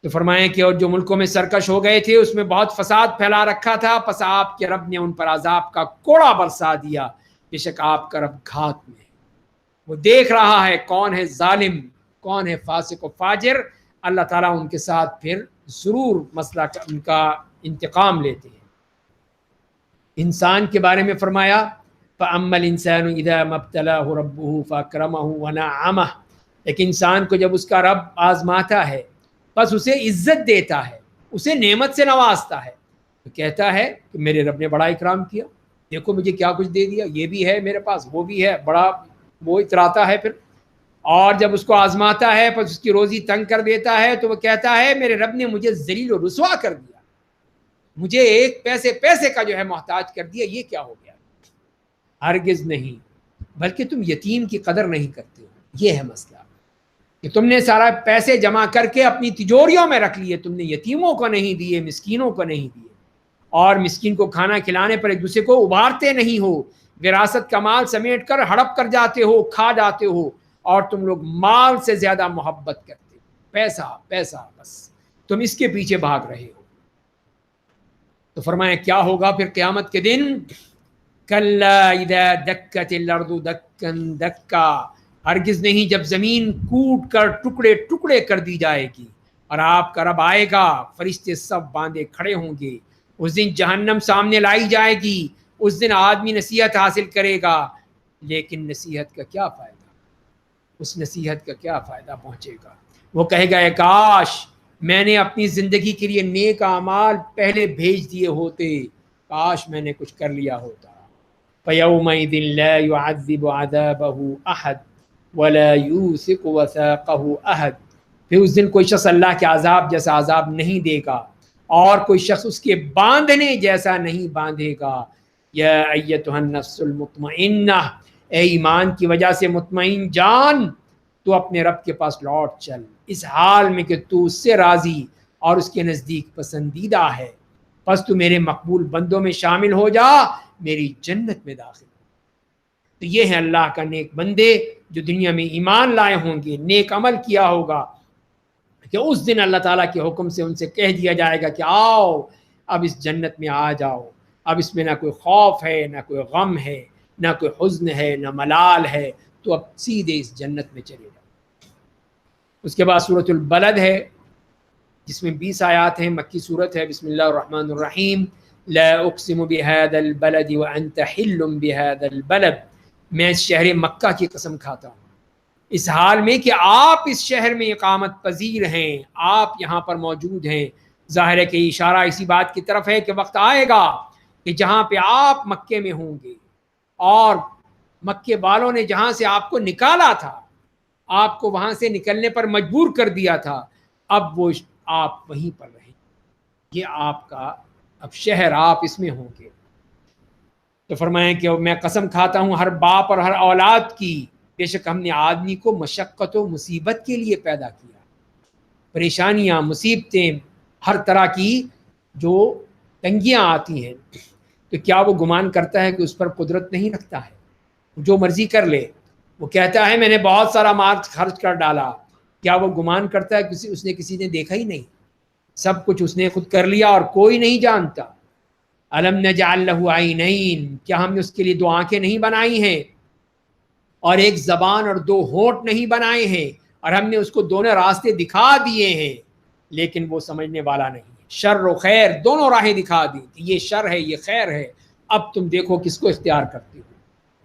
تو فرمائیں کہ اور جو ملکوں میں سرکش ہو گئے تھے اس میں بہت فساد پھیلا رکھا تھا، پس آپ کے رب نے ان پر عذاب کا کوڑا برسا دیا. بے شک آپ کا رب گھات میں، وہ دیکھ رہا ہے کون ہے ظالم، کون ہے فاسق و فاجر. اللہ تعالیٰ ان کے ساتھ پھر ضرور مسئلہ ان کا انتقام لیتے ہیں. انسان کے بارے میں فرمایا فَأَمَّا الْإِنسَانُ إِذَا مَا ابْتَلَاهُ رَبُّهُ فَأَكْرَمَهُ وَنَعَّمَهُ، لیکن انسان کو جب اس کا رب آزماتا ہے بس اسے عزت دیتا ہے، اسے نعمت سے نوازتا ہے، تو کہتا ہے کہ میرے رب نے بڑا اکرام کیا، دیکھو مجھے کیا کچھ دے دیا، یہ بھی ہے میرے پاس، وہ بھی ہے، بڑا وہ اتراتا ہے. پھر اور جب اس کو آزماتا ہے پس اس کی روزی تنگ کر دیتا ہے تو وہ کہتا ہے میرے رب نے مجھے ذلیل و رسوا کر دیا، مجھے ایک پیسے کا جو ہے محتاج کر دیا، یہ کیا ہو گیا؟ ہرگز نہیں، بلکہ تم یتیم کی قدر نہیں کرتے ہو. یہ ہے مسئلہ کہ تم نے سارا پیسے جمع کر کے اپنی تجوریوں میں رکھ لیے، تم نے یتیموں کو نہیں دیے، مسکینوں کو نہیں دیے، اور مسکین کو کھانا کھلانے پر ایک دوسرے کو ابھارتے نہیں ہو، وراثت کا مال سمیٹ کر ہڑپ کر جاتے ہو، کھا جاتے ہو، اور تم لوگ مال سے زیادہ محبت کرتے ہو. پیسہ پیسہ، بس تم اس کے پیچھے بھاگ رہے ہو. تو فرمایا کیا ہوگا پھر قیامت کے دن؟ کلا اذا دکت الارض دکا دکا، ہرگز نہیں جب زمین کوٹ کر ٹکڑے ٹکڑے کر دی جائے گی اور آپ کا رب آئے گا، فرشتے سب باندھے کھڑے ہوں گے. اس دن جہنم سامنے لائی جائے گی، اس دن آدمی نصیحت حاصل کرے گا، لیکن نصیحت کا کیا فائدہ؟ اس نصیحت کا کیا فائدہ پہنچے گا؟ وہ کہے گا کاش میں نے اپنی زندگی کے لیے نیک اعمال پہلے بھیج دیے ہوتے، کاش میں نے کچھ کر لیا ہوتا. فَيَوْمَئِذٍ لَا يُعَذِّبُ عَذَابَهُ أَحَدٌ وَلَا يُوثِقُ وَثَاقَهُ أَحَدٌ، پھر اس دن کوئی شخص اللہ کے عذاب جیسا عذاب نہیں دے گا اور کوئی شخص اس کے باندھنے جیسا نہیں باندھے گا. یا ایتھا النفس المطمئنہ، اے ایمان کی وجہ سے مطمئن جان، تو اپنے رب کے پاس لوٹ چل، اس حال میں کہ تو اس سے راضی اور اس کے نزدیک پسندیدہ ہے. پس تو میرے مقبول بندوں میں شامل ہو جا، میری جنت میں داخل ہو. تو یہ ہے اللہ کا نیک بندے جو دنیا میں ایمان لائے ہوں گے، نیک عمل کیا ہوگا، کہ اس دن اللہ تعالیٰ کے حکم سے ان سے کہہ دیا جائے گا کہ آؤ اب اس جنت میں آ جاؤ، اب اس میں نہ کوئی خوف ہے، نہ کوئی غم ہے، نہ کوئی حزن ہے، نہ ملال ہے، تو اب سیدھے اس جنت میں چلے جاؤ. اس کے بعد سورۃ البلد ہے جس میں 20 آیات ہیں، مکی صورت ہے. بسم اللہ الرحمن الرحیم. لا اقسم بهذا البلد وانت حل بهذا البلد، میں اس شہر مکہ کی قسم کھاتا ہوں اس حال میں کہ آپ اس شہر میں اقامت پذیر ہیں، آپ یہاں پر موجود ہیں. ظاہر ہے کہ اشارہ اسی بات کی طرف ہے کہ وقت آئے گا کہ جہاں پہ آپ مکے میں ہوں گے اور مکے والوں نے جہاں سے آپ کو نکالا تھا، آپ کو وہاں سے نکلنے پر مجبور کر دیا تھا، اب وہ آپ وہیں پر رہیں، یہ آپ کا اب شہر، آپ اس میں ہوں گے. تو فرمائیں کہ میں قسم کھاتا ہوں ہر باپ اور ہر اولاد کی، بے شک ہم نے آدمی کو مشقت و مصیبت کے لیے پیدا کیا. پریشانیاں، مصیبتیں، ہر طرح کی جو تنگیاں آتی ہیں، تو کیا وہ گمان کرتا ہے کہ اس پر قدرت نہیں رکھتا ہے، جو مرضی کر لے. وہ کہتا ہے میں نے بہت سارا مال خرچ کر ڈالا، کیا وہ گمان کرتا ہے کسی نے دیکھا ہی نہیں؟ سب کچھ اس نے خود کر لیا اور کوئی نہیں جانتا۔ الم نجعل لہ عینین، کیا ہم نے اس کے لیے دو آنکھیں نہیں بنائی ہیں، اور ایک زبان اور دو ہونٹ نہیں بنائے ہیں، اور ہم نے اس کو دونوں راستے دکھا دیے ہیں، لیکن وہ سمجھنے والا نہیں ہے۔ شر و خیر دونوں راہیں دکھا دی کہ یہ شر ہے یہ خیر ہے، اب تم دیکھو کس کو اختیار کرتے ہو۔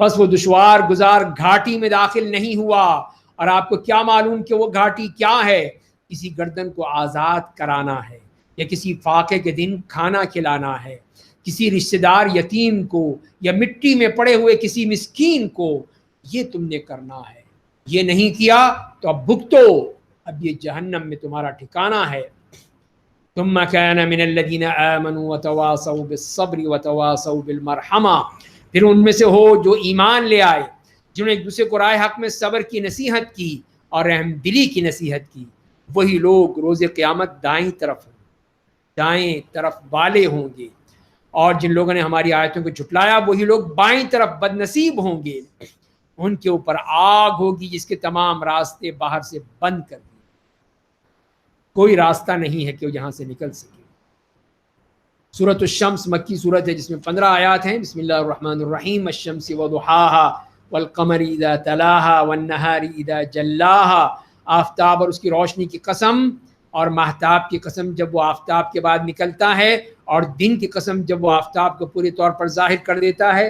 بس وہ دشوار گزار گھاٹی میں داخل نہیں ہوا، اور آپ کو کیا معلوم کہ وہ گھاٹی کیا ہے؟ کسی گردن کو آزاد کرانا ہے، یا کسی فاقے کے دن کھانا کھلانا ہے، کسی رشتہ دار یتیم کو، یا مٹی میں پڑے ہوئے کسی مسکین کو، یہ تم نے کرنا ہے۔ یہ نہیں کیا تو اب بھگتو، اب یہ جہنم میں تمہارا ٹھکانہ ہے۔ ثم كان من الذين آمنوا وتواصوا بالصبر وتواصوا بالمرحمہ، پھر ان میں سے ہو جو ایمان لے آئے، جنہوں نے ایک دوسرے کو رائے حق میں صبر کی نصیحت کی اور رحم دلی کی نصیحت کی، وہی لوگ روز قیامت دائیں طرف والے ہوں گے، اور جن لوگوں نے ہماری آیتوں کو جھٹلایا وہی لوگ بائیں طرف بد نصیب ہوں گے۔ ان کے اوپر آگ ہوگی جس کے تمام راستے باہر سے بند کر دیے، کوئی راستہ نہیں ہے کہ وہ یہاں سے نکل سکے۔ سورۃ الشمس مکی سورت ہے جس میں 15 آیات ہیں۔ بسم اللہ الرحمن الرحیم، الشمس وضحاها والقمر اذا تلاها والنہار اذا جلاها، آفتاب اور اس کی روشنی کی قسم، اور مہتاب کی قسم جب وہ آفتاب کے بعد نکلتا ہے، اور دن کی قسم جب وہ آفتاب کو پوری طور پر ظاہر کر دیتا ہے،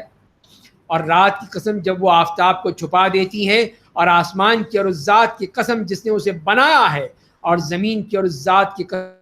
اور رات کی قسم جب وہ آفتاب کو چھپا دیتی ہے، اور آسمان کی اور اس ذات کی قسم جس نے اسے بنایا ہے، اور زمین کی اور اس ذات کی قسم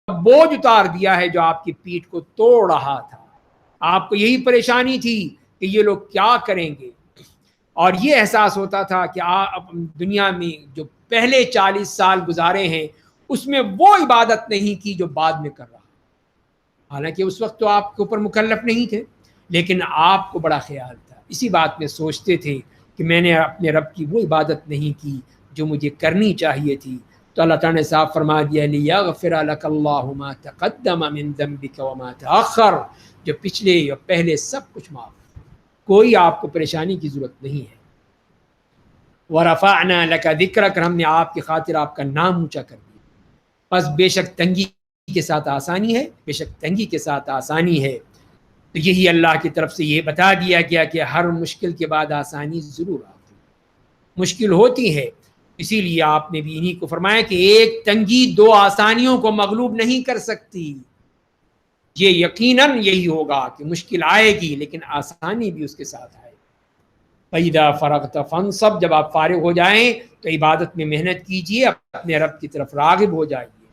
بوجھ اتار دیا ہے جو آپ کی پیٹھ کو توڑ رہا تھا. آپ کو یہی پریشانی تھی کہ یہ لوگ کیا کریں گے, اور یہ احساس ہوتا تھا کہ آپ دنیا میں جو پہلے 40 سال گزارے ہیں اس میں وہ عبادت نہیں کی جو بعد میں کر رہا. حالانکہ اس وقت تو آپ کے اوپر مکلف نہیں تھے, لیکن آپ کو بڑا خیال تھا, اسی بات میں سوچتے تھے کہ میں نے اپنے رب کی وہ عبادت نہیں کی جو مجھے کرنی چاہیے تھی. تو اللہ تعالیٰ نے صاف فرما دیا لیغفر لک اللہ ما تقدم من ذنبک وما تأخر, جو پچھلے یا پہلے سب کچھ معاف, کوئی آپ کو پریشانی کی ضرورت نہیں ہے. ورفعنا لک ذکرک, ہم نے آپ کی خاطر آپ کا نام اونچا کر دیا. بس بے شک تنگی کے ساتھ آسانی ہے, بے شک تنگی کے ساتھ آسانی ہے. تو یہی اللہ کی طرف سے یہ بتا دیا گیا کہ ہر مشکل کے بعد آسانی ضرور آتی ہے, مشکل ہوتی ہے. اسی لیے آپ نے بھی انہی کو فرمایا کہ ایک تنگی دو آسانیوں کو مغلوب نہیں کر سکتی. یہ یقیناً یہی ہوگا کہ مشکل آئے گی لیکن آسانی بھی اس کے ساتھ آئے گی. فَإِذَا فَرَغْتَ فَانْصَبْ, جب آپ فارغ ہو جائیں تو عبادت میں محنت کیجئے, اپنے رب کی طرف راغب ہو جائیے.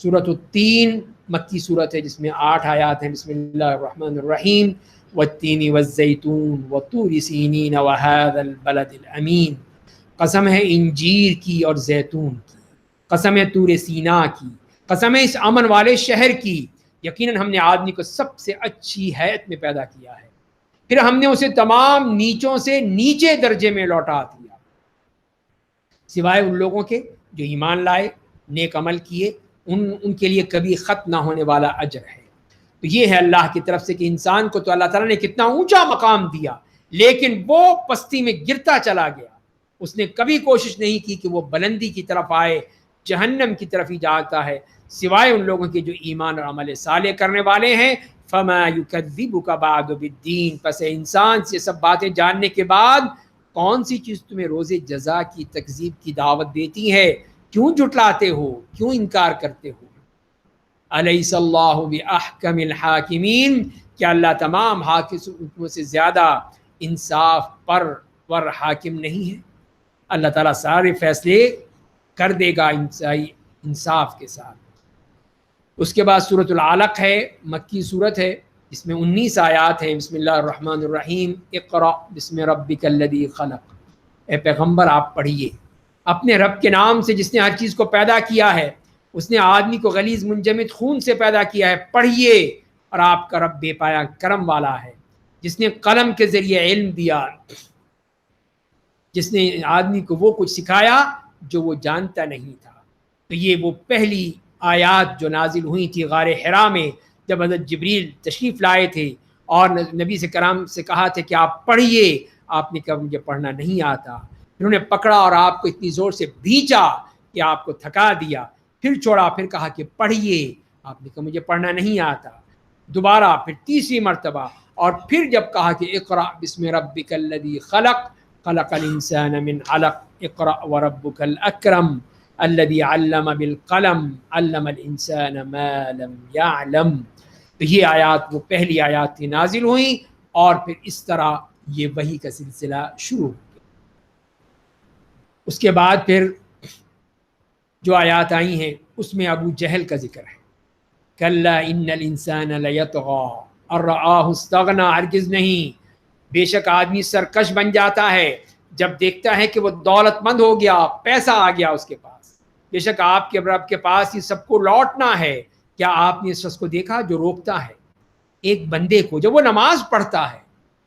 سورۃ التین مکی سورت ہے جس میں 8 آیات ہیں. بسم اللہ الرحمن الرحیم. والتین والزیتون وطور سینین وهذا البلد الامین, قسم ہے انجیر کی اور زیتون کی, قسم ہے طور سینا کی, قسم ہے اس امن والے شہر کی. یقیناً ہم نے آدمی کو سب سے اچھی حیت میں پیدا کیا ہے, پھر ہم نے اسے تمام نیچوں سے نیچے درجے میں لوٹا دیا, سوائے ان لوگوں کے جو ایمان لائے, نیک عمل کیے, ان کے لیے کبھی ختم نہ ہونے والا اجر ہے. تو یہ ہے اللہ کی طرف سے کہ انسان کو تو اللہ تعالیٰ نے کتنا اونچا مقام دیا, لیکن وہ پستی میں گرتا چلا گیا. اس نے کبھی کوشش نہیں کی کہ وہ بلندی کی طرف آئے, جہنم کی طرف ہی جاتا ہے, سوائے ان لوگوں کے جو ایمان اور عمل صالح کرنے والے ہیں. فما یکذبک بعد بالدین, پس انسان سے سب باتیں جاننے کے بعد کون سی چیز تمہیں روز جزا کی تکذیب کی دعوت دیتی ہے؟ کیوں جھٹلاتے ہو, کیوں انکار کرتے ہو؟ الیس اللہ باحکم الحاکمین, کیا اللہ تمام حاکموں سے زیادہ انصاف پر حاکم نہیں ہے؟ اللہ تعالیٰ سارے فیصلے کر دے گا انصاف کے ساتھ. اس کے بعد سورۃ العلق ہے, مکی صورت ہے, اس میں 19 آیات ہیں. بسم اللہ الرحمن الرحیم. اقرأ بسم ربک الذی خلق, اے پیغمبر آپ پڑھیے اپنے رب کے نام سے جس نے ہر چیز کو پیدا کیا ہے. اس نے آدمی کو غلیظ منجمد خون سے پیدا کیا ہے, پڑھیے. اور آپ کا رب بے پایا کرم والا ہے, جس نے قلم کے ذریعے علم دیا, جس نے آدمی کو وہ کچھ سکھایا جو وہ جانتا نہیں تھا. تو یہ وہ پہلی آیات جو نازل ہوئی تھی غار حرا میں, جب حضرت جبریل تشریف لائے تھے اور نبی سے کرام سے کہا تھا کہ آپ پڑھیے. آپ نے کہا مجھے پڑھنا نہیں آتا. انہوں نے پکڑا اور آپ کو اتنی زور سے بھینچا کہ آپ کو تھکا دیا, پھر چھوڑا, پھر کہا کہ پڑھیے. آپ نے کہا مجھے پڑھنا نہیں آتا. دوبارہ پھر تیسری مرتبہ, اور پھر جب کہا کہ اقرأ بسم ربک الذی خلق خلق الانسان من علق اقرأ وربک الاکرم الذی علم بالقلم علم الانسان ما لم يعلم. تو یہ آیات وہ پہلی آیات تھی نازل ہوئیں, اور پھر اس طرح یہ وحی کا سلسلہ شروع ہو گیا. اس کے بعد پھر جو آیات آئی ہیں اس میں ابو جہل کا ذکر ہے. کلا ان الانسان لیطغی ان رآہ استغنی, ہرگز نہیں, بے شک آدمی سرکش بن جاتا ہے جب دیکھتا ہے کہ وہ دولت مند ہو گیا, پیسہ آ گیا اس کے پاس. بے شک آپ کے رب کے پاس یہ سب کو لوٹنا ہے. کیا آپ نے اس شخص کو دیکھا جو روکتا ہے ایک بندے کو جب وہ نماز پڑھتا ہے؟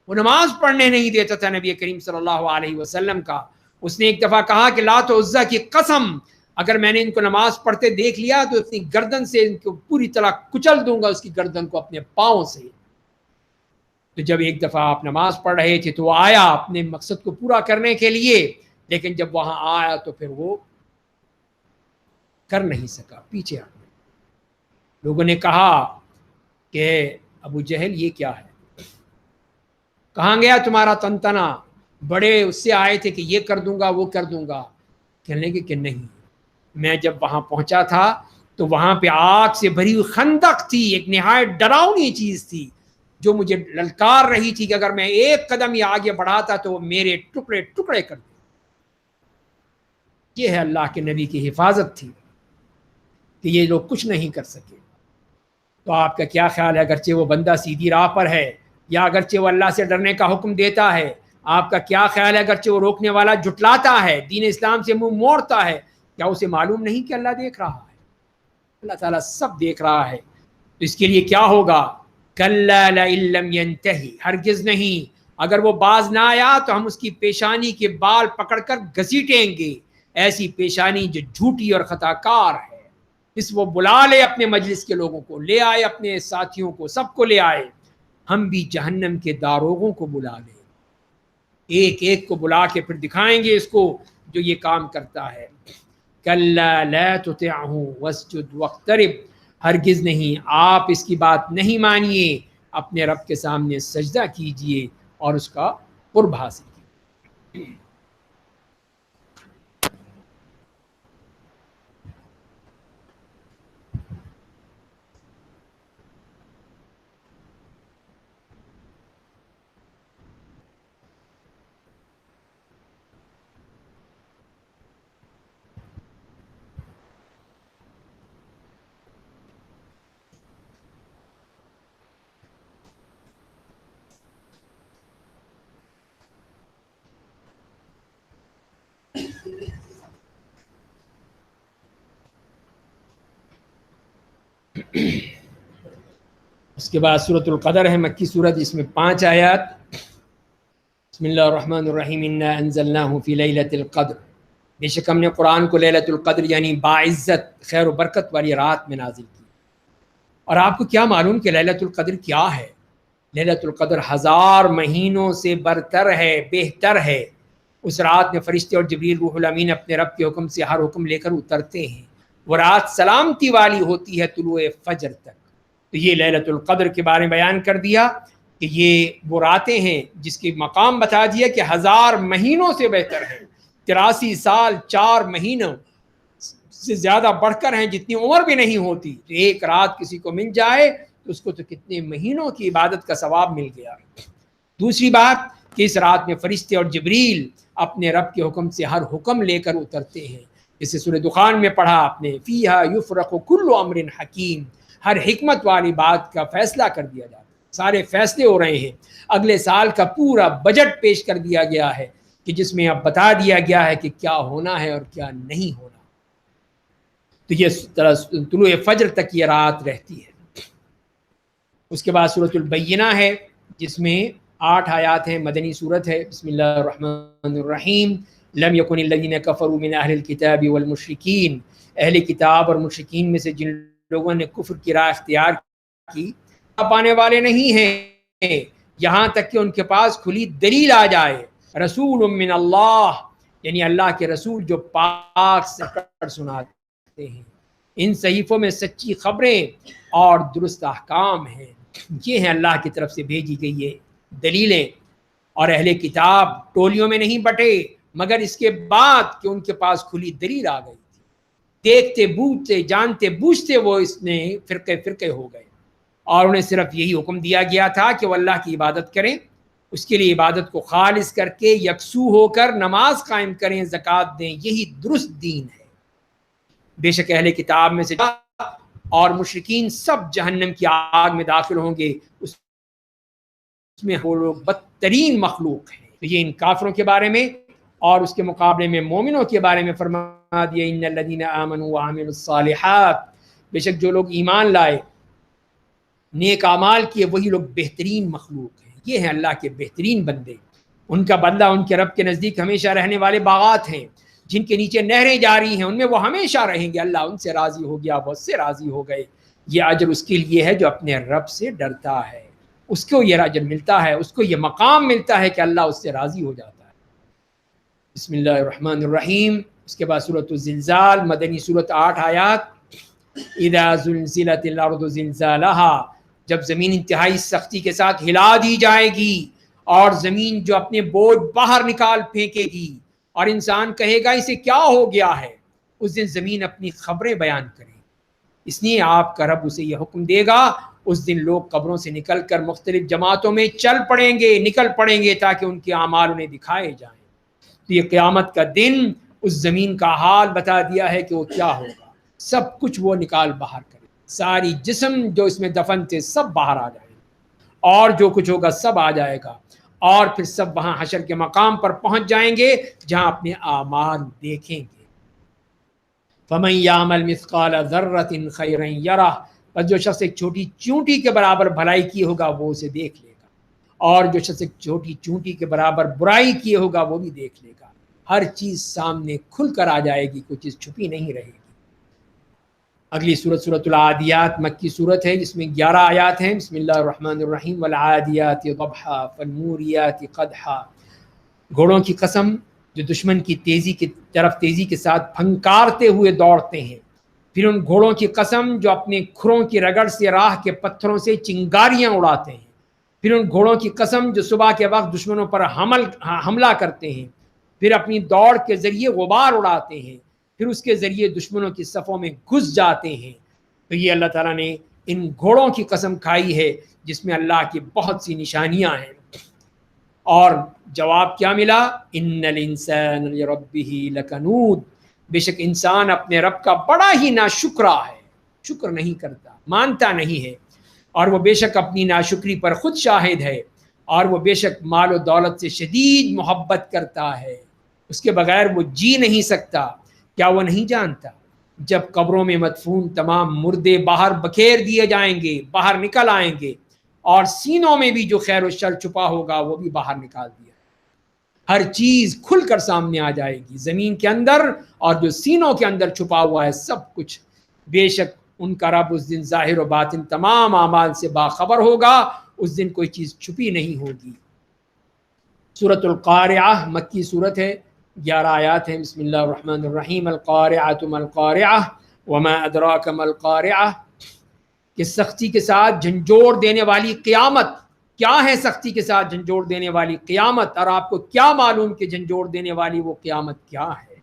وہ نماز پڑھنے نہیں دیتا تھا نبی کریم صلی اللہ علیہ وسلم کا. اس نے ایک دفعہ کہا کہ لات و عزا کی قسم, اگر میں نے ان کو نماز پڑھتے دیکھ لیا تو اپنی گردن سے ان کو پوری طرح کچل دوں گا, اس کی گردن کو اپنے پاؤں سے. تو جب ایک دفعہ آپ نماز پڑھ رہے تھے تو وہ آیا اپنے مقصد کو پورا کرنے کے لیے, لیکن جب وہاں آیا تو پھر وہ کر نہیں سکا, پیچھے ہٹ گیا. لوگوں نے کہا کہ ابو جہل یہ کیا ہے, کہاں گیا تمہارا تنتنا؟ بڑے اس سے آئے تھے کہ یہ کر دوں گا وہ کر دوں گا. کہنے لگے کہ نہیں, میں جب وہاں پہنچا تھا تو وہاں پہ آگ سے بھری ہوئی خندق تھی, ایک نہایت ڈراؤنی چیز تھی جو مجھے للکار رہی تھی کہ اگر میں ایک قدم ہی آگے بڑھاتا تو وہ میرے ٹکڑے ٹکڑے کر دے. یہ ہے اللہ کے نبی کی حفاظت تھی کہ یہ لوگ کچھ نہیں کر سکے. تو آپ کا کیا خیال ہے؟ اگرچہ وہ بندہ سیدھی راہ پر ہے، یا اگرچہ وہ اللہ سے ڈرنے کا حکم دیتا ہے، آپ کا کیا خیال ہے اگرچہ وہ روکنے والا جھٹلاتا ہے، دین اسلام سے منہ موڑتا ہے، کیا اسے معلوم نہیں کہ اللہ دیکھ رہا ہے؟ اللہ تعالیٰ سب دیکھ رہا ہے. تو اس کے لیے کیا ہوگا؟ کلا لئن لم ینتہی، ہرگز نہیں، اگر وہ باز نہ آیا تو ہم اس کی پیشانی کے بال پکڑ کر گھسیٹیں گے، ایسی پیشانی جو جھوٹی اور خطا کار ہے. اس وہ بلا لے اپنے مجلس کے لوگوں کو، لے آئے اپنے ساتھیوں کو، سب کو لے آئے. ہم بھی جہنم کے داروغوں کو بلا لیں، ایک ایک کو بلا کے پھر دکھائیں گے اس کو جو یہ کام کرتا ہے. کلا لا تطعہ واسجد واقترب، ہرگز نہیں، آپ اس کی بات نہیں مانیے، اپنے رب کے سامنے سجدہ کیجئے اور اس کا قرب حاصل کیجئے. اس کے بعد سورۃ القدر ہے، مکی سورت، اس میں 5 آیات. بسم اللہ الرحمن الرحیم، انا انزلناہ فی لیلۃ القدر، بے شک ہم نے قرآن کو لیلۃ القدر یعنی باعزت خیر و برکت والی رات میں نازل کی. اور آپ کو کیا معلوم کہ لیلۃ القدر کیا ہے؟ لیلۃ القدر 1000 مہینوں سے برتر ہے، بہتر ہے. اس رات میں فرشتے اور جبریل روح الامین اپنے رب کے حکم سے ہر حکم لے کر اترتے ہیں. وہ رات سلامتی والی ہوتی ہے طلوع فجر تک. تو یہ لیلۃ القدر کے بارے میں بیان کر دیا کہ یہ وہ راتیں ہیں جس کی مقام بتا دیا کہ 1000 مہینوں سے بہتر ہے. 83 سال 4 مہینوں سے زیادہ بڑھ کر ہیں، جتنی عمر بھی نہیں ہوتی. تو ایک رات کسی کو مل جائے تو اس کو تو کتنے مہینوں کی عبادت کا ثواب مل گیا. دوسری بات کہ اس رات میں فرشتے اور جبریل اپنے رب کے حکم سے ہر حکم لے کر اترتے ہیں. جسے سورہ دخان میں پڑھا آپ نے، فیہا یفرق کل امر حکیم، ہر حکمت والی بات کا فیصلہ کر دیا جاتا ہے. سارے فیصلے ہو رہے ہیں. اگلے سال کا پورا بجٹ پیش کر دیا گیا ہے کہ جس میں اب بتا دیا گیا ہے کہ کیا ہونا ہے اور کیا نہیں ہونا. تو یہ طرح طلوع فجر تک یہ رات رہتی ہے. اس کے بعد سورۃ البینہ ہے جس میں 8 آیات ہیں، مدنی سورت ہے. بسم اللہ الرحمن الرحیم، لم یکن الذین کفروا من اہل الکتاب والمشرکین، اہل کتاب اور مشرکین میں سے جن لوگوں نے کفر کی راہ اختیار کی پانے والے نہیں ہیں یہاں تک کہ ان کے پاس کھلی دلیل آ جائے. رسول من اللہ، یعنی اللہ کے رسول جو پاک سے کر سناتے ہیں. ان صحیفوں میں سچی خبریں اور درست احکام ہیں. یہ ہیں اللہ کی طرف سے بھیجی گئی یہ دلیلیں. اور اہل کتاب ٹولیوں میں نہیں بٹے مگر اس کے بعد کہ ان کے پاس کھلی دلیل آ گئی تھی. دیکھتے بوجھتے جانتے بوجھتے وہ اس میں فرقے ہو گئے، اور انہیں صرف یہی حکم دیا گیا تھا کہ وہ اللہ کی عبادت کریں، اس کے لیے عبادت کو خالص کر کے یکسو ہو کر نماز قائم کریں، زکوٰۃ دیں. یہی درست دین ہے. بے شک اہل کتاب میں سے اور مشرکین سب جہنم کی آگ میں داخل ہوں گے، اس میں وہ لوگ بدترین مخلوق ہیں. تو یہ ان کافروں کے بارے میں، اور اس کے مقابلے میں مومنوں کے بارے میں فرما دیا، ان الذین آمنوا وعملوا الصالحات، بے شک جو لوگ ایمان لائے نیک اعمال کیے وہی لوگ بہترین مخلوق ہیں. یہ ہیں اللہ کے بہترین بندے. ان کا بدلہ ان کے رب کے نزدیک ہمیشہ رہنے والے باغات ہیں جن کے نیچے نہریں جاری ہیں، ان میں وہ ہمیشہ رہیں گے. اللہ ان سے راضی ہو گیا، وہ اس سے راضی ہو گئے. یہ اجر اس کے لیے ہے جو اپنے رب سے ڈرتا ہے، اس کو یہ اجر ملتا ہے، اس کو یہ مقام ملتا ہے کہ اللہ اس سے راضی ہو جاتا ہے. بسم اللہ الرحمن الرحیم. اس کے بعد سورۃ الزلزال، مدنی سورت، 8 آیات. اذا زلزلت الارض زلزالها، جب زمین انتہائی سختی کے ساتھ ہلا دی جائے گی اور زمین جو اپنے بوجھ باہر نکال پھینکے گی اور انسان کہے گا اسے کیا ہو گیا ہے، اس دن زمین اپنی خبریں بیان کرے. اس لیے آپ کا رب اسے یہ حکم دے گا. اس دن لوگ قبروں سے نکل کر مختلف جماعتوں میں چل پڑیں گے، نکل پڑیں گے تاکہ ان کے اعمال انہیں دکھائے جائیں. تو یہ قیامت کا دن اس زمین کا حال بتا دیا ہے کہ وہ کیا ہوگا. سب کچھ وہ نکال باہر کرے، ساری جسم جو اس میں دفن تھے سب باہر آ جائیں گے، اور جو کچھ ہوگا سب آ جائے گا، اور پھر سب وہاں حشر کے مقام پر پہنچ جائیں گے جہاں اپنے اعمال دیکھیں گے۔ فَمَن يَعْمَلْ مِثْقَالَ ذَرَّةٍ خَيْرًا يَرَهُ، بس جو شخص ایک چھوٹی چونٹی کے برابر بھلائی کیے ہوگا وہ اسے دیکھ لے گا، اور جو شخص ایک چھوٹی چونٹی کے برابر برائی کیے ہوگا وہ بھی دیکھ لے گا۔ ہر چیز سامنے کھل کر آ جائے گی، کوئی چیز چھپی نہیں رہے گی۔ اگلی سورت سورۃ العادیات مکی سورت ہے، جس میں 11 آیات ہیں۔ بسم اللہ الرحمن الرحیم، والعادیات ضبحا فالموریات قدحا۔ گھوڑوں کی قسم جو دشمن کی تیزی کی طرف تیزی کے ساتھ پھنکارتے ہوئے دوڑتے ہیں، پھر ان گھوڑوں کی قسم جو اپنے کھروں کی رگڑ سے راہ کے پتھروں سے چنگاریاں اڑاتے ہیں، پھر ان گھوڑوں کی قسم جو صبح کے وقت دشمنوں پر حملہ کرتے ہیں، پھر اپنی دوڑ کے ذریعے غبار اڑاتے ہیں، پھر اس کے ذریعے دشمنوں کی صفوں میں گھس جاتے ہیں۔ تو یہ اللہ تعالیٰ نے ان گھوڑوں کی قسم کھائی ہے جس میں اللہ کی بہت سی نشانیاں ہیں۔ اور جواب کیا ملا؟ ان الانسان لربہ لکنود، بے شک انسان اپنے رب کا بڑا ہی ناشکرا ہے، شکر نہیں کرتا، مانتا نہیں ہے، اور وہ بے شک اپنی ناشکری پر خود شاہد ہے، اور وہ بے شک مال و دولت سے شدید محبت کرتا ہے، اس کے بغیر وہ جی نہیں سکتا۔ کیا وہ نہیں جانتا جب قبروں میں مدفون تمام مردے باہر بکھیر دیے جائیں گے، باہر نکل آئیں گے، اور سینوں میں بھی جو خیر و شر چھپا ہوگا وہ بھی باہر نکال دیا، ہر چیز کھل کر سامنے آ جائے گی، زمین کے اندر اور جو سینوں کے اندر چھپا ہوا ہے سب کچھ۔ بے شک ان کا رب اس دن ظاہر و باطن تمام اعمال سے باخبر ہوگا، اس دن کوئی چیز چھپی نہیں ہوگی۔ سورۃ القارعہ مکی سورت ہے، 11 آیات ہیں۔ بسم اللہ الرحمن الرحیم، القارعۃ ما القارعہ وما ادراک ما القارعہ، کہ سختی کے ساتھ جھنجھوڑ دینے والی قیامت۔ کیا ہے سختی کے ساتھ جھنجھوڑ دینے والی قیامت؟ اور آپ کو کیا معلوم کہ جھنجھوڑ دینے والی وہ قیامت کیا ہے؟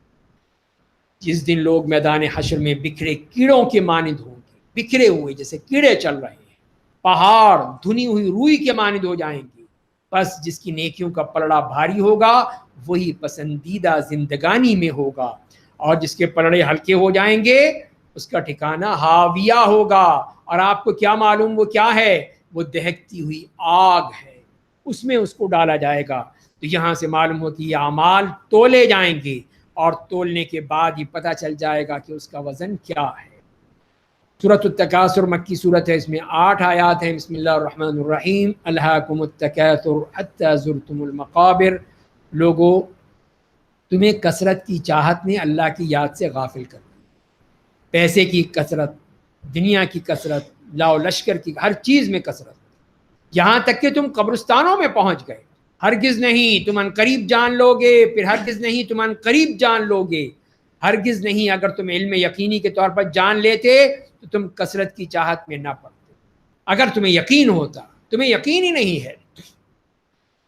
جس دن لوگ میدان حشر میں بکھرے کیڑوں کے مانند ہوں گے، بکھرے ہوئے جیسے کیڑے چل رہے ہیں، پہاڑ دھنی ہوئی روئی کے مانند ہو جائیں گے۔ بس جس کی نیکیوں کا پلڑا بھاری ہوگا وہی پسندیدہ زندگانی میں ہوگا، اور جس کے پلڑے ہلکے ہو جائیں گے اس کا ٹھکانہ ہاویہ ہوگا۔ اور آپ کو کیا معلوم وہ کیا ہے؟ وہ دہکتی ہوئی آگ ہے، اس میں اس کو ڈالا جائے گا۔ تو یہاں سے معلوم ہو کہ یہ اعمال تولے جائیں گے، اور تولنے کے بعد ہی پتہ چل جائے گا کہ اس کا وزن کیا ہے۔ سورۃ التکاثر مکی سورت ہے، اس میں 8 آیات ہیں۔ بسم اللہ الرحمن الرحیم، الہاکم التکاثر حتی زرتم المقابر۔ لوگو، تمہیں کثرت کی چاہت نے اللہ کی یاد سے غافل کر دیا۔ پیسے کی کثرت، دنیا کی کثرت، لاؤ لشکر کی، ہر چیز میں کثرت، یہاں تک کہ تم قبرستانوں میں پہنچ گئے۔ ہرگز نہیں تم ان قریب جان لو گے، پھر ہرگز نہیں تم ان قریب جان لو گے، ہرگز نہیں۔ اگر تم علم یقینی کے طور پر جان لیتے تو تم کثرت کی چاہت میں نہ پڑتے۔ اگر تمہیں یقین ہوتا، تمہیں یقین ہی نہیں ہے۔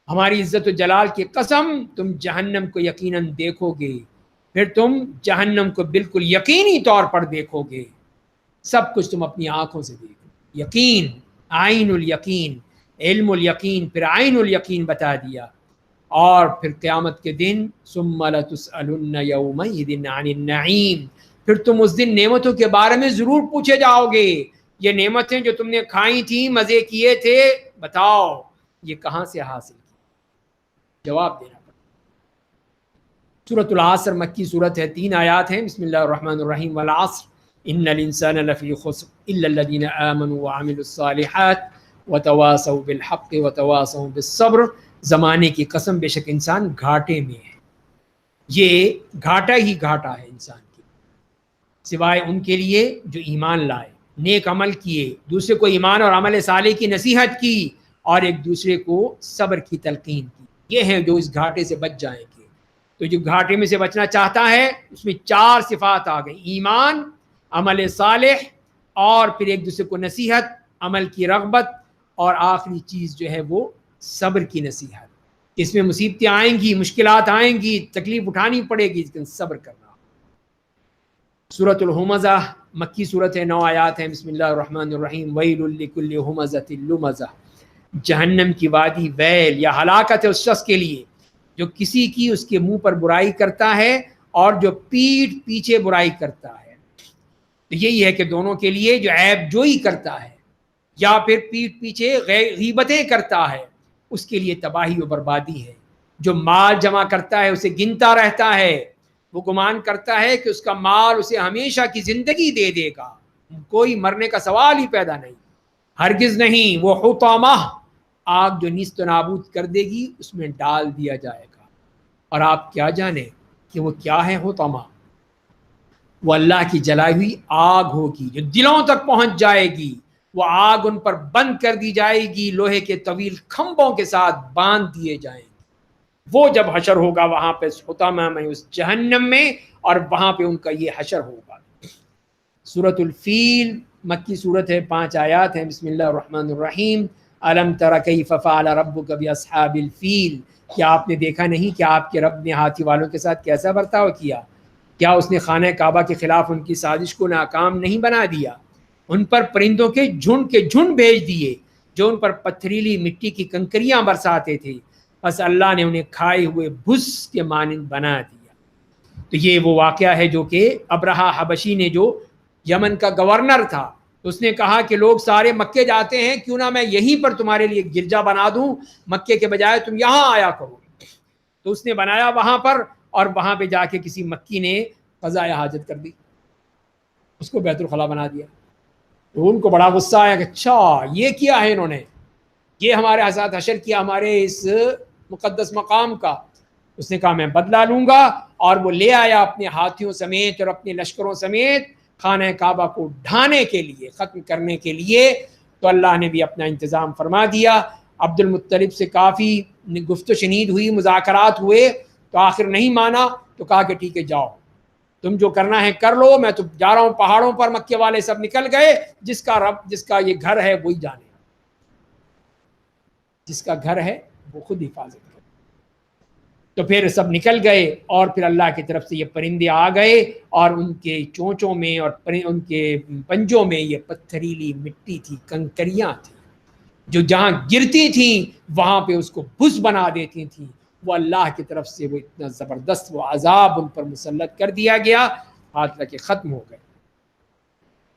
ہماری عزت و جلال کی قسم، تم جہنم کو یقیناً دیکھو گے، پھر تم جہنم کو بالکل یقینی طور پر دیکھو گے۔ سب کچھ تم اپنی آنکھوں سے دیکھو۔ یقین، عین الیقین، علم الیقین، پھر عین الیقین بتا دیا۔ اور پھر قیامت کے دن ثم لتسألن یومئذ عن النعیم، پھر تم اس دن نعمتوں کے بارے میں ضرور پوچھے جاؤ گے۔ یہ نعمتیں جو تم نے کھائی تھیں، مزے کیے تھے، بتاؤ یہ کہاں سے حاصل کی؟ جواب دینا پڑا۔ سورۃ العصر مکی صورت ہے، 3 آیات ہیں۔ بسم اللہ الرحمن الرحیم، والعصر ان الانسان لفی خسر الا الذین آمنوا وعملوا الصالحات وتواصوا بالحق وتواصوا بالصبر۔ زمانے کی قسم، بے شک انسان گھاٹے میں ہے۔ یہ گھاٹا ہی گھاٹا ہے انسان کی، سوائے ان کے لیے جو ایمان لائے، نیک عمل کیے، دوسرے کو ایمان اور عمل صالح کی نصیحت کی، اور ایک دوسرے کو صبر کی تلقین کی۔ یہ ہیں جو اس گھاٹے سے بچ جائیں گے۔ تو جو گھاٹے میں سے بچنا چاہتا ہے اس میں 4 صفات آ گئی: ایمان، عمل صالح، اور پھر ایک دوسرے کو نصیحت، عمل کی رغبت، اور آخری چیز جو ہے وہ صبر کی نصیحت۔ اس میں مصیبتیں آئیں گی، مشکلات آئیں گی، تکلیف اٹھانی پڑے گی، لیکن صبر کرنا۔ سورۃ الہمزہ مکی صورت ہے، 9 آیات ہیں۔ بسم اللہ الرحمن الرحیم، ویل لکل ہمزۃ لمزہ۔ جہنم کی وادی ویل یا ہلاکت ہے اس شخص کے لیے جو کسی کی اس کے منہ پر برائی کرتا ہے اور جو پیٹھ پیچھے برائی کرتا ہے۔ تو یہی ہے کہ دونوں کے لیے جو عیب جوئی کرتا ہے یا پھر پیٹھ پیچھے غیبتیں کرتا ہے اس کے لیے تباہی و بربادی ہے. جو مال جمع کرتا ہے اسے گنتا رہتا ہے، وہ گمان کرتا ہے کہ اس کا مال اسے ہمیشہ کی زندگی دے دے گا، کوئی مرنے کا سوال ہی پیدا نہیں، ہرگز نہیں. وہ حطامہ، آگ جو نیست و نابود کر دے گی اس میں ڈال دیا جائے گا. اور آپ کیا جانیں کہ وہ کیا ہے حطامہ؟ وہ اللہ کی جلائی ہوئی آگ ہوگی جو دلوں تک پہنچ جائے گی. وہ آگ ان پر بند کر دی جائے گی، لوہے کے طویل کھمبوں کے ساتھ باندھ دیے جائیں گے. وہ جب حشر ہوگا وہاں پہ حطامہ میں، اس جہنم میں، اور وہاں پہ ان کا یہ حشر ہوگا. سورۃ الفیل مکی صورت ہے، 5 آیات ہیں. بسم اللہ الرحمن الرحیم. الم تر کیف فعل ربک باصحاب الفیل. کیا آپ نے دیکھا نہیں کہ آپ کے رب نے ہاتھی والوں کے ساتھ کیسا برتاؤ کیا؟ کیا اس نے خانہ کعبہ کے خلاف ان کی سازش کو ناکام نہیں بنا دیا؟ ان پر پرندوں کے جھنڈ بھیج دیے جو ان پر پتھریلی مٹی کی کنکریاں برساتے تھے، بس اللہ نے انہیں کھائے ہوئے بھس کے مانند بنا دیا. تو یہ وہ واقعہ ہے جو کہ ابرہہ حبشی نے، جو یمن کا گورنر تھا، اس نے کہا کہ لوگ سارے مکے جاتے ہیں، کیوں نہ میں یہیں پر تمہارے لیے گرجا بنا دوں، مکے کے بجائے تم یہاں آیا کرو. تو اس نے بنایا وہاں پر، اور وہاں پہ جا کے کسی مکی نے قضاء حاجت کر دی، اس کو بیت الخلاء بنا دیا. تو ان کو بڑا غصہ آیا کہ اچھا یہ کیا ہے انہوں نے، یہ ہمارے ساتھ حشر کیا ہمارے اس مقدس مقام کا. اس نے کہا میں بدلہ لوں گا، اور وہ لے آیا اپنے ہاتھیوں سمیت اور اپنے لشکروں سمیت خانہ کعبہ کو ڈھانے کے لیے، ختم کرنے کے لیے. تو اللہ نے بھی اپنا انتظام فرما دیا. عبد المطلب سے کافی گفت و شنید ہوئی، مذاکرات ہوئے، تو آخر نہیں مانا. تو کہا کہ ٹھیک ہے جاؤ، تم جو کرنا ہے کر لو، میں تو جا رہا ہوں پہاڑوں پر. مکے والے سب نکل گئے، جس کا رب، جس کا یہ گھر ہے وہی جانے، جس کا گھر ہے وہ خود حفاظت کرے. تو پھر سب نکل گئے، اور پھر اللہ کی طرف سے یہ پرندے آ گئے، اور ان کے چونچوں میں اور ان کے پنجوں میں یہ پتھریلی مٹی تھی، کنکریاں تھیں، جو جہاں گرتی تھیں وہاں پہ اس کو بھس بنا دیتی تھیں. وہ اللہ کی طرف سے وہ اتنا زبردست وہ عذاب ان پر مسلط کر دیا گیا، حتیٰ کہ ختم ہو گئے.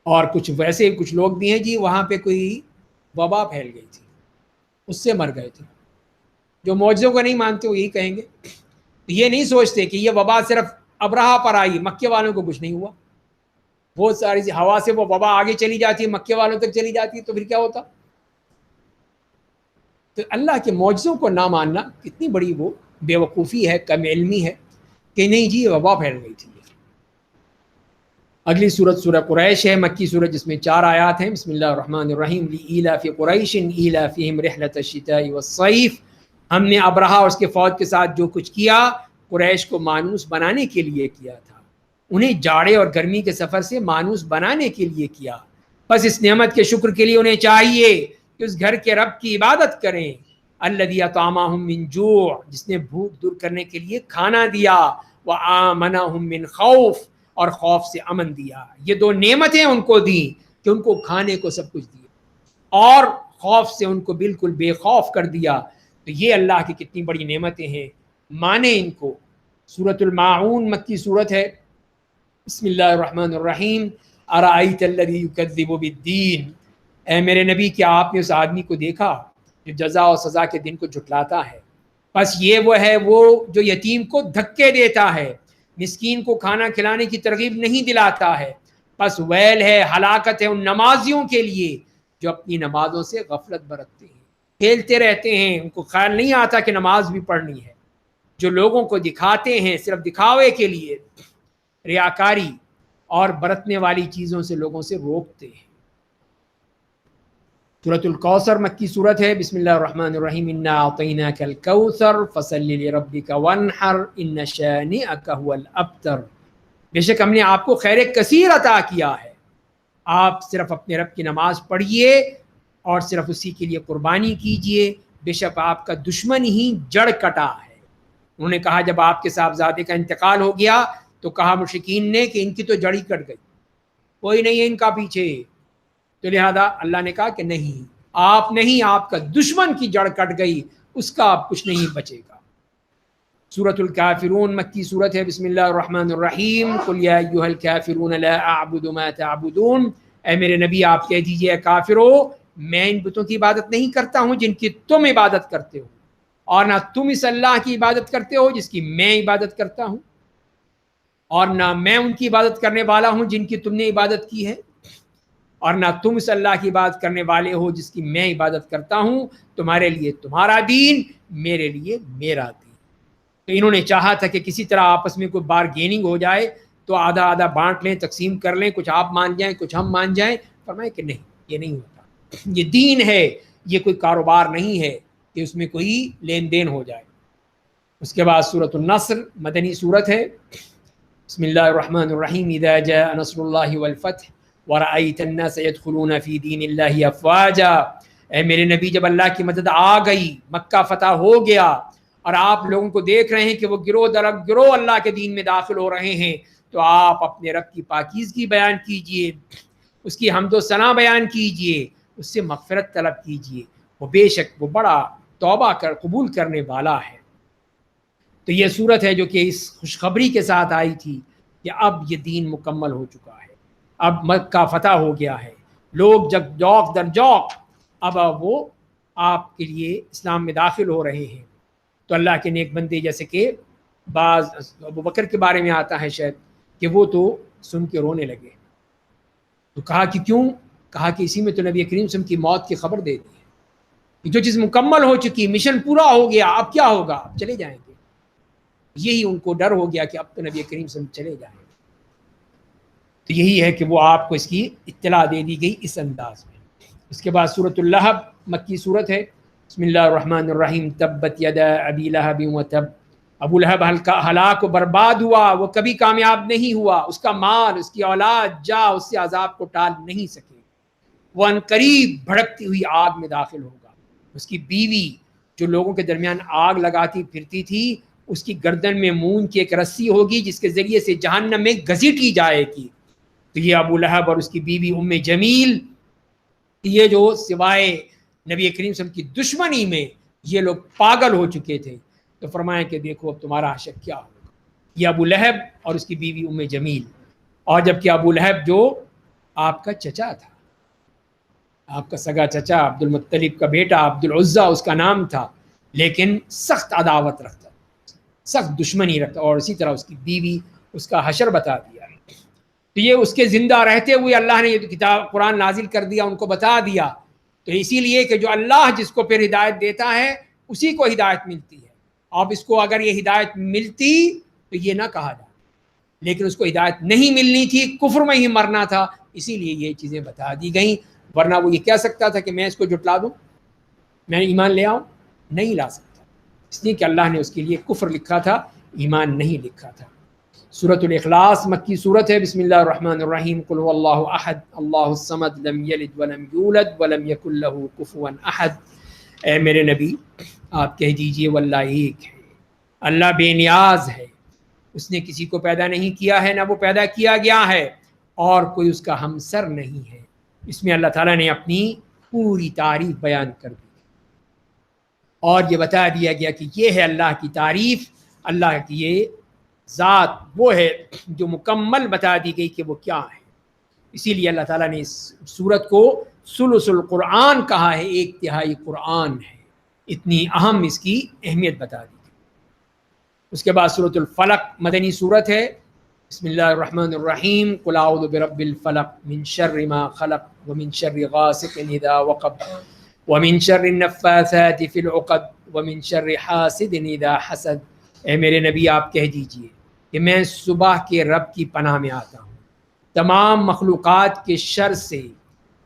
اور کچھ ویسے کچھ لوگ بھی ہیں جی، وہاں پہ کوئی وبا پھیل گئی تھی، اس سے مر گئے تھے. جو معجزوں کو نہیں مانتے وہ یہی کہیں گے، یہ نہیں سوچتے کہ یہ وبا صرف ابرہہ پر آئی، مکے والوں کو کچھ نہیں ہوا. بہت ساری ہوا سے وہ وبا آگے چلی جاتی ہے، مکے والوں تک چلی جاتی ہے، تو پھر کیا ہوتا؟ تو اللہ کے معجزوں کو نہ ماننا کتنی بڑی وہ بے وقوفی ہے، کم علمی ہے کہ نہیں جی وبا پھیل گئی تھی. اگلی سورت سورہ قریش ہے، مکی سورت، جس میں 4 آیات ہیں. بسم اللہ الرحمن الرحیم. لإیلاف قریش ایلافہم رحلۃ الشتاء والصیف. ہم نے ابرہہ اور اس کے فوج کے ساتھ جو کچھ کیا، قریش کو مانوس بنانے کے لیے کیا تھا، انہیں جاڑے اور گرمی کے سفر سے مانوس بنانے کے لیے کیا. بس اس نعمت کے شکر کے لیے انہیں چاہیے کہ اس گھر کے رب کی عبادت کریں. الذی اطعمہم من جوع، جس نے بھوک دور کرنے کے لیے کھانا دیا، وآمنہم من خوف، اور خوف سے امن دیا. یہ 2 نعمتیں ان کو دیں کہ ان کو کھانے کو سب کچھ دیا، اور خوف سے ان کو بالکل بے خوف کر دیا. تو یہ اللہ کی کتنی بڑی نعمتیں ہیں، مانے ان کو. سورۃ الماعون مکی صورت ہے. بسم اللہ الرحمن الرحیم. ارأیت الذی یکذب بالدین. اے میرے نبی، کیا آپ نے اس آدمی کو دیکھا جو جزا اور سزا کے دن کو جھٹلاتا ہے؟ بس یہ وہ ہے وہ جو یتیم کو دھکے دیتا ہے، مسکین کو کھانا کھلانے کی ترغیب نہیں دلاتا ہے. بس ویل ہے، ہلاکت ہے ان نمازیوں کے لیے جو اپنی نمازوں سے غفلت برتتے ہیں، کھیلتے رہتے ہیں، ان کو خیال نہیں آتا کہ نماز بھی پڑھنی ہے. جو لوگوں کو دکھاتے ہیں صرف دکھاوے کے لیے، ریاکاری اور برتنے والی چیزوں سے لوگوں سے روکتے ہیں. سورۃ الکوثر مکی صورت ہے. بسم اللہ الرحمن الرحیم. انا اعطیناک الکوثر فصل لربک وانحر ان شانئک هو الابتر. بے شک ہم نے آپ کو خیر کثیر عطا کیا ہے، آپ صرف اپنے رب کی نماز پڑھیے اور صرف اسی کے لیے قربانی کیجئے، بے شک آپ کا دشمن ہی جڑ کٹا ہے. انہوں نے کہا جب آپ کے صاحبزادے کا انتقال ہو گیا تو کہا مشرکین نے کہ ان کی تو جڑ ہی کٹ گئی، کوئی نہیں ہے ان کا پیچھے. تو لہذا اللہ نے کہا کہ نہیں، آپ نہیں، آپ کا دشمن کی جڑ کٹ گئی، اس کا اب کچھ نہیں بچے گا. سورۃ الکافرون مکی صورت ہے، بسم اللہ الرحمن الرحیم، قل یا ایھا الکافرون لا اعبد ما تعبدون، اے میرے نبی آپ کہہ دیجئے اے کافرو میں ان بتوں کی عبادت نہیں کرتا ہوں جن کی تم عبادت کرتے ہو، اور نہ تم اس اللہ کی عبادت کرتے ہو جس کی میں عبادت کرتا ہوں، اور نہ میں ان کی عبادت کرنے والا ہوں جن کی تم نے عبادت کی ہے، اور نہ تم اس اللہ کی عبادت کرنے والے ہو جس کی میں عبادت کرتا ہوں، تمہارے لیے تمہارا دین، میرے لیے میرا دین۔ تو انہوں نے چاہا تھا کہ کسی طرح آپس میں کوئی بارگیننگ ہو جائے تو آدھا آدھا بانٹ لیں، تقسیم کر لیں، کچھ آپ مان جائیں کچھ ہم مان جائیں۔ فرمایا کہ نہیں، یہ نہیں ہوتا، یہ دین ہے، یہ کوئی کاروبار نہیں ہے کہ اس میں کوئی لین دین ہو جائے۔ اس کے بعد سورۃ النصر مدنی صورت ہے، بسم اللہ الرحمن الرحیم، اذا جاء نصر اللہ والفتح ورأیت الناس يدخلون فی دین اللہ افواجا، اے میرے نبی جب اللہ کی مدد آ گئی، مکہ فتح ہو گیا اور آپ لوگوں کو دیکھ رہے ہیں کہ وہ گروہ در گروہ اللہ کے دین میں داخل ہو رہے ہیں، تو آپ اپنے رب کی پاکیزگی بیان کیجئے، اس کی حمد و ثنا بیان کیجئے، اس سے مغفرت طلب کیجئے، وہ بے شک وہ بڑا توبہ کر قبول کرنے والا ہے۔ تو یہ صورت ہے جو کہ اس خوشخبری کے ساتھ آئی تھی کہ اب یہ دین مکمل ہو چکا ہے، اب مکہ فتح ہو گیا ہے، لوگ جب جوق در جوق اب وہ آپ کے لیے اسلام میں داخل ہو رہے ہیں۔ تو اللہ کے نیک بندے جیسے کہ بعض ابوبکر کے بارے میں آتا ہے شاید کہ وہ تو سن کے رونے لگے، تو کہا کہ کیوں؟ کہا کہ اسی میں تو نبی کریم صلی اللہ علیہ وسلم کی موت کی خبر دے دی ہے، جو چیز مکمل ہو چکی، مشن پورا ہو گیا، اب کیا ہوگا؟ اب چلے جائیں گے۔ یہی ان کو ڈر ہو گیا کہ اب تو نبی کریم صلی اللہ علیہ وسلم چلے جائیں گے، تو یہی ہے کہ وہ آپ کو اس کی اطلاع دے دی گئی اس انداز میں۔ اس کے بعد سورۃ اللہب مکی صورت ہے، بسم اللہ الرحمن الرحیم، تبت یدا ابی لہب وتب، ابو لہب ہلاک و برباد ہوا، وہ کبھی کامیاب نہیں ہوا، اس کا مال، اس کی اولاد جا اس سے عذاب کو ٹال نہیں سکے، وہ عنقریب بھڑکتی ہوئی آگ میں داخل ہوگا، اس کی بیوی جو لوگوں کے درمیان آگ لگاتی پھرتی تھی، اس کی گردن میں مون کی ایک رسی ہوگی جس کے ذریعے سے جہنم میں گھسیٹی جائے گی۔ تو یہ ابو لہب اور اس کی بیوی ام جمیل، یہ جو سوائے نبی کریم صلی اللہ علیہ وسلم کی دشمنی میں یہ لوگ پاگل ہو چکے تھے، تو فرمایا کہ دیکھو اب تمہارا حشر کیا ہوگا۔ یہ ابو لہب اور اس کی بیوی ام جمیل، اور جبکہ ابو لہب جو آپ کا چچا تھا، آپ کا سگا چچا، عبد المطلب کا بیٹا، عبد العزیٰ اس کا نام تھا، لیکن سخت عداوت رکھتا، سخت دشمنی رکھتا، اور اسی طرح اس کی بیوی، اس کا حشر بتا دیا۔ تو یہ اس کے زندہ رہتے ہوئے اللہ نے یہ کتاب قرآن نازل کر دیا، ان کو بتا دیا، تو اسی لیے کہ جو اللہ جس کو پھر ہدایت دیتا ہے اسی کو ہدایت ملتی ہے۔ اب اس کو اگر یہ ہدایت ملتی تو یہ نہ کہا جائے، لیکن اس کو ہدایت نہیں ملنی تھی، کفر میں ہی مرنا تھا، اسی لیے یہ چیزیں بتا دی گئیں، ورنہ وہ یہ کہہ سکتا تھا کہ میں اس کو جھٹلا دوں، میں ایمان لے آؤں، نہیں لا سکتا، اس لیے کہ اللہ نے اس کے لیے کفر لکھا تھا، ایمان نہیں لکھا تھا۔ سورۃ الاخلاص مکی صورت ہے، بسم اللہ الرحمن الرحیم، قل هو اللہ احد اللہ الصمد لم یلد ولم یولد ولم یکن له کفوا احد، اے میرے نبی آپ کہہ دیجئے واللہ ایک ہے، اللہ بے نیاز ہے، اس نے کسی کو پیدا نہیں کیا ہے، نہ وہ پیدا کیا گیا ہے، اور کوئی اس کا ہمسر نہیں ہے۔ اس میں اللہ تعالیٰ نے اپنی پوری تعریف بیان کر دی، اور یہ بتا دیا گیا کہ یہ ہے اللہ کی تعریف، اللہ کی یہ ذات وہ ہے جو مکمل بتا دی گئی کہ وہ کیا ہے۔ اسی لیے اللہ تعالیٰ نے اس سورت کو ثلث القرآن کہا ہے، ایک تہائی قرآن ہے، اتنی اہم اس کی اہمیت بتا دی گئی۔ اس کے بعد سورۃ الفلق مدنی صورت ہے، بسم اللہ الرحمن الرحیم، قل اعوذ برب الفلق من شر ما خلق ومن شر غاسق اذا وقب ومن شر النفاثات في العقد ومن شر حاسد اذا حسد، اے میرے نبی آپ کہہ دیجئے کہ میں صبح کے رب کی پناہ میں آتا ہوں، تمام مخلوقات کے شر سے،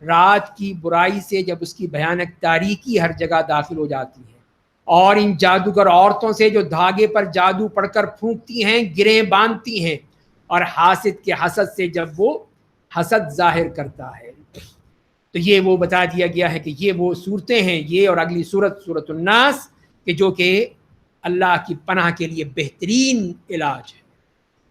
رات کی برائی سے جب اس کی بھیانک تاریکی ہر جگہ داخل ہو جاتی ہے، اور ان جادوگر عورتوں سے جو دھاگے پر جادو پڑھ کر پھونکتی ہیں، گرہیں باندھتی ہیں، اور حاسد کے حسد سے جب وہ حسد ظاہر کرتا ہے۔ تو یہ وہ بتا دیا گیا ہے کہ یہ وہ صورتیں ہیں، یہ اور اگلی صورت سورۃ الناس، کہ جو کہ اللہ کی پناہ کے لیے بہترین علاج ہے۔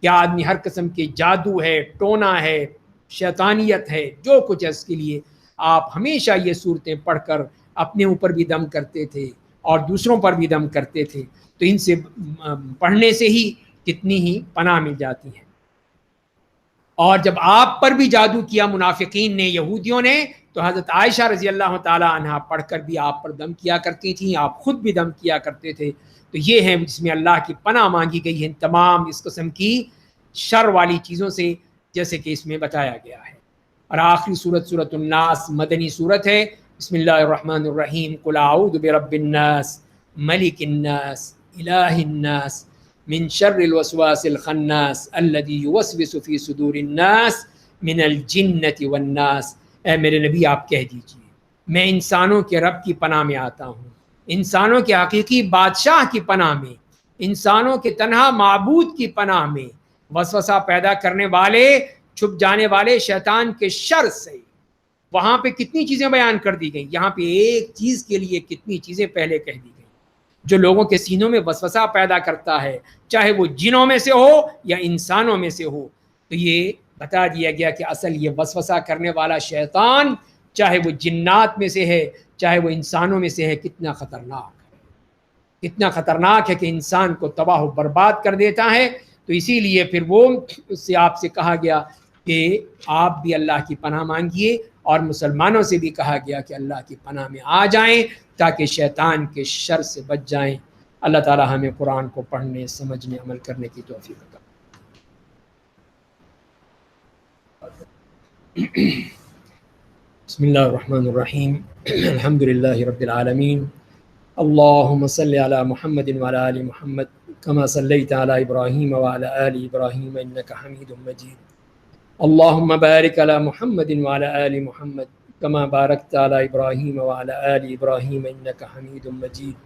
کہ آدمی ہر قسم کے جادو ہے، ٹونا ہے، شیطانیت ہے، جو کچھ ہے، اس کے لیے آپ ہمیشہ یہ صورتیں پڑھ کر اپنے اوپر بھی دم کرتے تھے اور دوسروں پر بھی دم کرتے تھے، تو ان سے پڑھنے سے ہی کتنی ہی پناہ مل جاتی ہیں۔ اور جب آپ پر بھی جادو کیا منافقین نے، یہودیوں نے، تو حضرت عائشہ رضی اللہ تعالی عنہا پڑھ کر بھی آپ پر دم کیا کرتی تھیں، آپ خود بھی دم کیا کرتے تھے۔ تو یہ ہے جس میں اللہ کی پناہ مانگی گئی ہے تمام اس قسم کی شر والی چیزوں سے، جیسے کہ اس میں بتایا گیا ہے۔ اور آخری سورت الناس مدنی سورت ہے۔ بسم اللہ الرحمن الرحیم، قل اعوذ برب الناس ملک الناس الہ الناس من شر الوسواس الخناس الذي يوسوس في صدور الناس من الجنة والناس۔ اے میرے نبی آپ کہہ دیجئے میں انسانوں کے رب کی پناہ میں آتا ہوں، انسانوں کے حقیقی بادشاہ کی پناہ میں، انسانوں کے تنہا معبود کی پناہ میں، وسوسہ پیدا کرنے والے، چھپ جانے والے شیطان کے شر سے۔ وہاں پہ کتنی چیزیں بیان کر دی گئیں، یہاں پہ ایک چیز کے لیے کتنی چیزیں پہلے کہہ دی گئیں۔ جو لوگوں کے سینوں میں وسوسہ پیدا کرتا ہے، چاہے وہ جنوں میں سے ہو یا انسانوں میں سے ہو، تو یہ بتا دیا گیا کہ اصل یہ وسوسہ کرنے والا شیطان، چاہے وہ جنات میں سے ہے چاہے وہ انسانوں میں سے ہے، کتنا خطرناک ہے، کتنا خطرناک ہے کہ انسان کو تباہ و برباد کر دیتا ہے۔ تو اسی لیے پھر وہ اس سے آپ سے کہا گیا کہ آپ بھی اللہ کی پناہ مانگیے، اور مسلمانوں سے بھی کہا گیا کہ اللہ کی پناہ میں آ جائیں تاکہ شیطان کے شر سے بچ جائیں۔ اللہ تعالی ہمیں قرآن کو پڑھنے، سمجھنے، عمل کرنے کی توفیق عطا۔ بسم اللہ الرحمن الرحیم، الحمد للہ رب العالمین، اللہم صلی علی محمد وعلی آل محمد کما صلیت علی ابراہیم وعلی آل ابراہیم انک حمید مجید، اللہم بارک علی محمد وعلی آل محمد کما بارکت علی ابراہیم وعلی آل ابراہیم انک حمید مجید،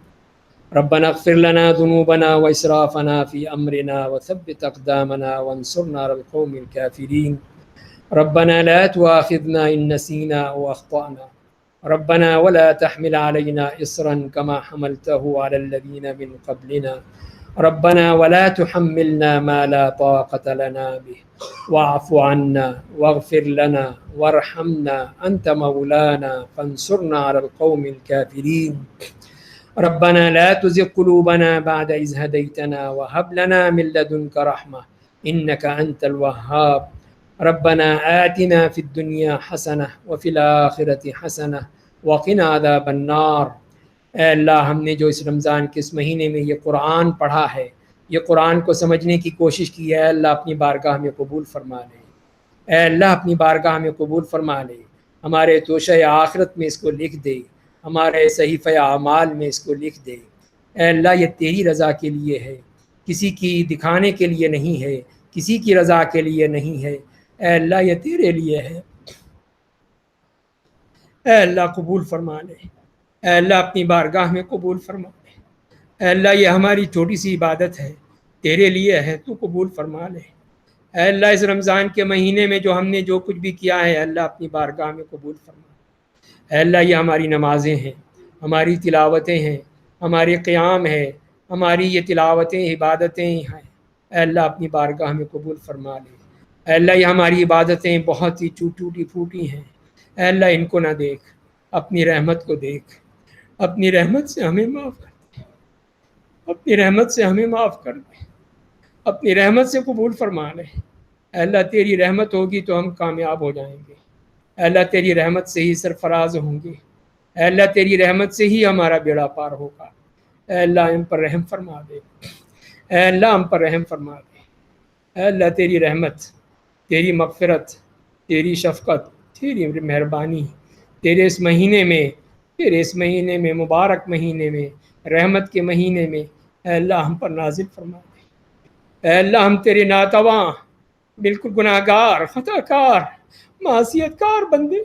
ربنا اغفر لنا ذنوبنا واسرافنا فی امرنا وثبت اقدامنا وانصرنا علی القوم الکافرین، ربنا لا تؤاخذنا ان نسینا او اخطأنا، ربنا ولا تحمل علينا إصرا كما حملته على الذين من قبلنا، ربنا ولا تحملنا ما لا طاقة لنا به واعف عنا واغفر لنا وارحمنا أنت مولانا فانصرنا على القوم الكافرين، ربنا لا تزغ قلوبنا بعد إذ هديتنا وهب لنا من لدنك رحمة إنك أنت الوهاب، ربنا آتنا في الدنيا حسنة وفي الآخرة حسنة وقنا عذاب النار۔ اے اللہ، ہم نے جو اس رمضان کے اس مہینے میں یہ قرآن پڑھا ہے، یہ قرآن کو سمجھنے کی کوشش کی ہے، اے اللہ اپنی بارگاہ میں قبول فرما لے، اے اللہ اپنی بارگاہ میں قبول فرما لے، ہمارے توشہ آخرت میں اس کو لکھ دے، ہمارے صحیفہ اعمال میں اس کو لکھ دے۔ اے اللہ یہ تیری رضا کے لیے ہے، کسی کی دکھانے کے لیے نہیں ہے، کسی کی رضا کے لیے نہیں ہے، اے اللہ یہ تیرے لیے ہے، اے اللہ قبول فرما لے، اے اللہ اپنی بارگاہ میں قبول فرما لے، اے اللہ یہ ہماری چھوٹی سی عبادت ہے، تیرے لیے ہے، تو قبول فرما لے، اے اللہ اس رمضان کے مہینے میں جو ہم نے جو کچھ بھی کیا ہے، اے اللہ اپنی بارگاہ میں قبول فرما، اے اللہ یہ ہماری نمازیں ہیں، ہماری تلاوتیں ہیں، ہمارے قیام ہے، ہماری یہ تلاوتیں عبادتیں ہیں، اے اللہ اپنی بارگاہ میں قبول فرما لے، اے اللہ یہ ہماری عبادتیں بہت ہی ٹوٹی پھوٹی ہیں، اے اللہ ان کو نہ دیکھ، اپنی رحمت کو دیکھ، اپنی رحمت سے ہمیں معاف کر دے، اپنی رحمت سے ہمیں معاف کر دے، اپنی رحمت سے قبول فرما لے، اے اللہ تیری رحمت ہوگی تو ہم کامیاب ہو جائیں گے، اے اللہ تیری رحمت سے ہی سرفراز ہوں گے، اے اللہ تیری رحمت سے ہی ہمارا بیڑا پار ہوگا، اے اللہ ہم پر رحم فرما دے، اے اللہ ہم پر رحم فرما دے، اے اللہ تیری رحمت، تیری مغفرت، تیری شفقت، تیری مہربانی تیرے اس مہینے میں مبارک مہینے میں، رحمت کے مہینے میں، اے اللہ ہم پر نازل فرما دے، اے اللہ ہم تیرے ناتواں، بالکل گناہ گار، خطا کار، معصیت کار بندے،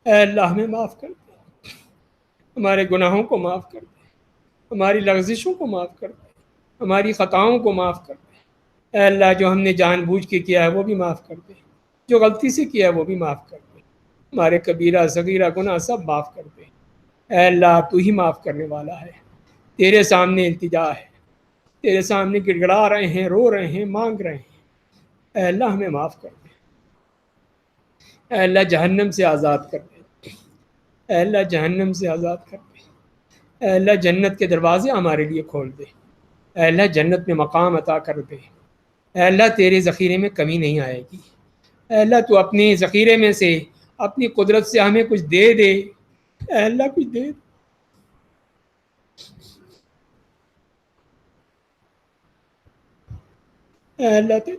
اے اللہ ہمیں معاف کر دے، ہمارے گناہوں کو معاف کر دے، ہماری لغزشوں کو معاف کر دے، ہماری خطاؤں کو معاف کر دے، اے اللہ جو ہم نے جان بوجھ کے کیا ہے وہ بھی معاف کر دے، جو غلطی سے کیا ہے وہ بھی معاف کر دے، ہمارے کبیرہ صغیرہ گناہ سب معاف کر دے، اے اللہ تو ہی معاف کرنے والا ہے، تیرے سامنے التجا ہے، تیرے سامنے گڑ گڑا رہے ہیں، رو رہے ہیں، مانگ رہے ہیں، اے اللہ ہمیں معاف کر دے، اے اللہ جہنم سے آزاد کر دے، اے اللہ جہنم سے آزاد کر دے، اے اللہ جنت کے دروازے ہمارے لیے کھول دے، اے اللہ جنت میں مقام عطا کر دے، اے اللہ تیرے ذخیرے میں کمی نہیں آئے گی، اے اللہ تو اپنے ذخیرے میں سے اپنی قدرت سے ہمیں کچھ دے دے، اے اللہ کچھ دے دے، اے اللہ تیرے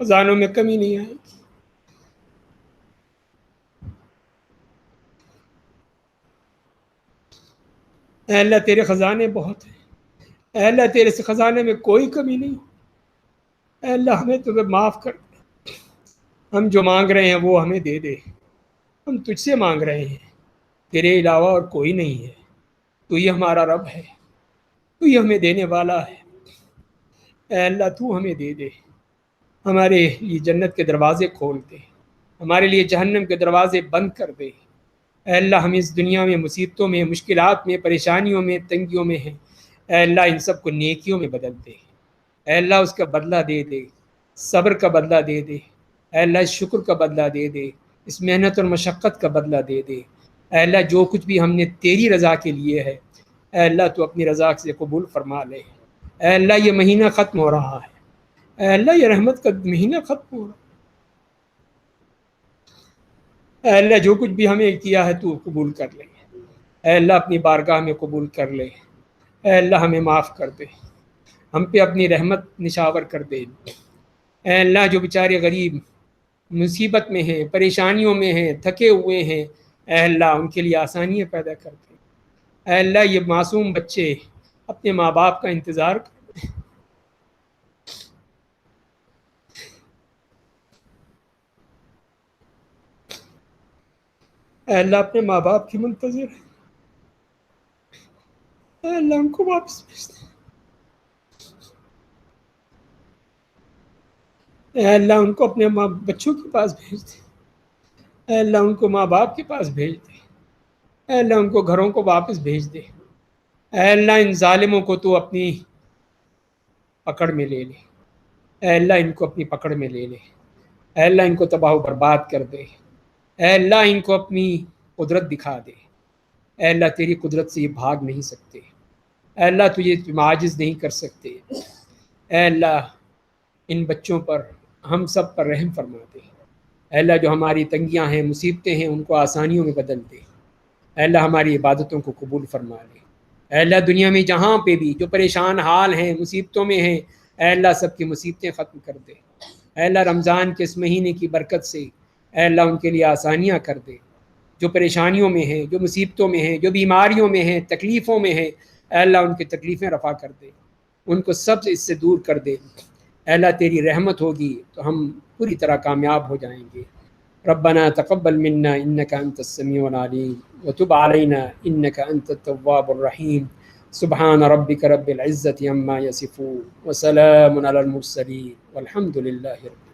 خزانوں میں کمی نہیں آئے گی، اے اللہ تیرے خزانے بہت ہیں، اے اللہ تیرے سے خزانے میں کوئی کمی نہیں، اے اللہ ہمیں تمہیں معاف کر، ہم جو مانگ رہے ہیں وہ ہمیں دے دے، ہم تجھ سے مانگ رہے ہیں، تیرے علاوہ اور کوئی نہیں ہے، تو یہ ہمارا رب ہے، تو یہ ہمیں دینے والا ہے، اے اللہ تو ہمیں دے دے، ہمارے لیے جنت کے دروازے کھول دے، ہمارے لیے جہنم کے دروازے بند کر دے، اے اللہ ہم اس دنیا میں مصیبتوں میں، مشکلات میں، پریشانیوں میں، تنگیوں میں ہیں، اے اللہ ان سب کو نیکیوں میں بدل دے، اے اللہ اس کا بدلہ دے دے، صبر کا بدلہ دے دے، اے اللہ اس شکر کا بدلہ دے دے، اس محنت اور مشقت کا بدلہ دے دے، اے اللہ جو کچھ بھی ہم نے تیری رضا کے لیے ہے، اے اللہ تو اپنی رضا سے قبول فرما لے، اے اللہ یہ مہینہ ختم ہو رہا ہے، اے اللہ یہ رحمت کا مہینہ ختم ہو رہا ہے، اے اللہ جو کچھ بھی ہمیں کیا ہے تو قبول کر لے، اے اللہ اپنی بارگاہ میں قبول کر لے، اے اللہ ہمیں معاف کر دے، ہم پہ اپنی رحمت نشاور کر دے، اے اللہ جو بیچارے غریب مصیبت میں ہیں، پریشانیوں میں ہیں، تھکے ہوئے ہیں، اے اللہ ان کے لیے آسانیاں پیدا کر دے، اے اللہ یہ معصوم بچے اپنے ماں باپ کا انتظار کر، اے اللہ اپنے ماں باپ کی منتظر ہے، اے اللہ ان کو واپس بھیج دے، اے اللہ ان کو اپنے بچوں کے پاس بھیج دے، اے اللہ ان کو ماں باپ کے پاس بھیج دے، اے اللہ ان کو گھروں کو واپس بھیج دے، اے اللہ ان ظالموں کو تو اپنی پکڑ میں لے لے، اے اللہ ان کو اپنی پکڑ میں لے لے، اے اللہ ان کو تباہ و برباد کر دے، اے اللہ ان کو اپنی قدرت دکھا دے، اے اللہ تیری قدرت سے یہ بھاگ نہیں سکتے، اے اللہ تجھے عاجز نہیں کر سکتے، اے اللہ ان بچوں پر ہم سب پر رحم فرما دے، اے اللہ جو ہماری تنگیاں ہیں، مصیبتیں ہیں، ان کو آسانیوں میں بدل دے، اے اللہ ہماری عبادتوں کو قبول فرما لے، اے اللہ دنیا میں جہاں پہ بھی جو پریشان حال ہیں، مصیبتوں میں ہیں، اے اللہ سب کی مصیبتیں ختم کر دے، اے اللہ رمضان کے اس مہینے کی برکت سے اے اللہ ان کے لیے آسانیاں کر دے، جو پریشانیوں میں ہیں، جو مصیبتوں میں ہیں، جو بیماریوں میں ہیں، تکلیفوں میں ہیں، اے اللہ ان کی تکلیفیں رفع کر دے، ان کو سب اس سے دور کر دے، اے اللہ تیری رحمت ہوگی تو ہم پوری طرح کامیاب ہو جائیں گے۔ ربنا تقبل منا انك انت السميع العليم وتب علينا انك انت التواب الرحيم سبحان ربك رب العزة عما يصفون وسلام على المرسلين والحمد لله رب